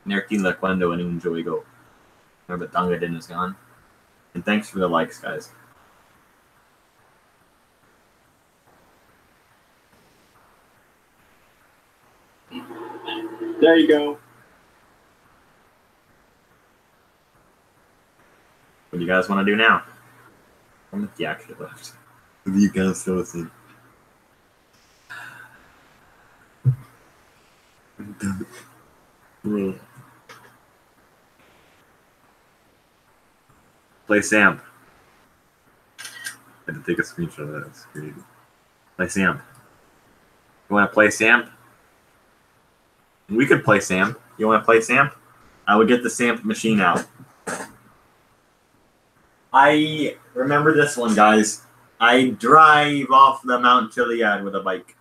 Nerti Laquendo and Enjoy Go. Remember, Dungadin is gone. And thanks for the likes, guys. There you go. What do you guys want to do now? How much you actually left? What do you guys still listen? Play Samp. I had to take a screenshot of that. It's crazy. Play Samp. You want to play Samp? We could play Samp. You want to play Samp? I would get the Samp machine out. I remember this one, guys. I drive off the Mount Chiliad with a bike.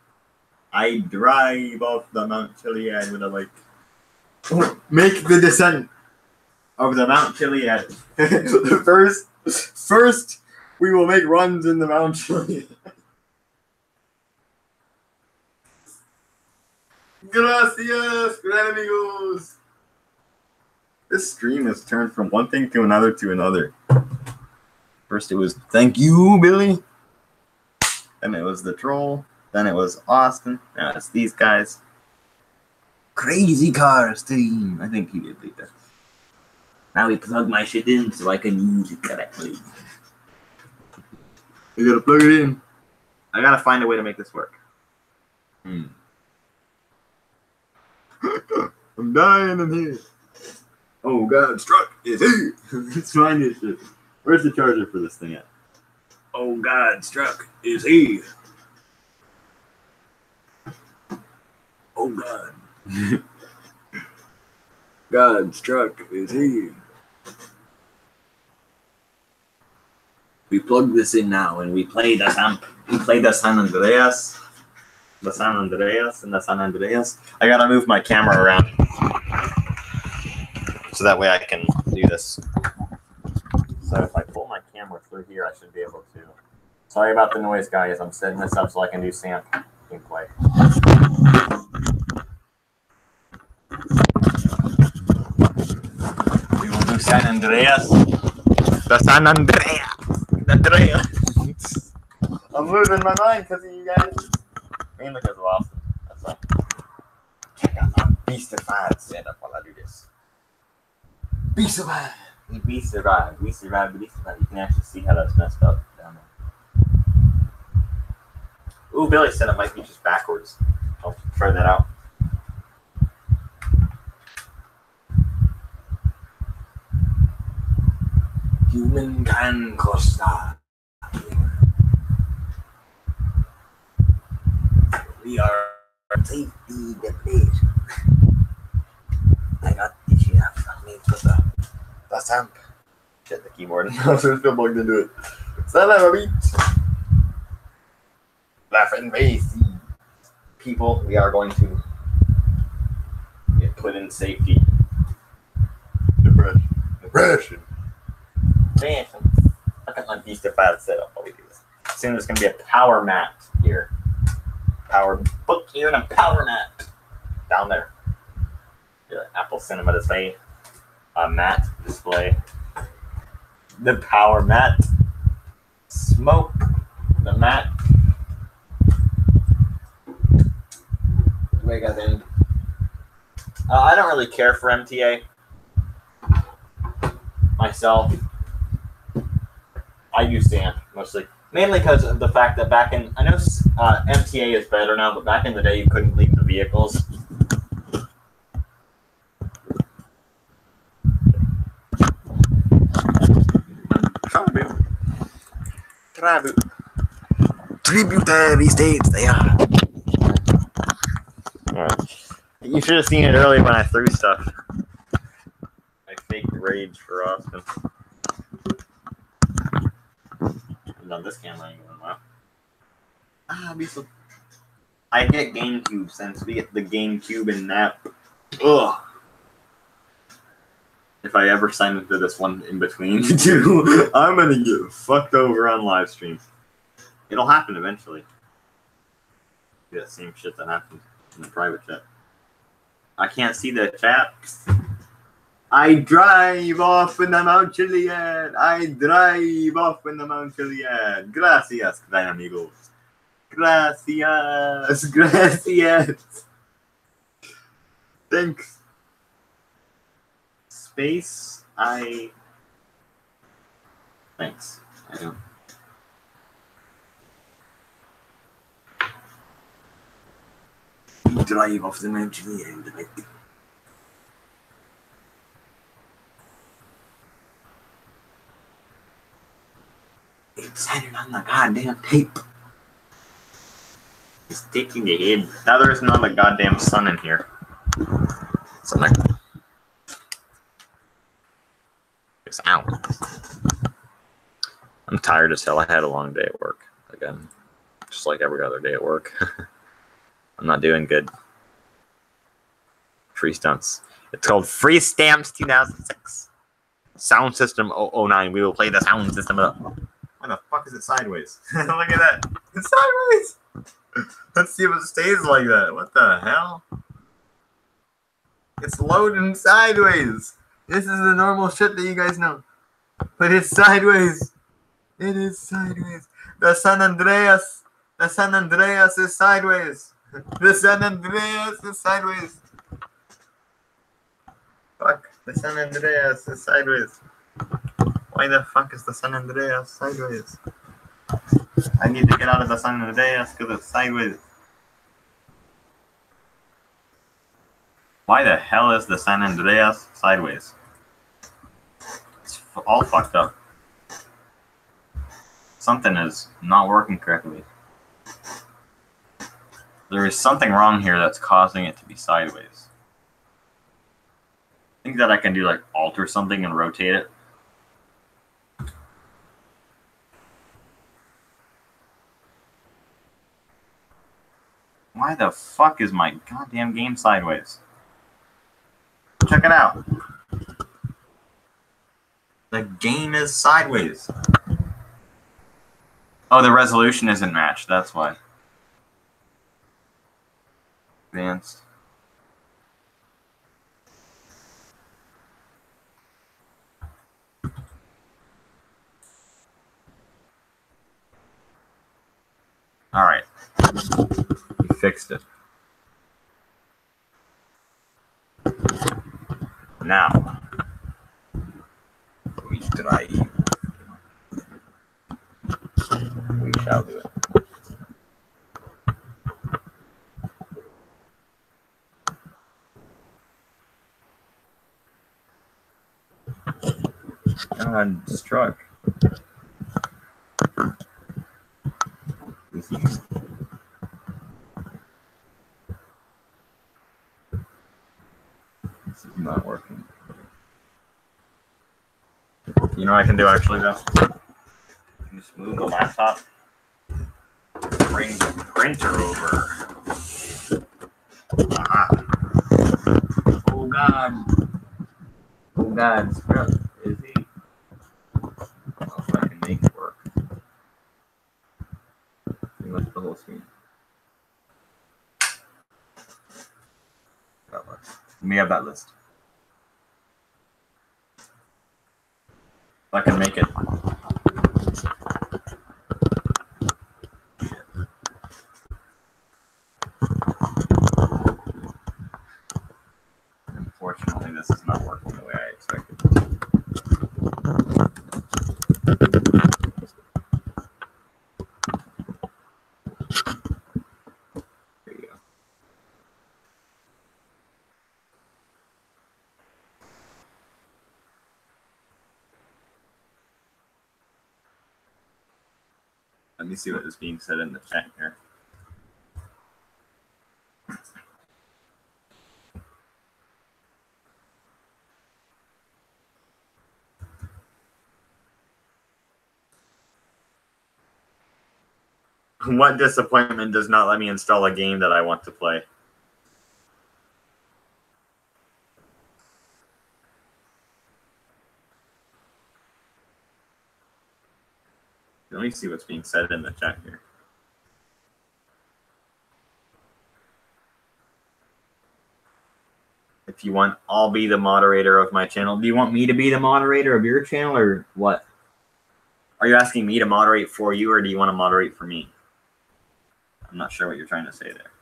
I drive off the Mount Chiliad with a bike. Make the descent of the Mount Chiliad. First, we will make runs in the Mount Chiliad. Gracias, gran amigos. This stream has turned from one thing to another to another. First it was thank you, Billy. Then it was the troll. Then it was Austin. Now it's these guys. Crazy Cars team. I think he did beat that. Now we plug my shit in so I can use it correctly. You gotta plug it in. I gotta find a way to make this work. I'm dying in here. Oh God, Struck is here. Let's find this shit. Where's the charger for this thing at? Oh God, Struck is here. Oh God. God, Struck is here. We plug this in now and we play the amp. We play the San Andreas. The San Andreas and the San Andreas. I gotta move my camera around so that way I can do this. So if I pull my camera through here, I should be able to. Sorry about the noise, guys. I'm setting this up so I can do Sam gameplay. We will do San Andreas. The San Andreas. I'm losing my mind because of you guys. Mainly because of Austin. That's why. Check out my beastified setup while I do this. Beastified. We survived. We survived. We survived. You can actually see how that's messed up down there. Ooh, Billy's setup might be just backwards. I'll try that out. Humankind Costa. We are safety depleted. I got the shit out of me for the samp. Shit, the keyboard. I was still plugged into it. Son of a beat. Laughing face. People, we are going to get put in safety. Depression. Look at my beastified setup while we do this. Soon there's going to be a power mat here. Power book here and a power mat down there. Yeah, Apple Cinema Display. A mat display. The power mat. Smoke. The mat. Wait, guys. I don't really care for MTA myself. I use Sam mostly, mainly because of the fact that back in, I know MTA is better now, but back in the day you couldn't leave the vehicles. Tributary states they are. You should have seen it earlier when I threw stuff. I faked rage for Austin. On this camera ain't going well. I get GameCube since we get the GameCube and nap. Ugh. If I ever sign into this one in between the two, I'm gonna get fucked over on live stream. It'll happen eventually. Yeah, same shit that happened in the private chat. I can't see the chat. I drive off in the Mount Chiliad. I drive off in the Mount Chiliad. Gracias, gran amigos. Gracias. Gracias. Thanks. Space. Thanks. I don't. Drive off the Mount Chiliad. It's hanging on the goddamn tape. It's taking the head. Now there's not a goddamn sun in here. Something. It's out. I'm tired as hell. I had a long day at work. Again, just like every other day at work. I'm not doing good. Free stunts. It's called Free Stamps 2006. Sound system 009. We will play the sound system up. Why the fuck is it sideways? Look at that. It's sideways. Let's see if it stays like that. What the hell? It's loading sideways. This is the normal shit that you guys know. But it's sideways. It is sideways. The San Andreas. The San Andreas is sideways. The San Andreas is sideways. Fuck. The San Andreas is sideways. Why the fuck is the San Andreas sideways? I need to get out of the San Andreas because it's sideways. Why the hell is the San Andreas sideways? It's all fucked up. Something is not working correctly. There is something wrong here that's causing it to be sideways. I think that I can do like alter something and rotate it. Why the fuck is my goddamn game sideways? Check it out. The game is sideways. Oh, the resolution isn't matched. That's why. Advanced. All right. We fixed it. Now, we try. We shall do it. God, struck. This is not working. You know what I can do actually though? I can just move the laptop, bring the printer over. Aha. Oh god. Oh god, Scrub, is he? I don't know if I can make it work. Pretty much the whole screen. That works. Let me have that list. If I can make it. Unfortunately, this is not working the way I expected it to. There you go. Let me see what is being said in the chat here. What disappointment does not let me install a game that I want to play? Let me see what's being said in the chat here. If you want, I'll be the moderator of my channel. Do you want me to be the moderator of your channel or what? Are you asking me to moderate for you or do you want to moderate for me? I'm not sure what you're trying to say there.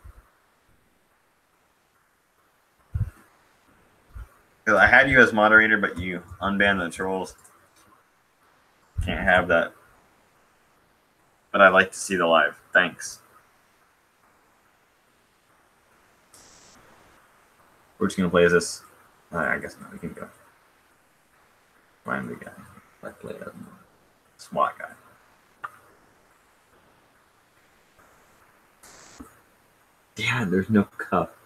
Because I had you as moderator, but you unbanned the trolls. Can't have that. But I'd like to see the live. Thanks. We're just going to play as this. I guess not. We can go. I'm the guy. I play as SWAT guy. Damn, there's no cup.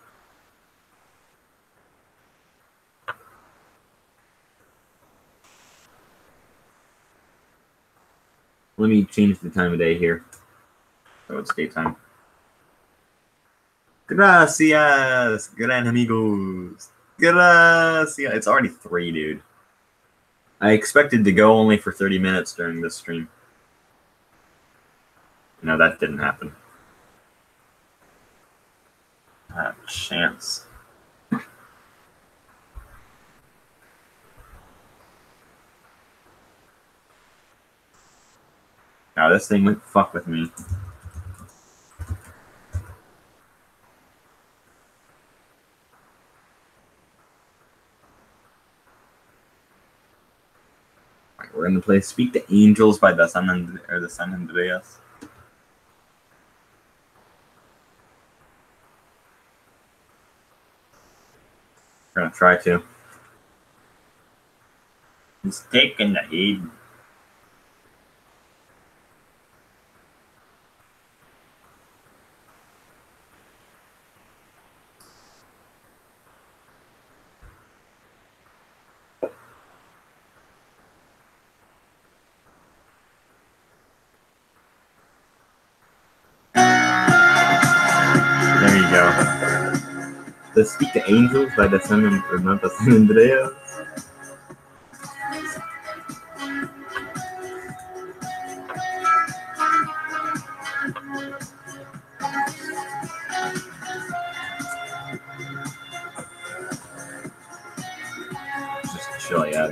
Let me change the time of day here. So it's daytime. Gracias, gran amigos. Gracias. It's already 3, dude. I expected to go only for 30 minutes during this stream. No, that didn't happen. Not a chance. Now this thing went fuck with me. Alright, we're gonna play "Speak to Angels" by the San Andreas. We're gonna try to. He's taking the heat. There you go. The "Speak to Angels" by the San Andreas. Just chill, yeah.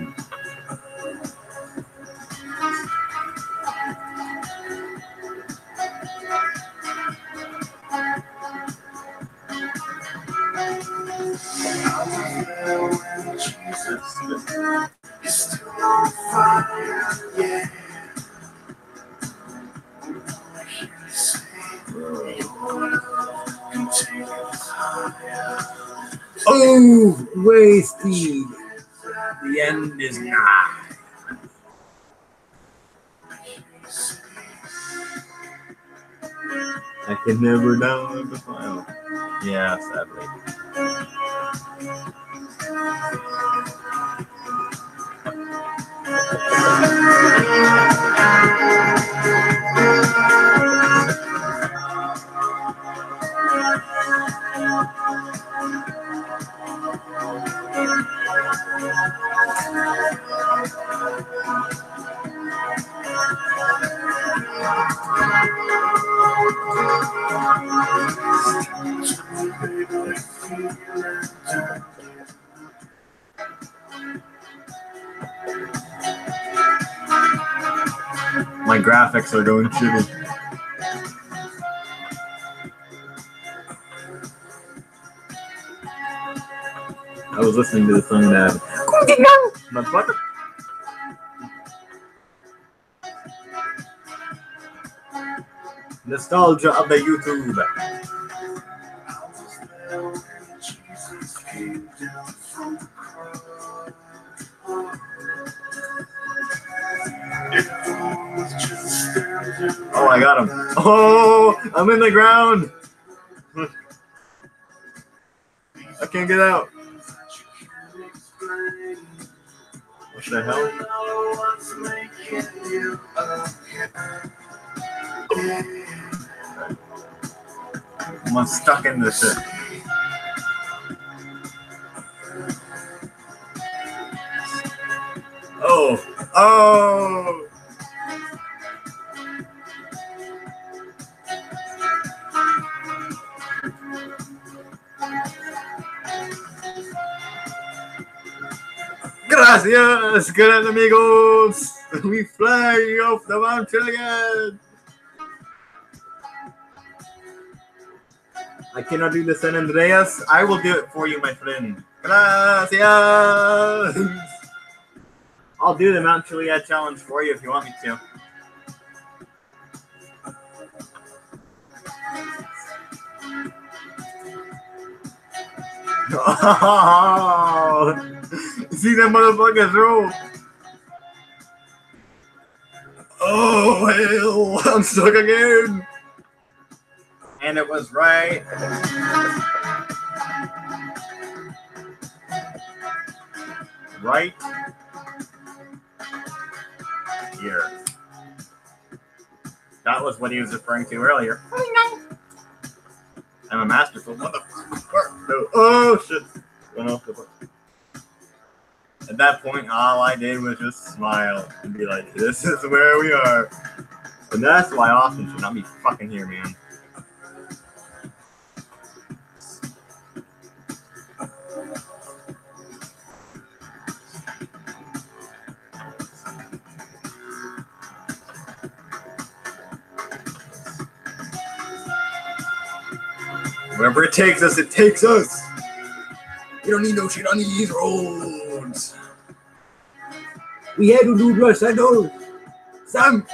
Oh, wasted. The end is nigh. I can never download the file. Yeah, sadly. My graphics are going shitty. I was listening to the song that motherfucker. Nostalgia of the YouTube. Oh, I got him. Oh, I'm in the ground. I can't get out. What the hell? I'm stuck in this shit. Oh, oh. Gracias, gran amigos. We fly off the mountain again. I cannot do the San Andreas. I will do it for you, my friend. Gracias. I'll do the Mount Chiliad challenge for you if you want me to. Oh, see that motherfucker's roll. Oh, hell, I'm stuck again. And it was right. Right here. That was what he was referring to earlier. I'm a masterful motherfucker. Oh shit. Went off the book. At that point, all I did was just smile and be like, this is where we are. And that's why Austin should not be fucking here, man. Wherever it takes us, it takes us. We don't need no shit on these roads. We had to do this, I know. Sam.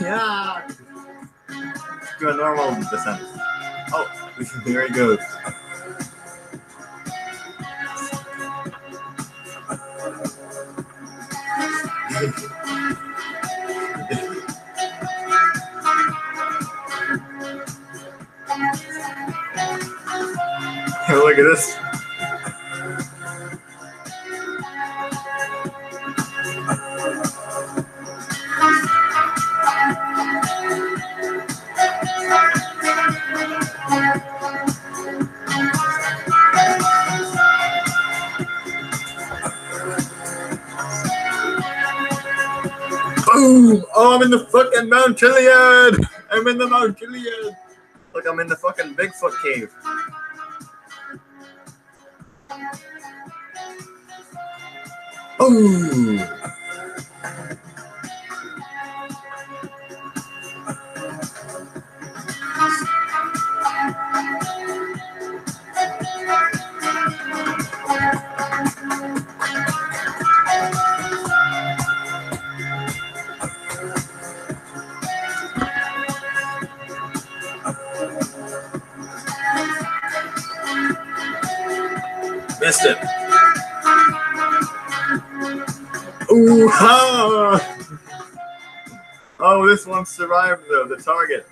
Yeah. Do a normal descent. Oh, there he goes. Look at this. Boom! Oh, I'm in the fucking Mount Chiliad! I'm in the Mount Chiliad! Look, I'm in the fucking Bigfoot cave. Boom! Missed it. Ooh, ha! Oh, this one survived though, the target.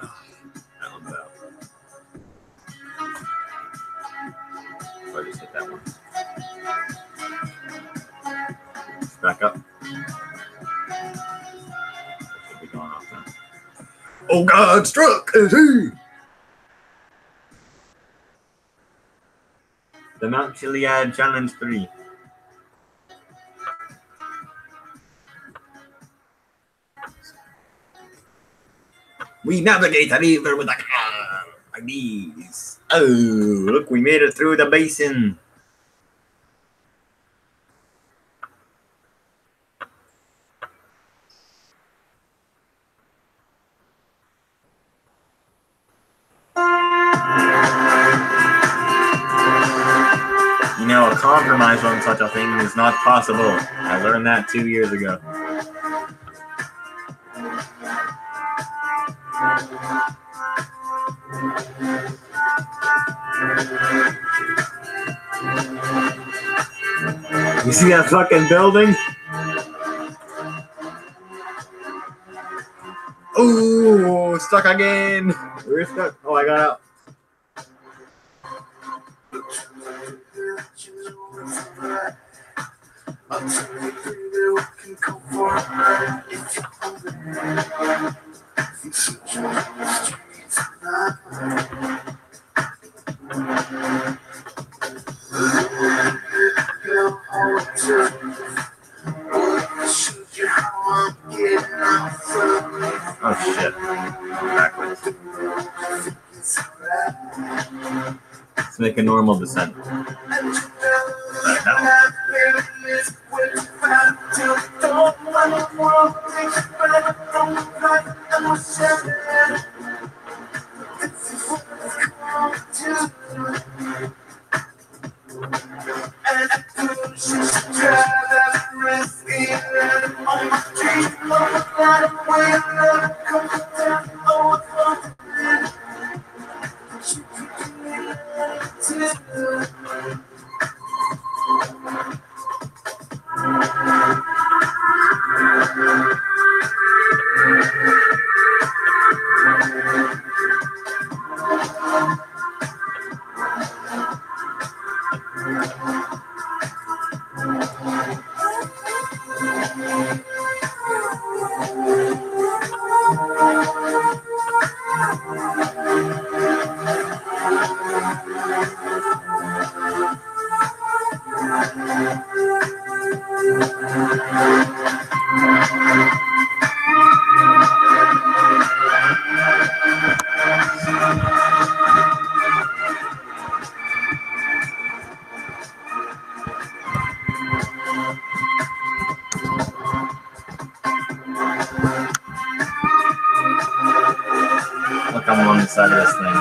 Oh, that one's out. I just hit that one. Back up. Should be going off now. Oh God, struck is he! The Mount Chiliad Challenge 3. We navigate the river with a car like these. Oh, look, we made it through the basin. You know, a compromise on such a thing is not possible. I learned that 2 years ago. You see that fucking building? Oh, stuck again. We're stuck. Oh, I got out. Oh shit. Backwards. Let's make a normal descent. Back down. inside of this thing.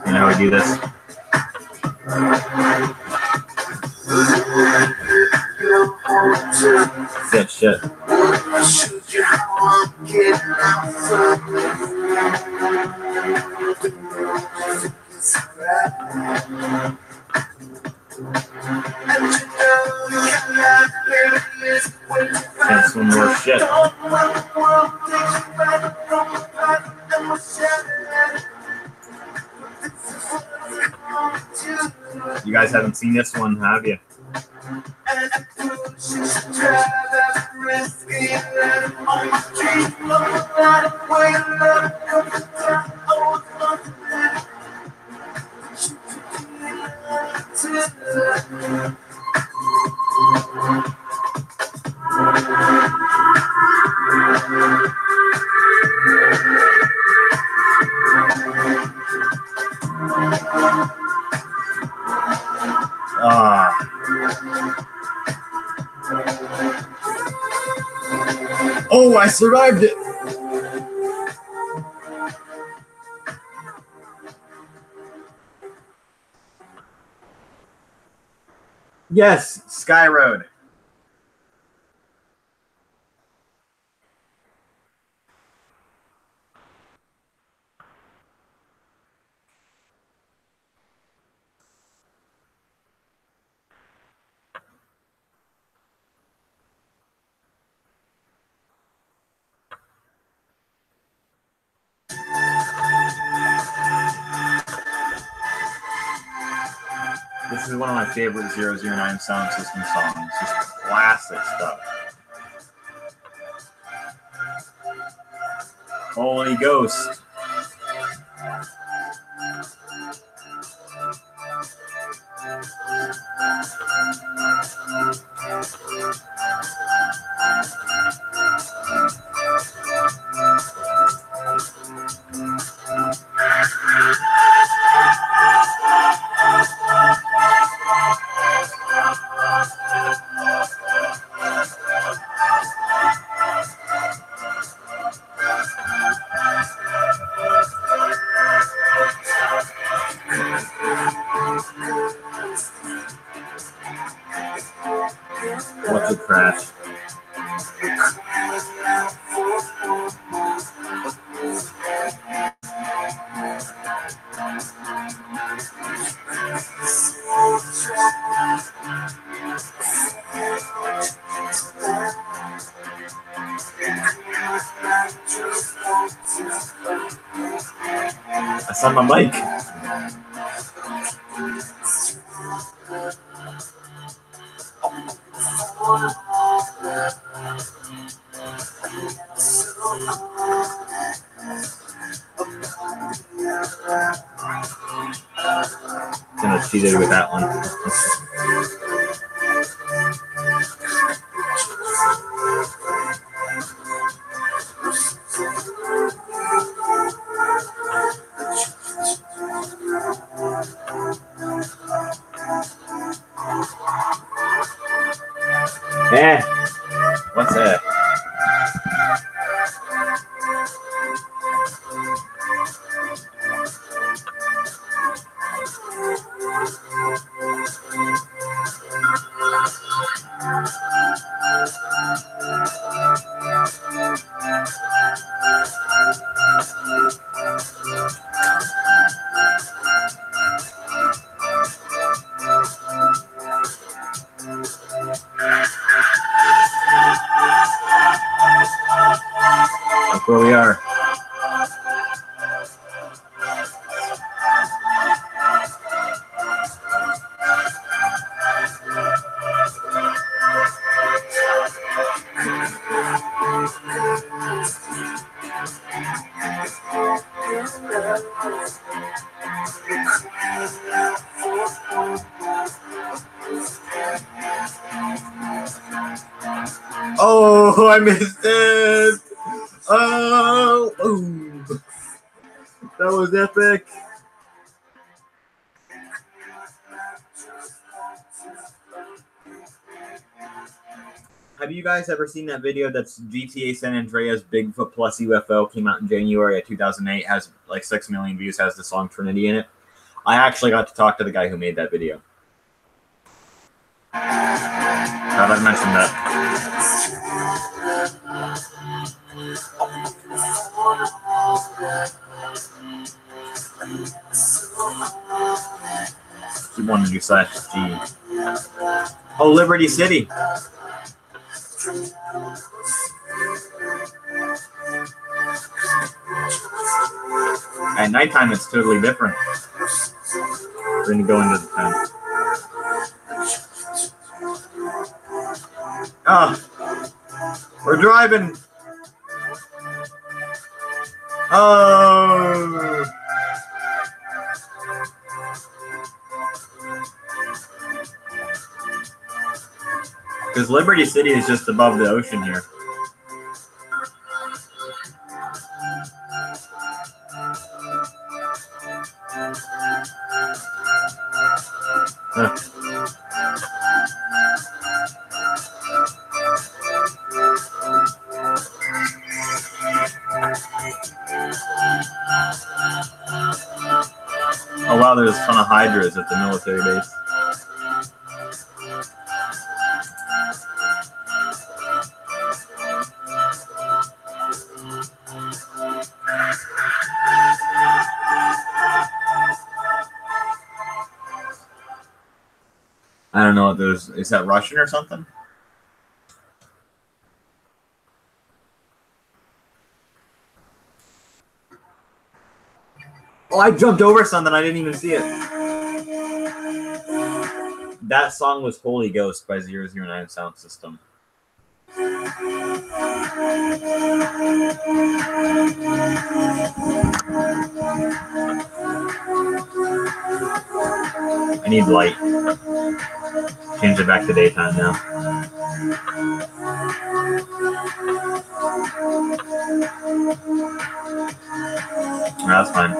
You know how we do this? That shit. And some more shit. You guys haven't seen this one, have you? Oh, I survived it! Yes, Sky Road. This is one of my favorite 009 Sound System songs. Just classic stuff. Holy Ghost. What's a crash? That's on my mic. Gonna cheat with that one. What's that? Look where we are. Oh, I missed it. Oh, boom. That was epic. Have you guys ever seen that video that's GTA San Andreas Bigfoot plus UFO? Came out in January of 2008, has like 6 million views, has the song Trinity in it. I actually got to talk to the guy who made that video. Thought I'd mention that. Keep wanting to do /G. Oh, Liberty City. At nighttime, it's totally different. We're going to go into the town. We're driving. Oh. Because Liberty City is just above the ocean here. Oh wow, there's a ton of hydras at the military base. I don't know what those is. That Russian or something? Oh, I jumped over something. I didn't even see it. That song was Holy Ghost by 009 Sound System. I need light. Change it back to daytime now. That's fine.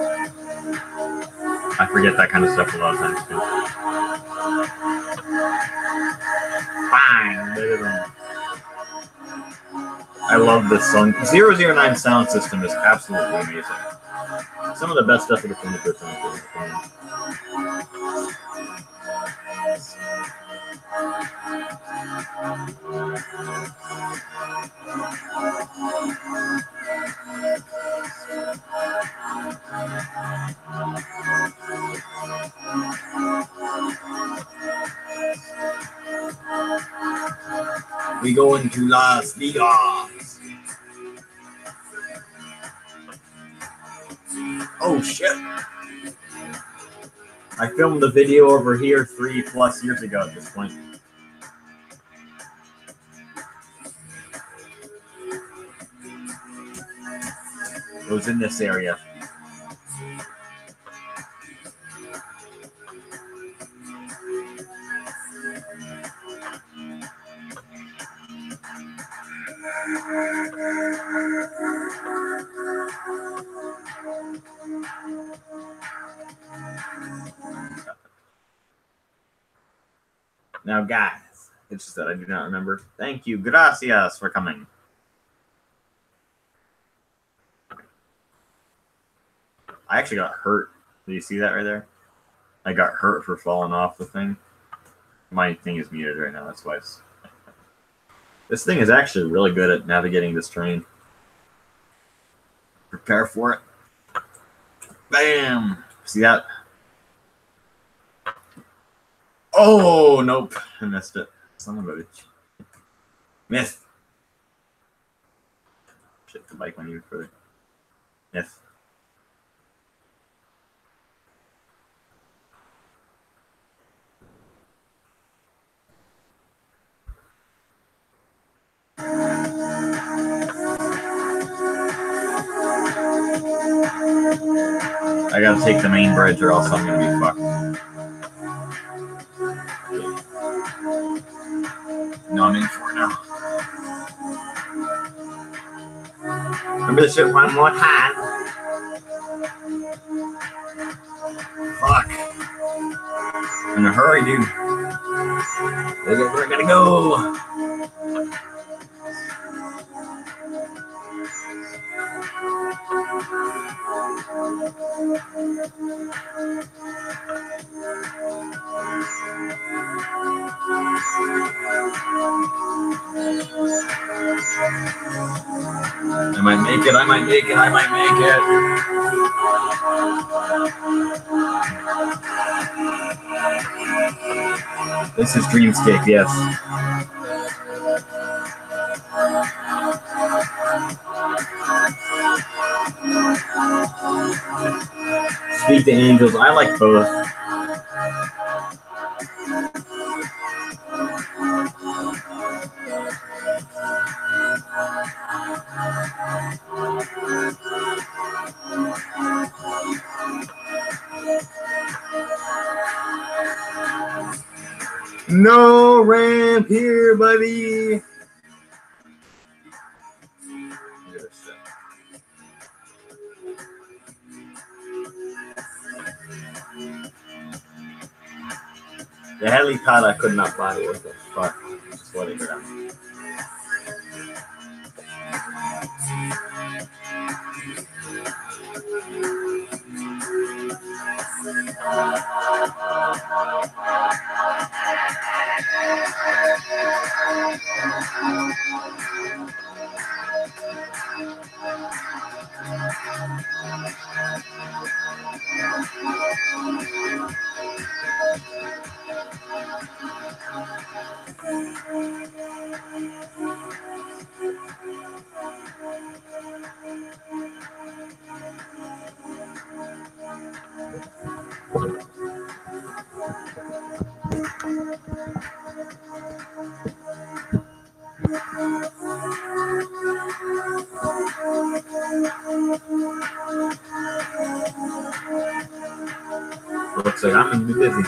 I forget that kind of stuff a lot of times too. Fine. I love this song. 009 Sound System is absolutely amazing. Some of the best stuff of the 21st century. We go into Las Vegas. Oh shit. I filmed the video over here 3+ years ago at this point. It was in this area. Now, guys, it's just that I do not remember. Thank you. Gracias for coming. I actually got hurt. Do you see that right there? I got hurt for falling off the thing. My thing is muted right now. That's why it's... This thing is actually really good at navigating this terrain. Prepare for it. Bam! See that? Oh, nope. I missed it. Son of a bitch. Missed. Shit, the bike went even further. Missed. I gotta take the main bridge or else I'm gonna be fucked. No, I'm in for it now. Remember this shit one more time. Fuck. In a hurry, dude. We're gonna go. I might make it, I might make it, I might make it. This is Dreamscape, yes. Speak to Angels, I like both. No ramp here, buddy. The helipad I could not buy with it. Fuck. Just let it go down. Looks like I'm gonna be busy.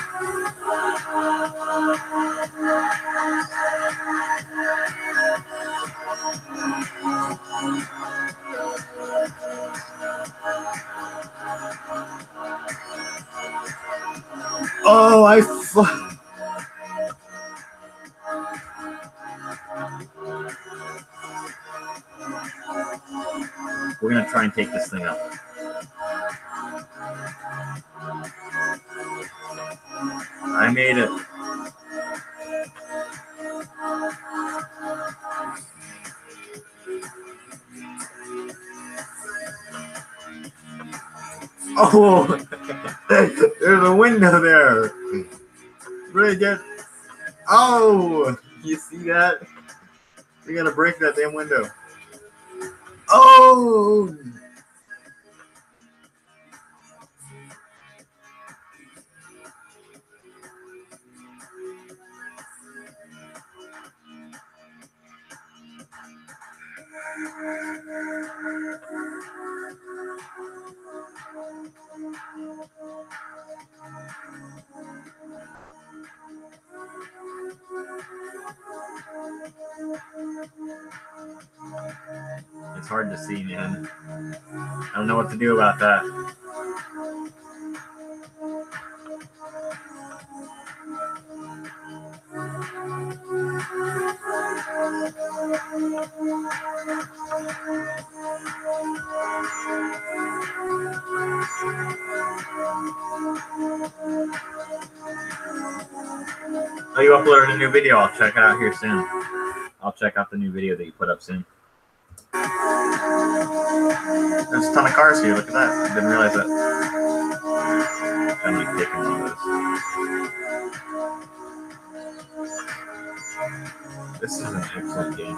Oh, we're gonna try and take this thing up. I made it. Oh, there's a window there. Really good. Oh, you see that? We gotta break that damn window. Oh. It's hard to see, man. I don't know what to do about that. Oh, you uploaded a new video. I'll check it out here soon. I'll check out the new video that you put up soon. There's a ton of cars here. Look at that. I didn't realize that. I'm like taking one of those. This is an excellent game.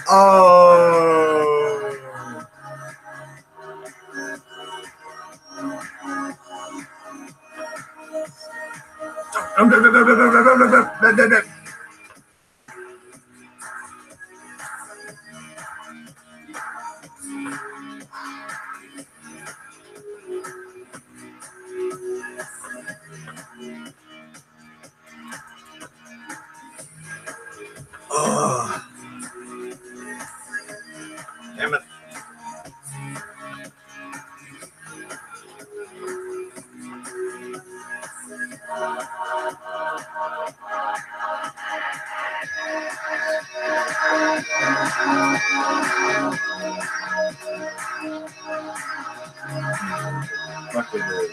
Oh. Oh, damn it. Fuck it is.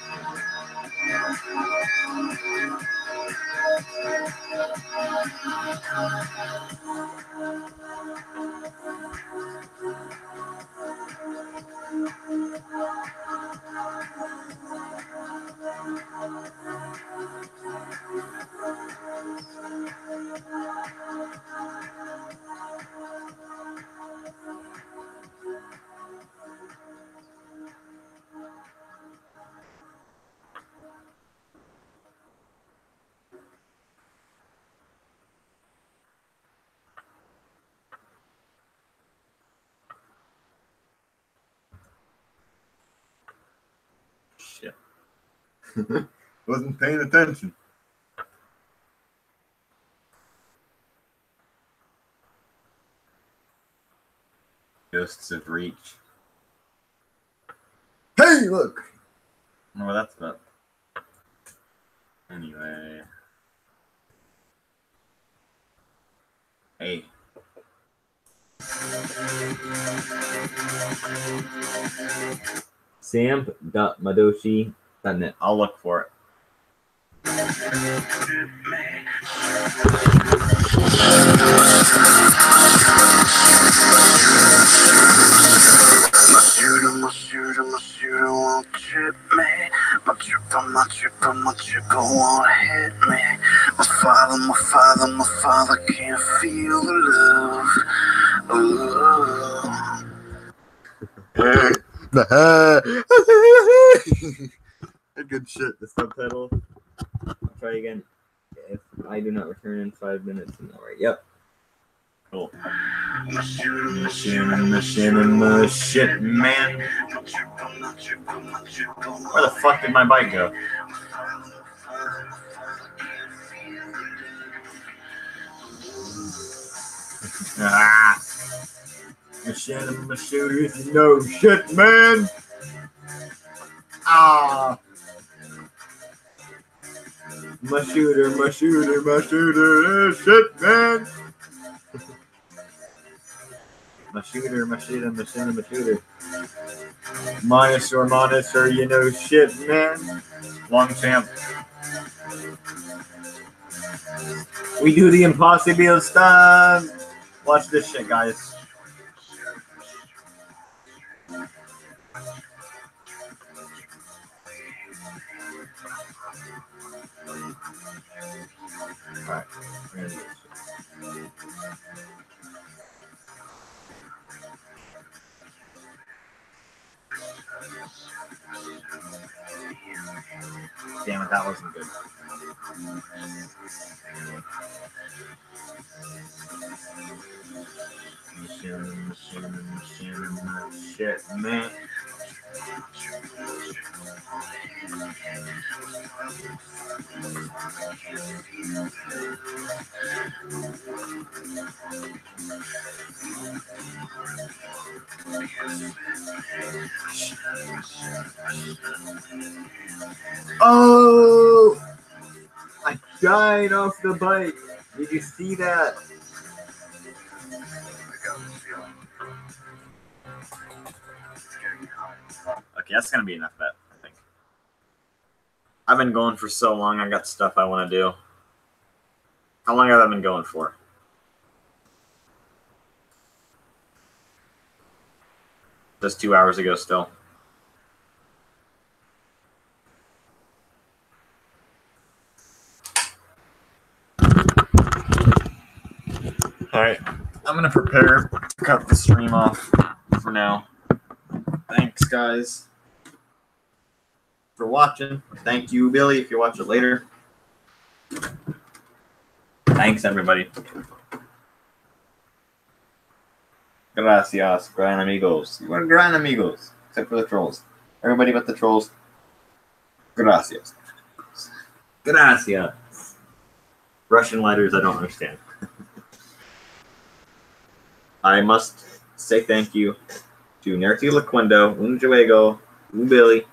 Shit. Wasn't paying attention. Ghosts of Reach. Hey, look! I don't know what that's about. Anyway. Hey. Samp.madoshi.net. I'll look for it. My shooter won't trip me. My tripper won't hit me. My father can't feel the love. Good shit. The subtitle. I'll try again. If I do not return in 5 minutes. Alright, yep. Cool. Shit, man. Where the fuck did my bike go? Ah. My shooters, no shit, man. Ah. My shooter, shit, man. My shooter. Monitor, you know shit, man. Long champ. We do the impossible stuff. Watch this shit, guys. Alright, we're gonna do this. Damn it, that wasn't good. Shit, man. Oh! I died off the bike. Did you see that? Okay, that's gonna be enough bet, I think. I've been going for so long, I got stuff I want to do. How long have I been going for? Just 2 hours ago still. Alright, I'm gonna prepare to cut the stream off for now. Thanks, guys, for watching. Thank you, Billy, if you watch it later. Thanks, everybody. Gracias, gran amigos. You are gran amigos, except for the trolls. Everybody but the trolls. Gracias. Gracias. Russian letters I don't understand. I must say thank you to Nerti Laquendo, Juego, Billy.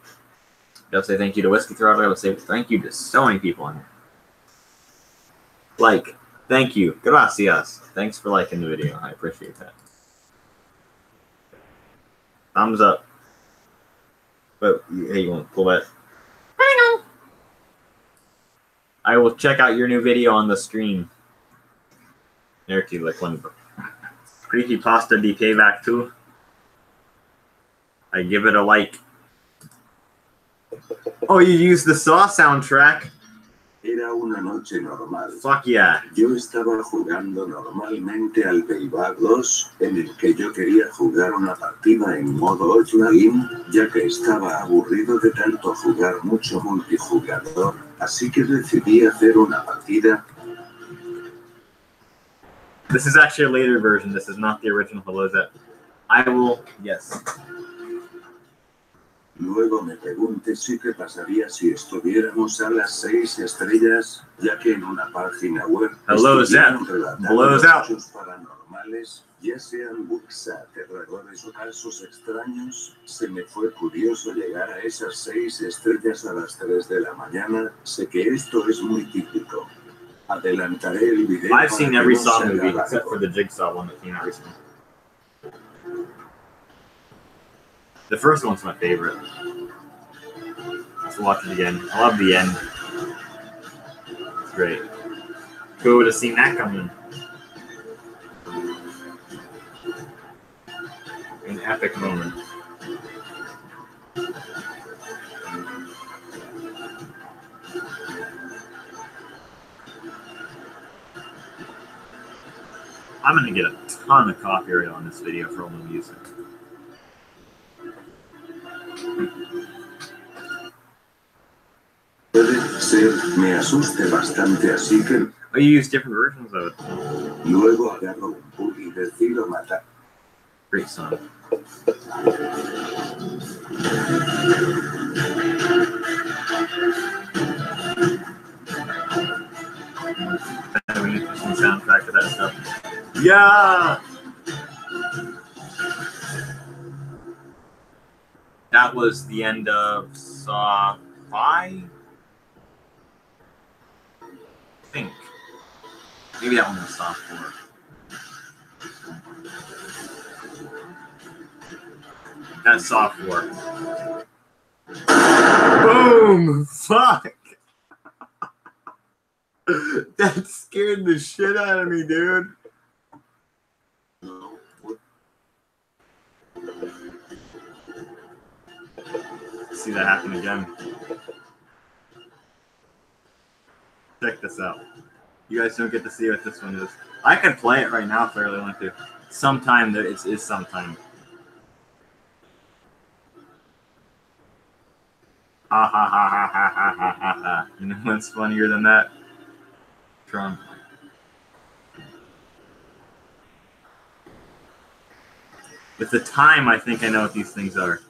I'll say thank you to Whiskey Throttle. I'll say thank you to so many people in here. Like, thank you. Gracias. Thanks for liking the video. I appreciate that. Thumbs up. But hey, you want to pull that? I know. I will check out your new video on the stream. Nerti Laquendo. Creepypasta di Payback 2. I give it a like. Oh, you used the Saw soundtrack? Era una noche normal. Fuck yeah. Yo estaba jugando normalmente al Payback 2, en el que yo quería jugar una partida en modo offline, ya que estaba aburrido de tanto jugar mucho multijugador, así que decidí hacer una partida. This is actually a later version. This is not the original Hello Zep. I will, yes. Luego me pregunté si qué pasaría si estuviéramos a las 6 estrellas, ya que en una página web Hello Zep blows out. hechos paranormales, ya sean bugs aterradores o casos extraños. Se me fue curioso llegar a esas 6 estrellas a las 3 de la mañana. Sé que esto es muy típico. Adelantaré el video. I've seen every Saw movie except for the Jigsaw one that came out recently. The first one's my favorite. Let's watch it again. I love the end. It's great. Who would have seen that coming? An epic moment. I'm gonna get a ton of copyright on this video for all the music. Puede ser, me asuste bastante, así que Oh, you use different versions of it. luego agarro un bug y decido matar. Great song. Kind of an interesting soundtrack to that stuff. Yeah! That was the end of Saw 5? I think. Maybe that one was Saw 4. That's Saw 4. Boom! Fuck! That scared the shit out of me, dude. See that happen again. Check this out. You guys don't get to see what this one is. I could play it right now if I really want to. Sometime there is sometime. Ha ha ha ha ha ha ha ha ha. You know what's funnier than that? Trump. With the time, I think I know what these things are.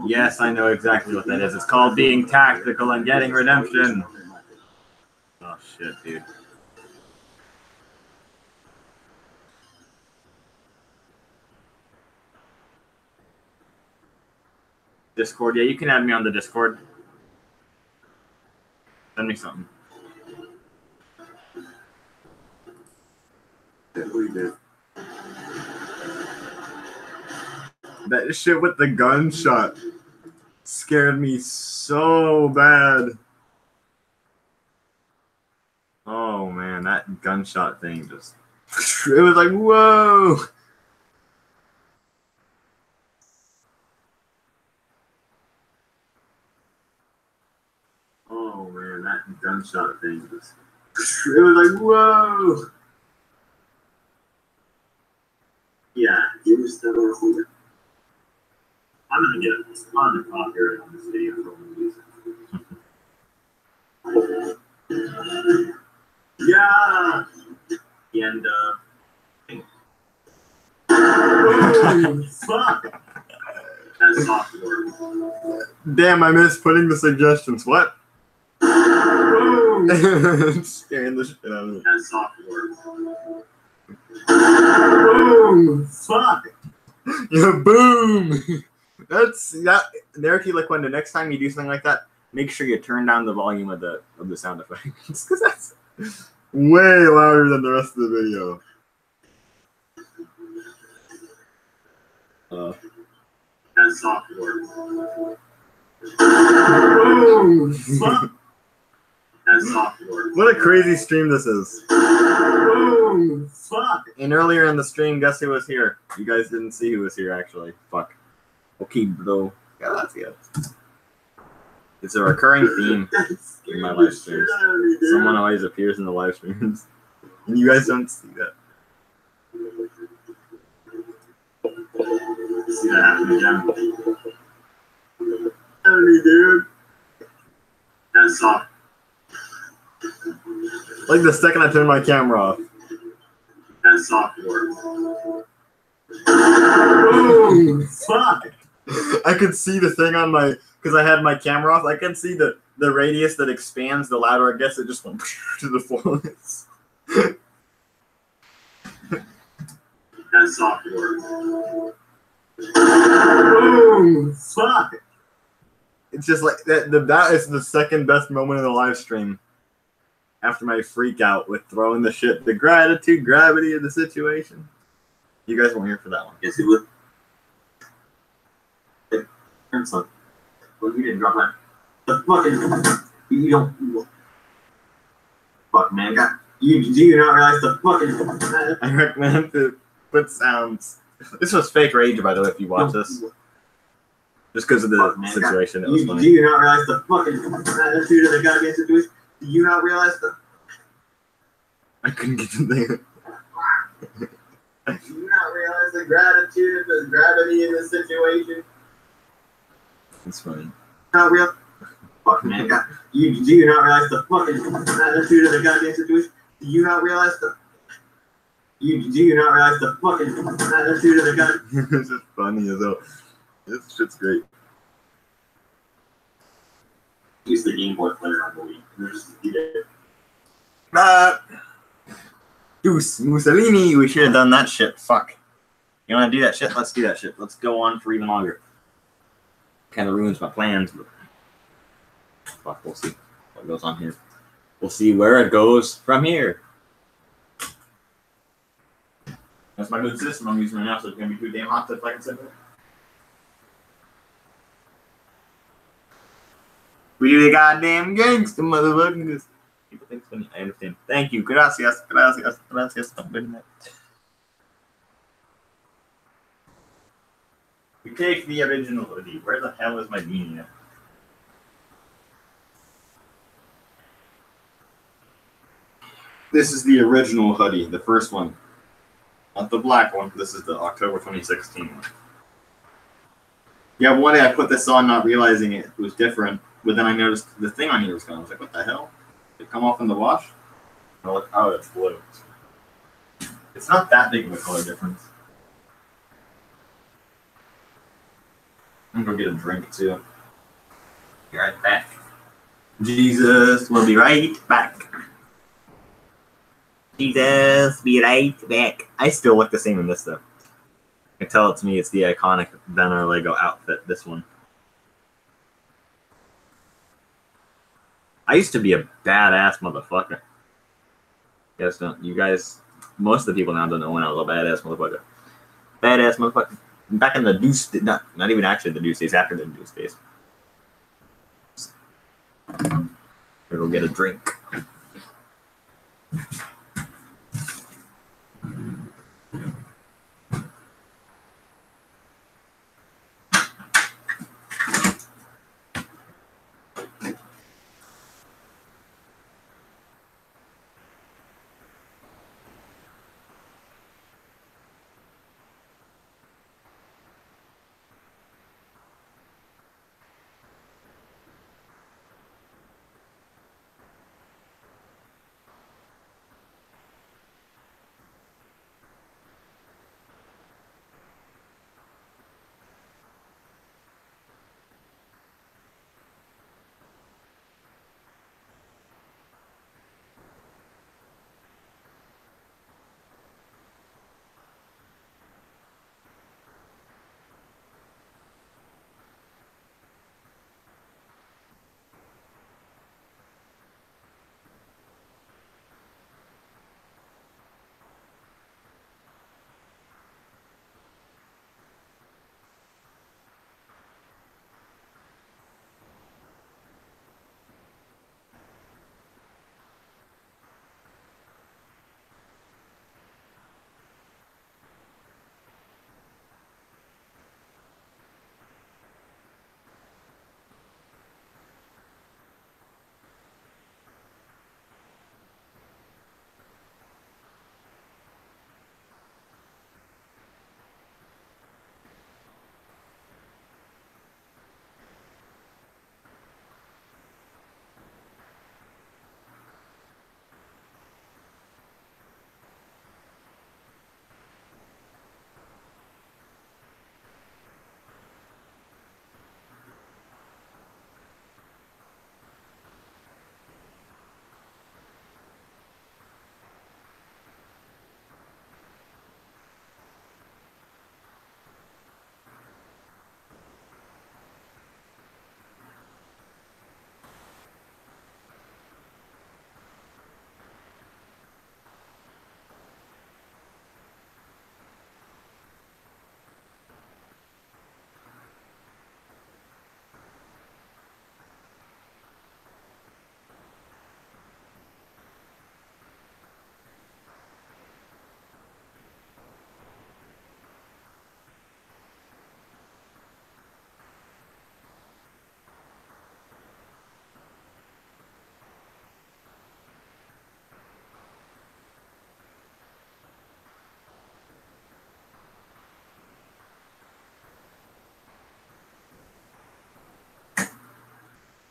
Yes, I know exactly what that is. It's called being tactical and getting redemption. Oh, shit, dude. Discord. Yeah, you can add me on the Discord. Send me something. That shit with the gunshot scared me so bad. Oh man, that gunshot thing just, it was like, whoa. Oh man, that gunshot thing just, it was like, whoa. Yeah, you was never holding. I'm gonna get a ton of copyright on this video for all the music. Yeah. And oh, fuck. That's software. Damn, I missed putting the suggestions. What? Scaring the shit out of me. That's software. Boom! Fuck! Yeah, boom! That's that. Narrative, like when the next time you do something like that, make sure you turn down the volume of the sound effects because that's way louder than the rest of the video. That's software. Boom! Fuck! That's software. What a crazy stream this is. Boom! Fuck! And earlier in the stream, guess who was here? You guys didn't see who was here, actually. Fuck. Okay, bro. Yeah, that's it. It's a recurring theme in my live streams. Someone always appears in the live streams. And you guys don't see that. See that happen again. Enemy, dude. That's soft. Like the second I turn my camera off. That's software. Boom! Fuck! I could see the thing on my, because I had my camera off, I could see the radius that expands the louder it gets, it just went to the fullness. That's software. Boom! Fuck! It's just like, that is the second best moment in the live stream. After my freak out with throwing the shit, the gravity of the situation. You guys weren't here for that one. Yes, you would. Hey, turn son. Well, you didn't drop that. The fucking. You don't. Fuck, man. Do you not realize the fucking. I recommend to put sounds. This was fake rage, by the way, if you watch this. Just because of the situation, it was funny. Do you not realize the fucking attitude of the goddamn situation? Do you not realize that? I couldn't get to there. Do you not realize the gravity in the situation? It's funny. Not real. Fuck, man. Do you not realize the fucking attitude of the goddamn situation? Do you not realize the... Do you not realize the fucking attitude of the goddamn... It's just funny as hell. This shit's great. He's the Game Boy player on the Wii. Deuce Mussolini, we should have done that shit. Fuck. You want to do that shit? Let's do that shit. Let's go on for even longer. Kind of ruins my plans, but fuck, we'll see what goes on here. We'll see where it goes from here. That's my good system I'm using right now, so it's gonna be too damn hot to fucking sit there. We do the goddamn gangster, motherfuckers. People think it's funny. I understand. Thank you. Gracias. Gracias. Gracias. We take the original hoodie. Where the hell is my beanie at? This is the original hoodie, the first one. Not the black one. This is the October 2016 one. Yeah, one day I put this on not realizing it was different, but then I noticed the thing on here was gone. I was like, what the hell? Did it come off in the wash? And I looked, oh, it's blue. It's not that big of a color difference. I'm gonna go get a drink too. Be right back. Jesus, we'll be right back. Jesus, be right back. I still look the same in this though. You can tell it's me, it's the iconic Venner Lego outfit, this one. I used to be a badass motherfucker. You guys, most of the people now don't know when I was a badass motherfucker. Badass motherfucker. Back in the Deuce, not even actually the Deuce days, after the Deuce days. We'll go get a drink.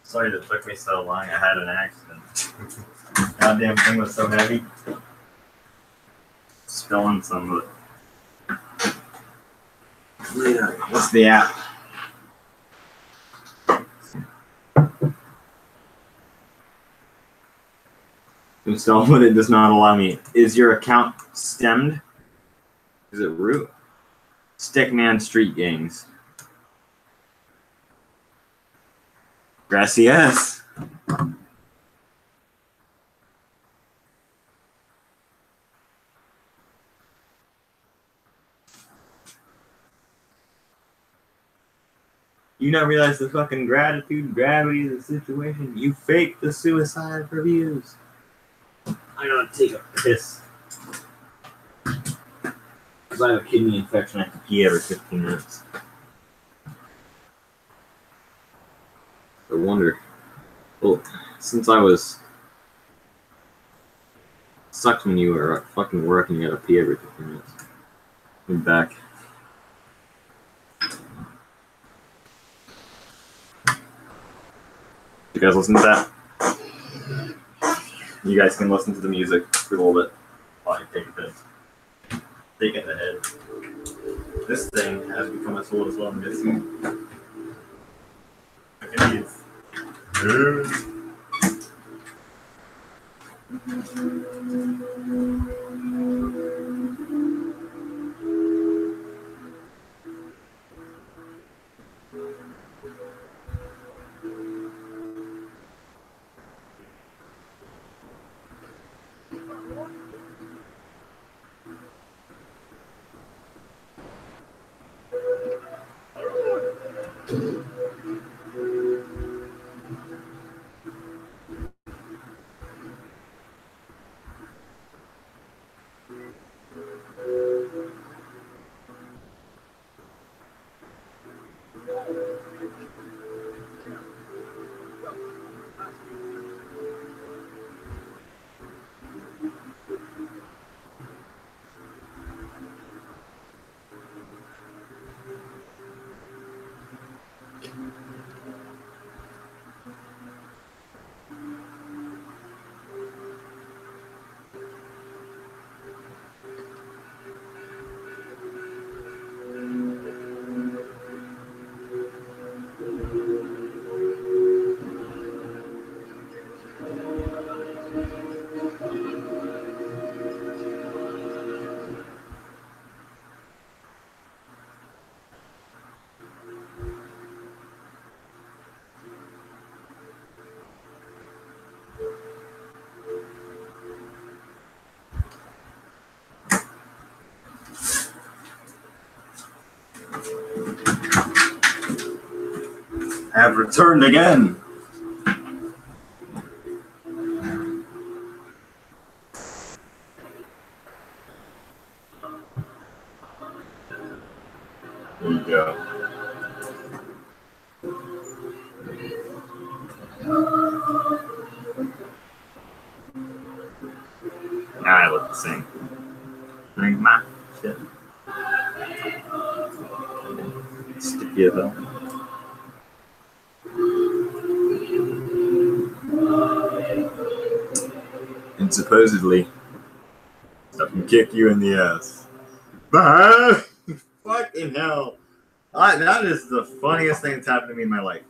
Sorry that took me so long. I had an accident. Goddamn thing was so heavy. Spilling some of it. Yeah. What's the app? Install, but it does not allow me. Is your account stemmed? Is it root? Stickman Street Gangs. Gracias. You not realize the fucking gravity of the situation? You fake the suicide for views. I gotta take a piss. Because I have a kidney infection, I have to pee every 15 minutes. I wonder. Well, since I was. Sucks when you were at fucking work and you gotta pee every 15 minutes. I'm back. You guys listen to that? You guys can listen to the music for a little bit while I take a piss. Take it ahead. This thing has become a tool as well. I'm guessing. Look at these. Have returned again. There you go. Now I look the same. Drink my shit. Sticky as hell. And supposedly, stuff can kick you in the ass. Bah! Fucking hell. That is the funniest thing that's happened to me in my life.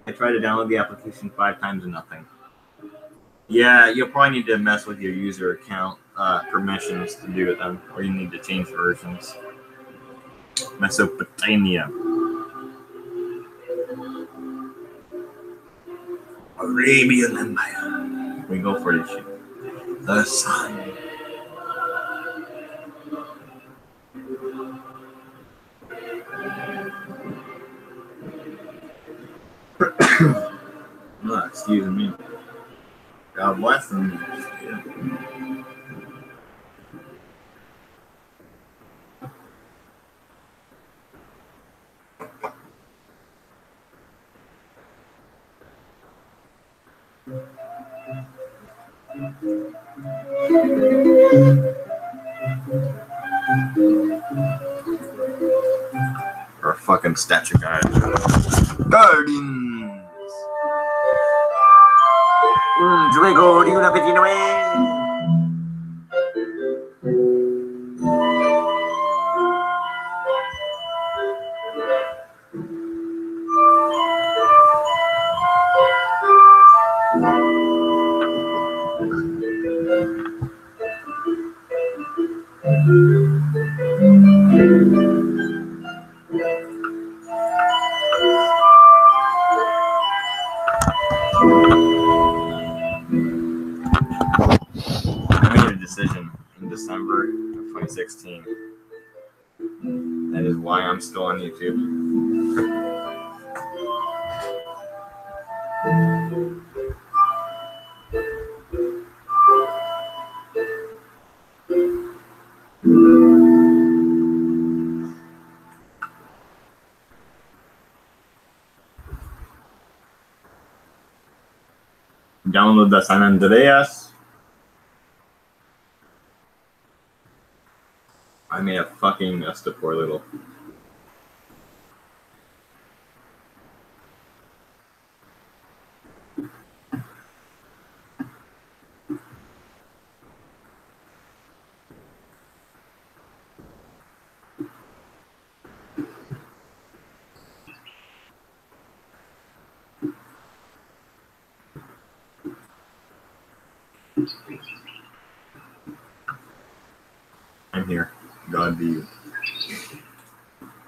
I tried to download the application 5 times and nothing. Yeah, you'll probably need to mess with your user account permissions to do it then, or you need to change versions. Mesopotamia. Arabian Empire. We go for this shit. The sun. Oh, excuse me. God bless them. Or a fucking statue guy. Guardian. Luego de una petit Noël. Decision in December of 2016. That is why I'm still on YouTube. Download the San Andreas. I made a fucking messed up poor little. I'm here. God be you.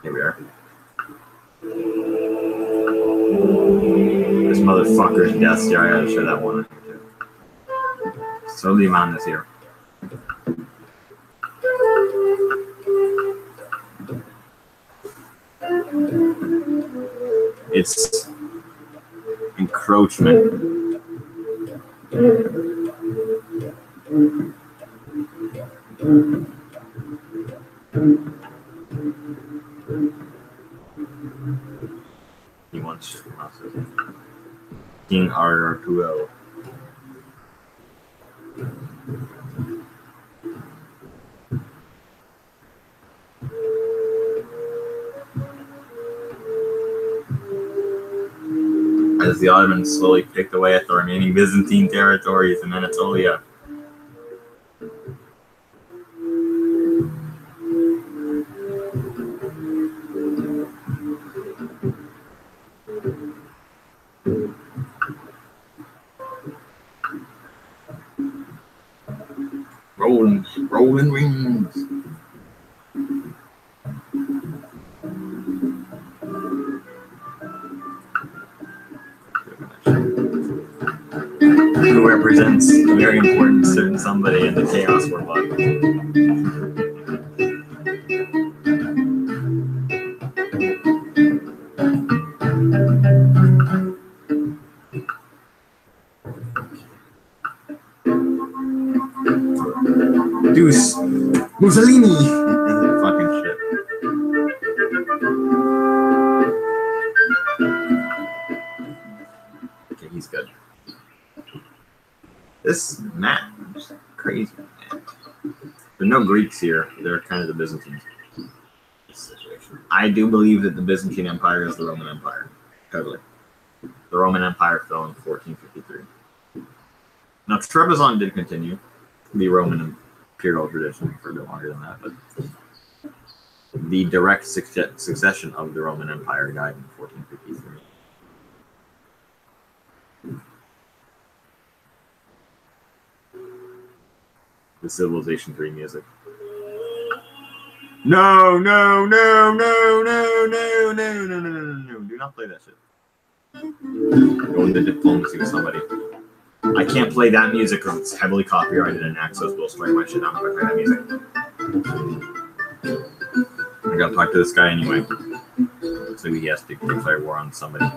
Here we are. This motherfucker's death stare. I gotta show that one. So the man is here. It's encroachment. He wants King Arturo. As the Ottomans slowly picked away at the remaining Byzantine territories in Anatolia. Rolling rings. Who represents a very important certain somebody in the chaos we're loving. Deuce Mussolini. Fucking shit. Okay, he's good. This map is crazy, man. There are no Greeks here. They're kind of the Byzantines. I do believe that the Byzantine Empire is the Roman Empire. Totally. The Roman Empire fell in 1453. Now, Trebizond did continue the Roman imperial tradition for a bit longer than that, but the direct succession of the Roman Empire died in 1453. The Civilization 3 music. No, no, no, no, no, no, no, no, no, no, no, no. Do not play that shit. Go into diplomacy with somebody. I can't play that music because it's heavily copyrighted and Access will strike my shit down if I play that music. I gotta talk to this guy anyway. So he has to declare war on somebody.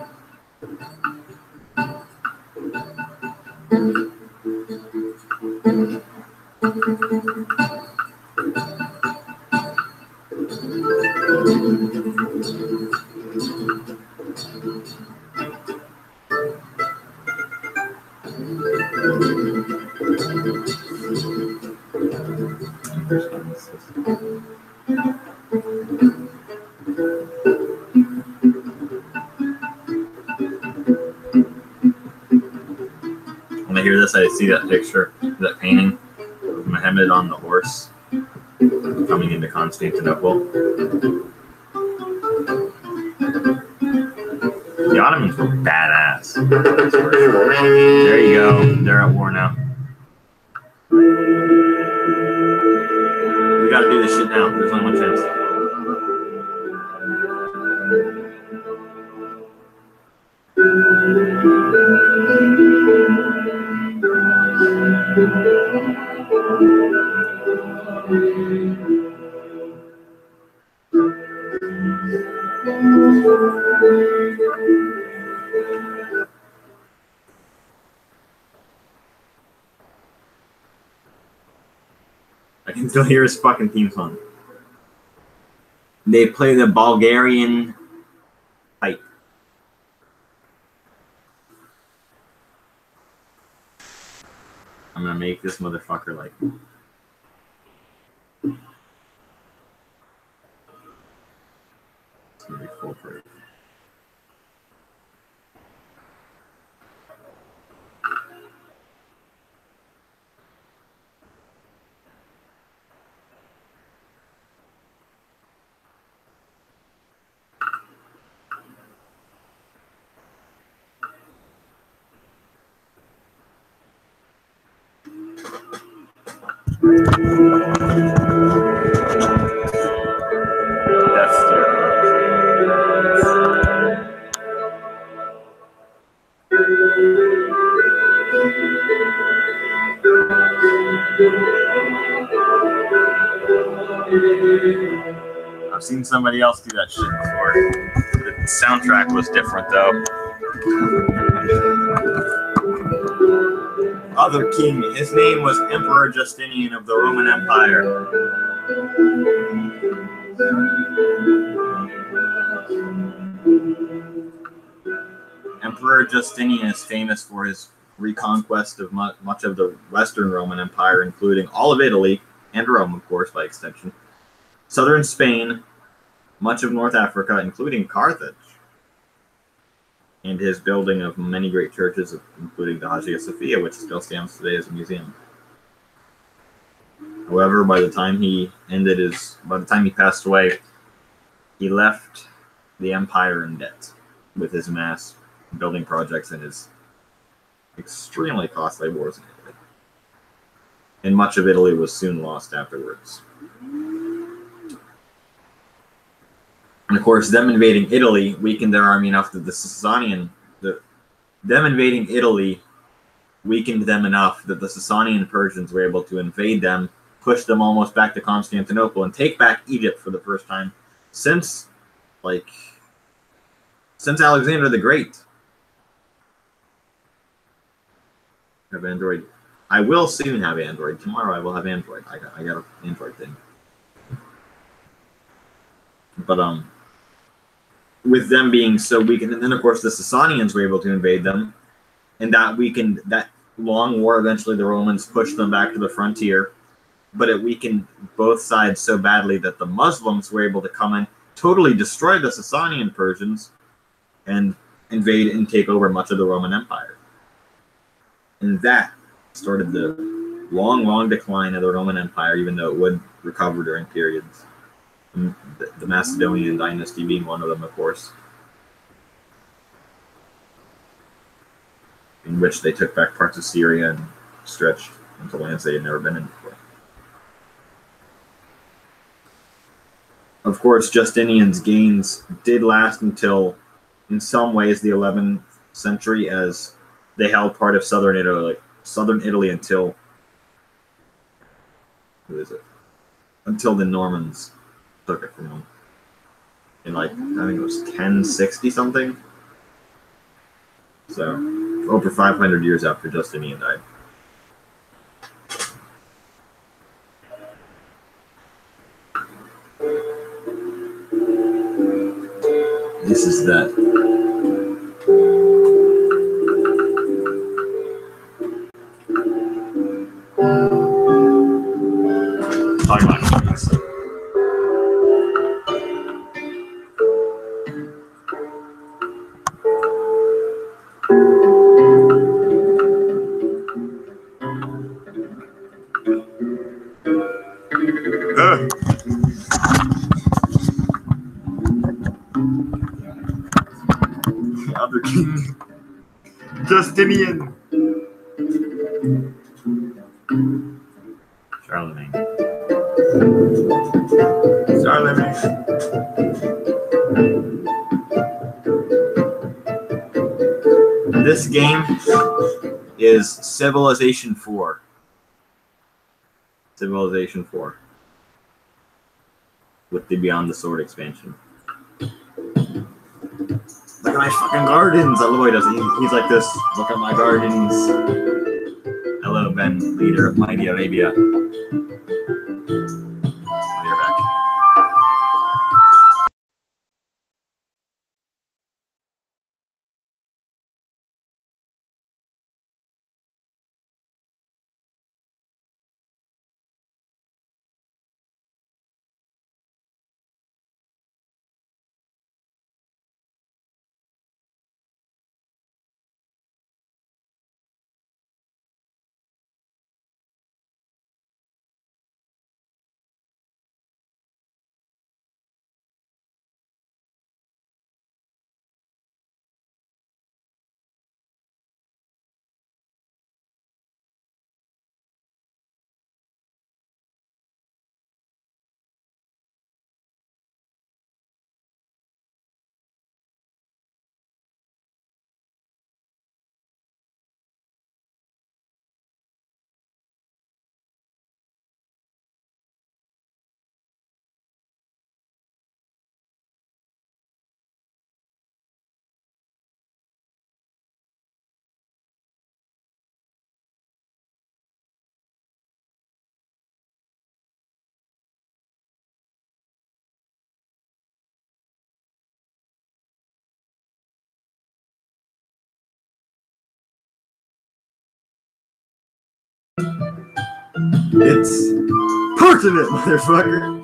I hear this, I see that picture, that painting of Muhammad on the horse coming into Constantinople. The Ottomans were badass. There you go. They're at war now. We gotta do this shit now. There's only one chance. I can still hear his fucking theme song. They play the Bulgarian pipe. I'm gonna make this motherfucker like. It's gonna be full proof. That's I've seen somebody else do that shit before. The soundtrack was different though. Other king, his name was Emperor Justinian of the Roman Empire. Emperor Justinian is famous for his reconquest of much of the Western Roman Empire, including all of Italy, and Rome, of course, by extension, southern Spain, much of North Africa, including Carthage, and his building of many great churches, including the Hagia Sophia, which still stands today as a museum. However, by the time he passed away, he left the empire in debt with his mass building projects and his extremely costly wars in Italy. And much of Italy was soon lost afterwards. And of course, them invading Italy weakened their army enough that them invading Italy weakened them enough that the Sasanian Persians were able to invade them, push them almost back to Constantinople, and take back Egypt for the first time since Alexander the Great. Have Android. I will soon have Android. Tomorrow I will have Android. I got an Android thing. But with them being so weakened, and then of course the Sasanians were able to invade them, and that weakened that long war. Eventually the Romans pushed them back to the frontier, but it weakened both sides so badly that the Muslims were able to come in, totally destroy the Sasanian Persians, and invade and take over much of the Roman Empire. And that started the long, long decline of the Roman Empire, even though it would recover during periods. The Macedonian dynasty being one of them, of course, in which they took back parts of Syria and stretched into lands they had never been in before. Of course, Justinian's gains did last until, in some ways, the 11th century, as they held part of southern Italy until, until the Normans took it from them in I think it was 1060 something. So over 500 years after Justinian died. This is that. Talking about trees. Justinian. Charlemagne. Charlemagne. This game is Civilization 4. Civilization 4. With the Beyond the Sword expansion. Look at my fucking gardens! I love the way he does it. He's like this. Look at my gardens. Hello, Ben, leader of Mighty Arabia. Oh, you're back. It's pertinent, motherfucker.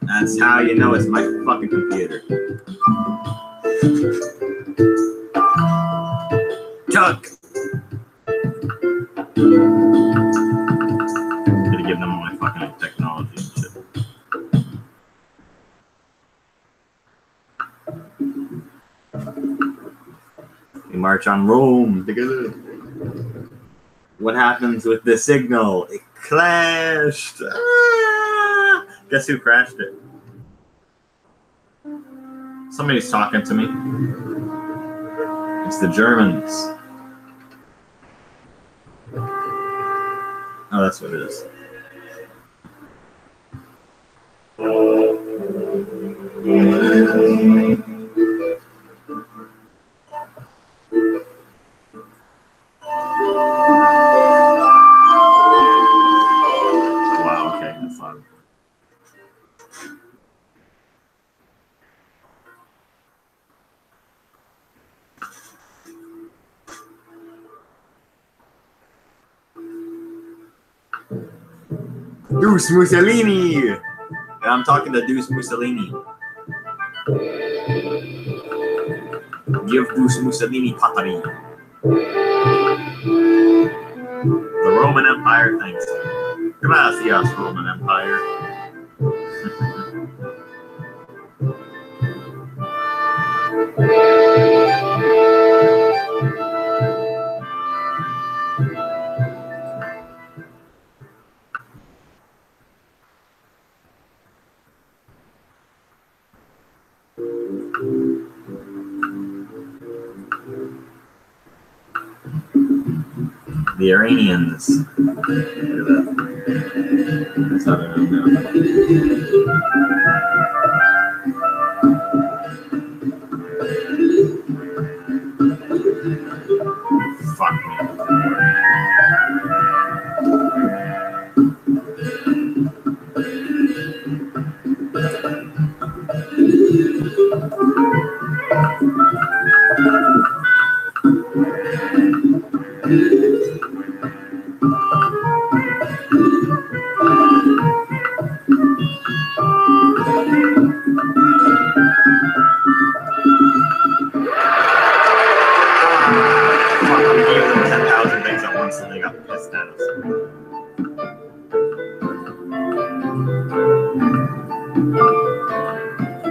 That's how you know it's my fucking computer. Chuck! Gotta give them all my fucking technology and shit. We march on Rome together. What happens with the signal? It clashed! Ah! Guess who crashed it? Somebody's talking to me. It's the Germans. Oh, that's what it is. Wow, okay, that's loud. Deuce Mussolini! And I'm talking to Deuce Mussolini. Give Deuce Mussolini pottery. The Roman Empire thanks you. Gracias, Roman Empire. The Iranians. Look at that. That's how they're now. Fuck me. said they got pissed at us.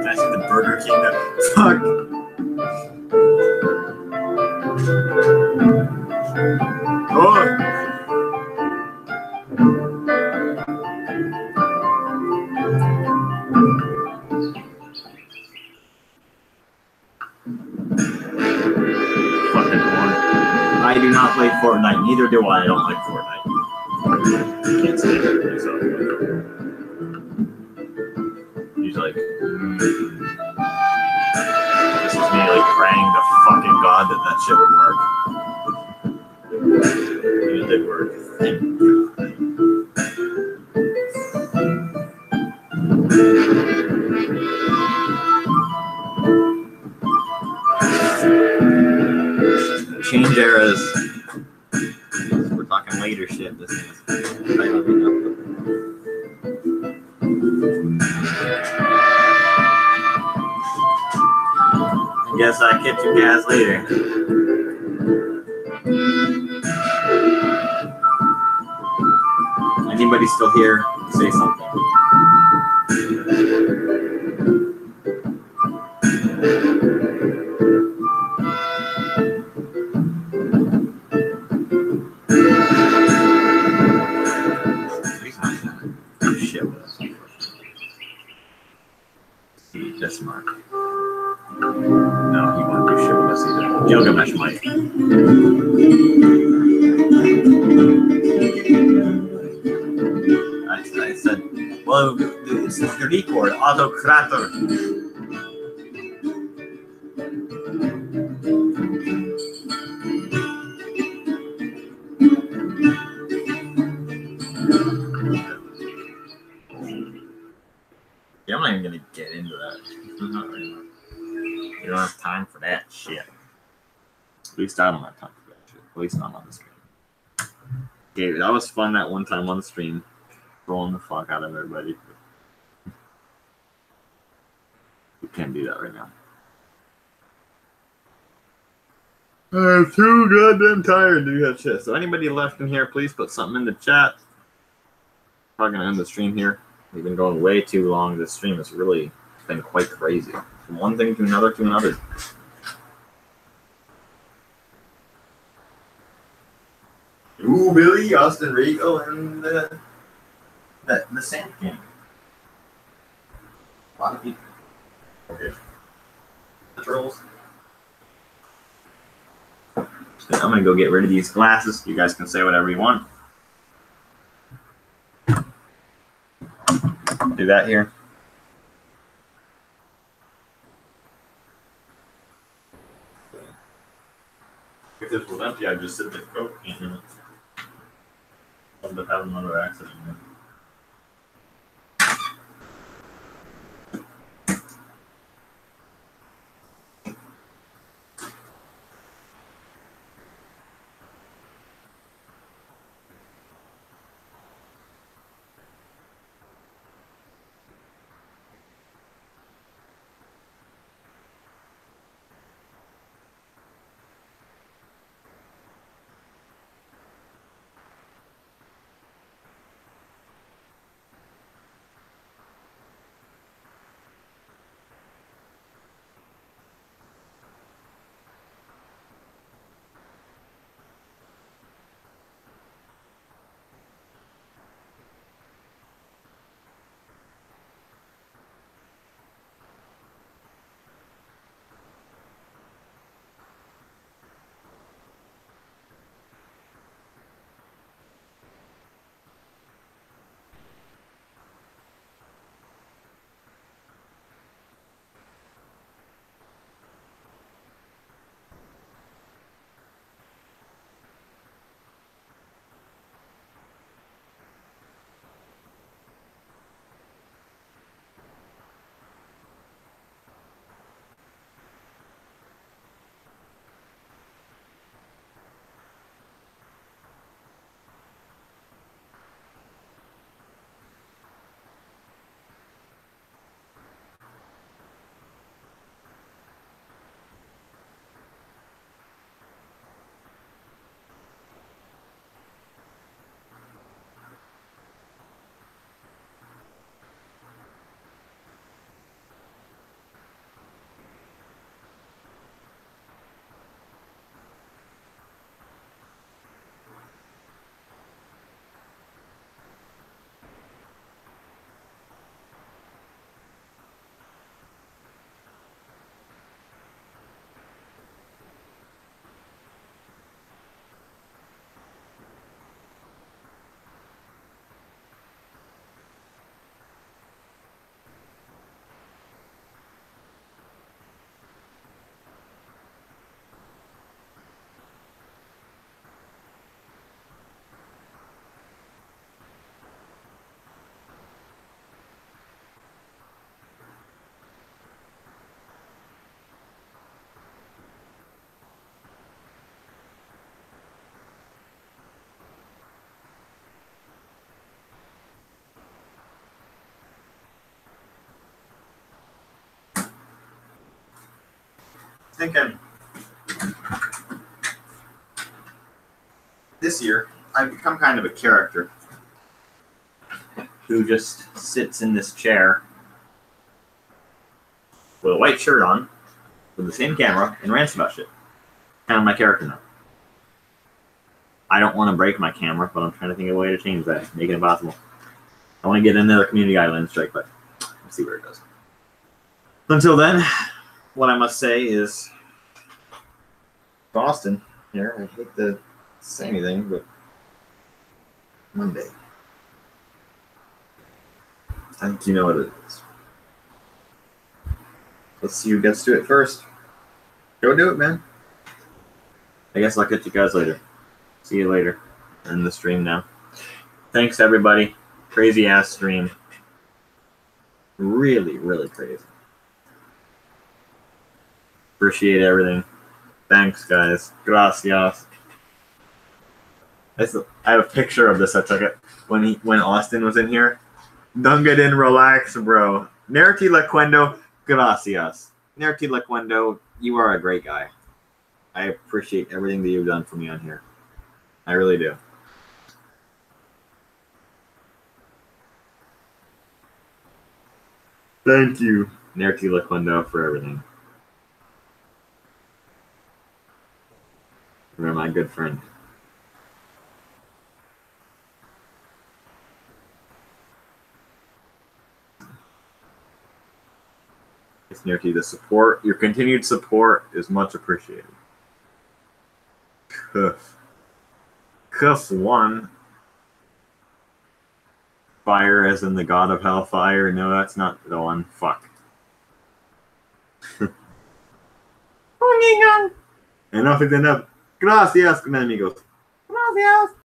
That's the Burger King that fuck. Oh. Fucking horn. I do not play Fortnite. Neither do I. I don't like Fortnite. Can't stand it myself. He's like, this is me like praying to fucking God that shit would work. And it did work. Thank God. Change eras. We're talking later shit. This is. I guess I catch you guys later. Anybody still here? Say something. Shit with us. That's smart. No, he won't do shit with us either. Gilgamesh might. I said, well, it's the 3D chord, autocrator. Yeah, I'm not even gonna get into that. Not right now. You don't have time for that shit. At least I don't have time for that shit. At least not on the stream. Okay, that was fun that one time on the stream. Trolling the fuck out of everybody. We can't do that right now. I'm too goddamn tired to do that shit. So anybody left in here, please put something in the chat. Probably gonna end the stream here. We've been going way too long. This stream has really been quite crazy. From one thing to another to another. Ooh, Billy, Austin Rico, and the Sand King. A lot of people. Okay. The trolls. So I'm gonna go get rid of these glasses. You guys can say whatever you want. Do that here. If this was empty, I'd just sit there. Oh, can't hear it. I'll have another accident. thinking this year I've become kind of a character who just sits in this chair with a white shirt on, with the same camera, and rants about shit. Kind of my character now. I don't want to break my camera, but I'm trying to think of a way to change that, make it impossible. I want to get into the community guideline strike, but we'll see where it goes. Until then, what I must say is, Boston here, I hate to say anything, but Monday. I think you know what it is. Let's see who gets to it first. Go do it, man. I guess I'll catch you guys later. See you later. End the stream now. Thanks, everybody. Crazy ass stream. Really, really crazy. Appreciate everything. Thanks, guys. Gracias. I have a picture of this. I took it when Austin was in here. Dunga didn't relax, bro. Nerti Lequendo, gracias. Nerti Lequendo, you are a great guy. I appreciate everything that you've done for me on here. I really do. Thank you, Nerti Lequendo, for everything. You're my good friend. It's Nerti, the support, your continued support is much appreciated. Cuff 1. Fire as in the god of hellfire. No, that's not the one. Fuck. Enough is enough. Gracias, amigos. Gracias.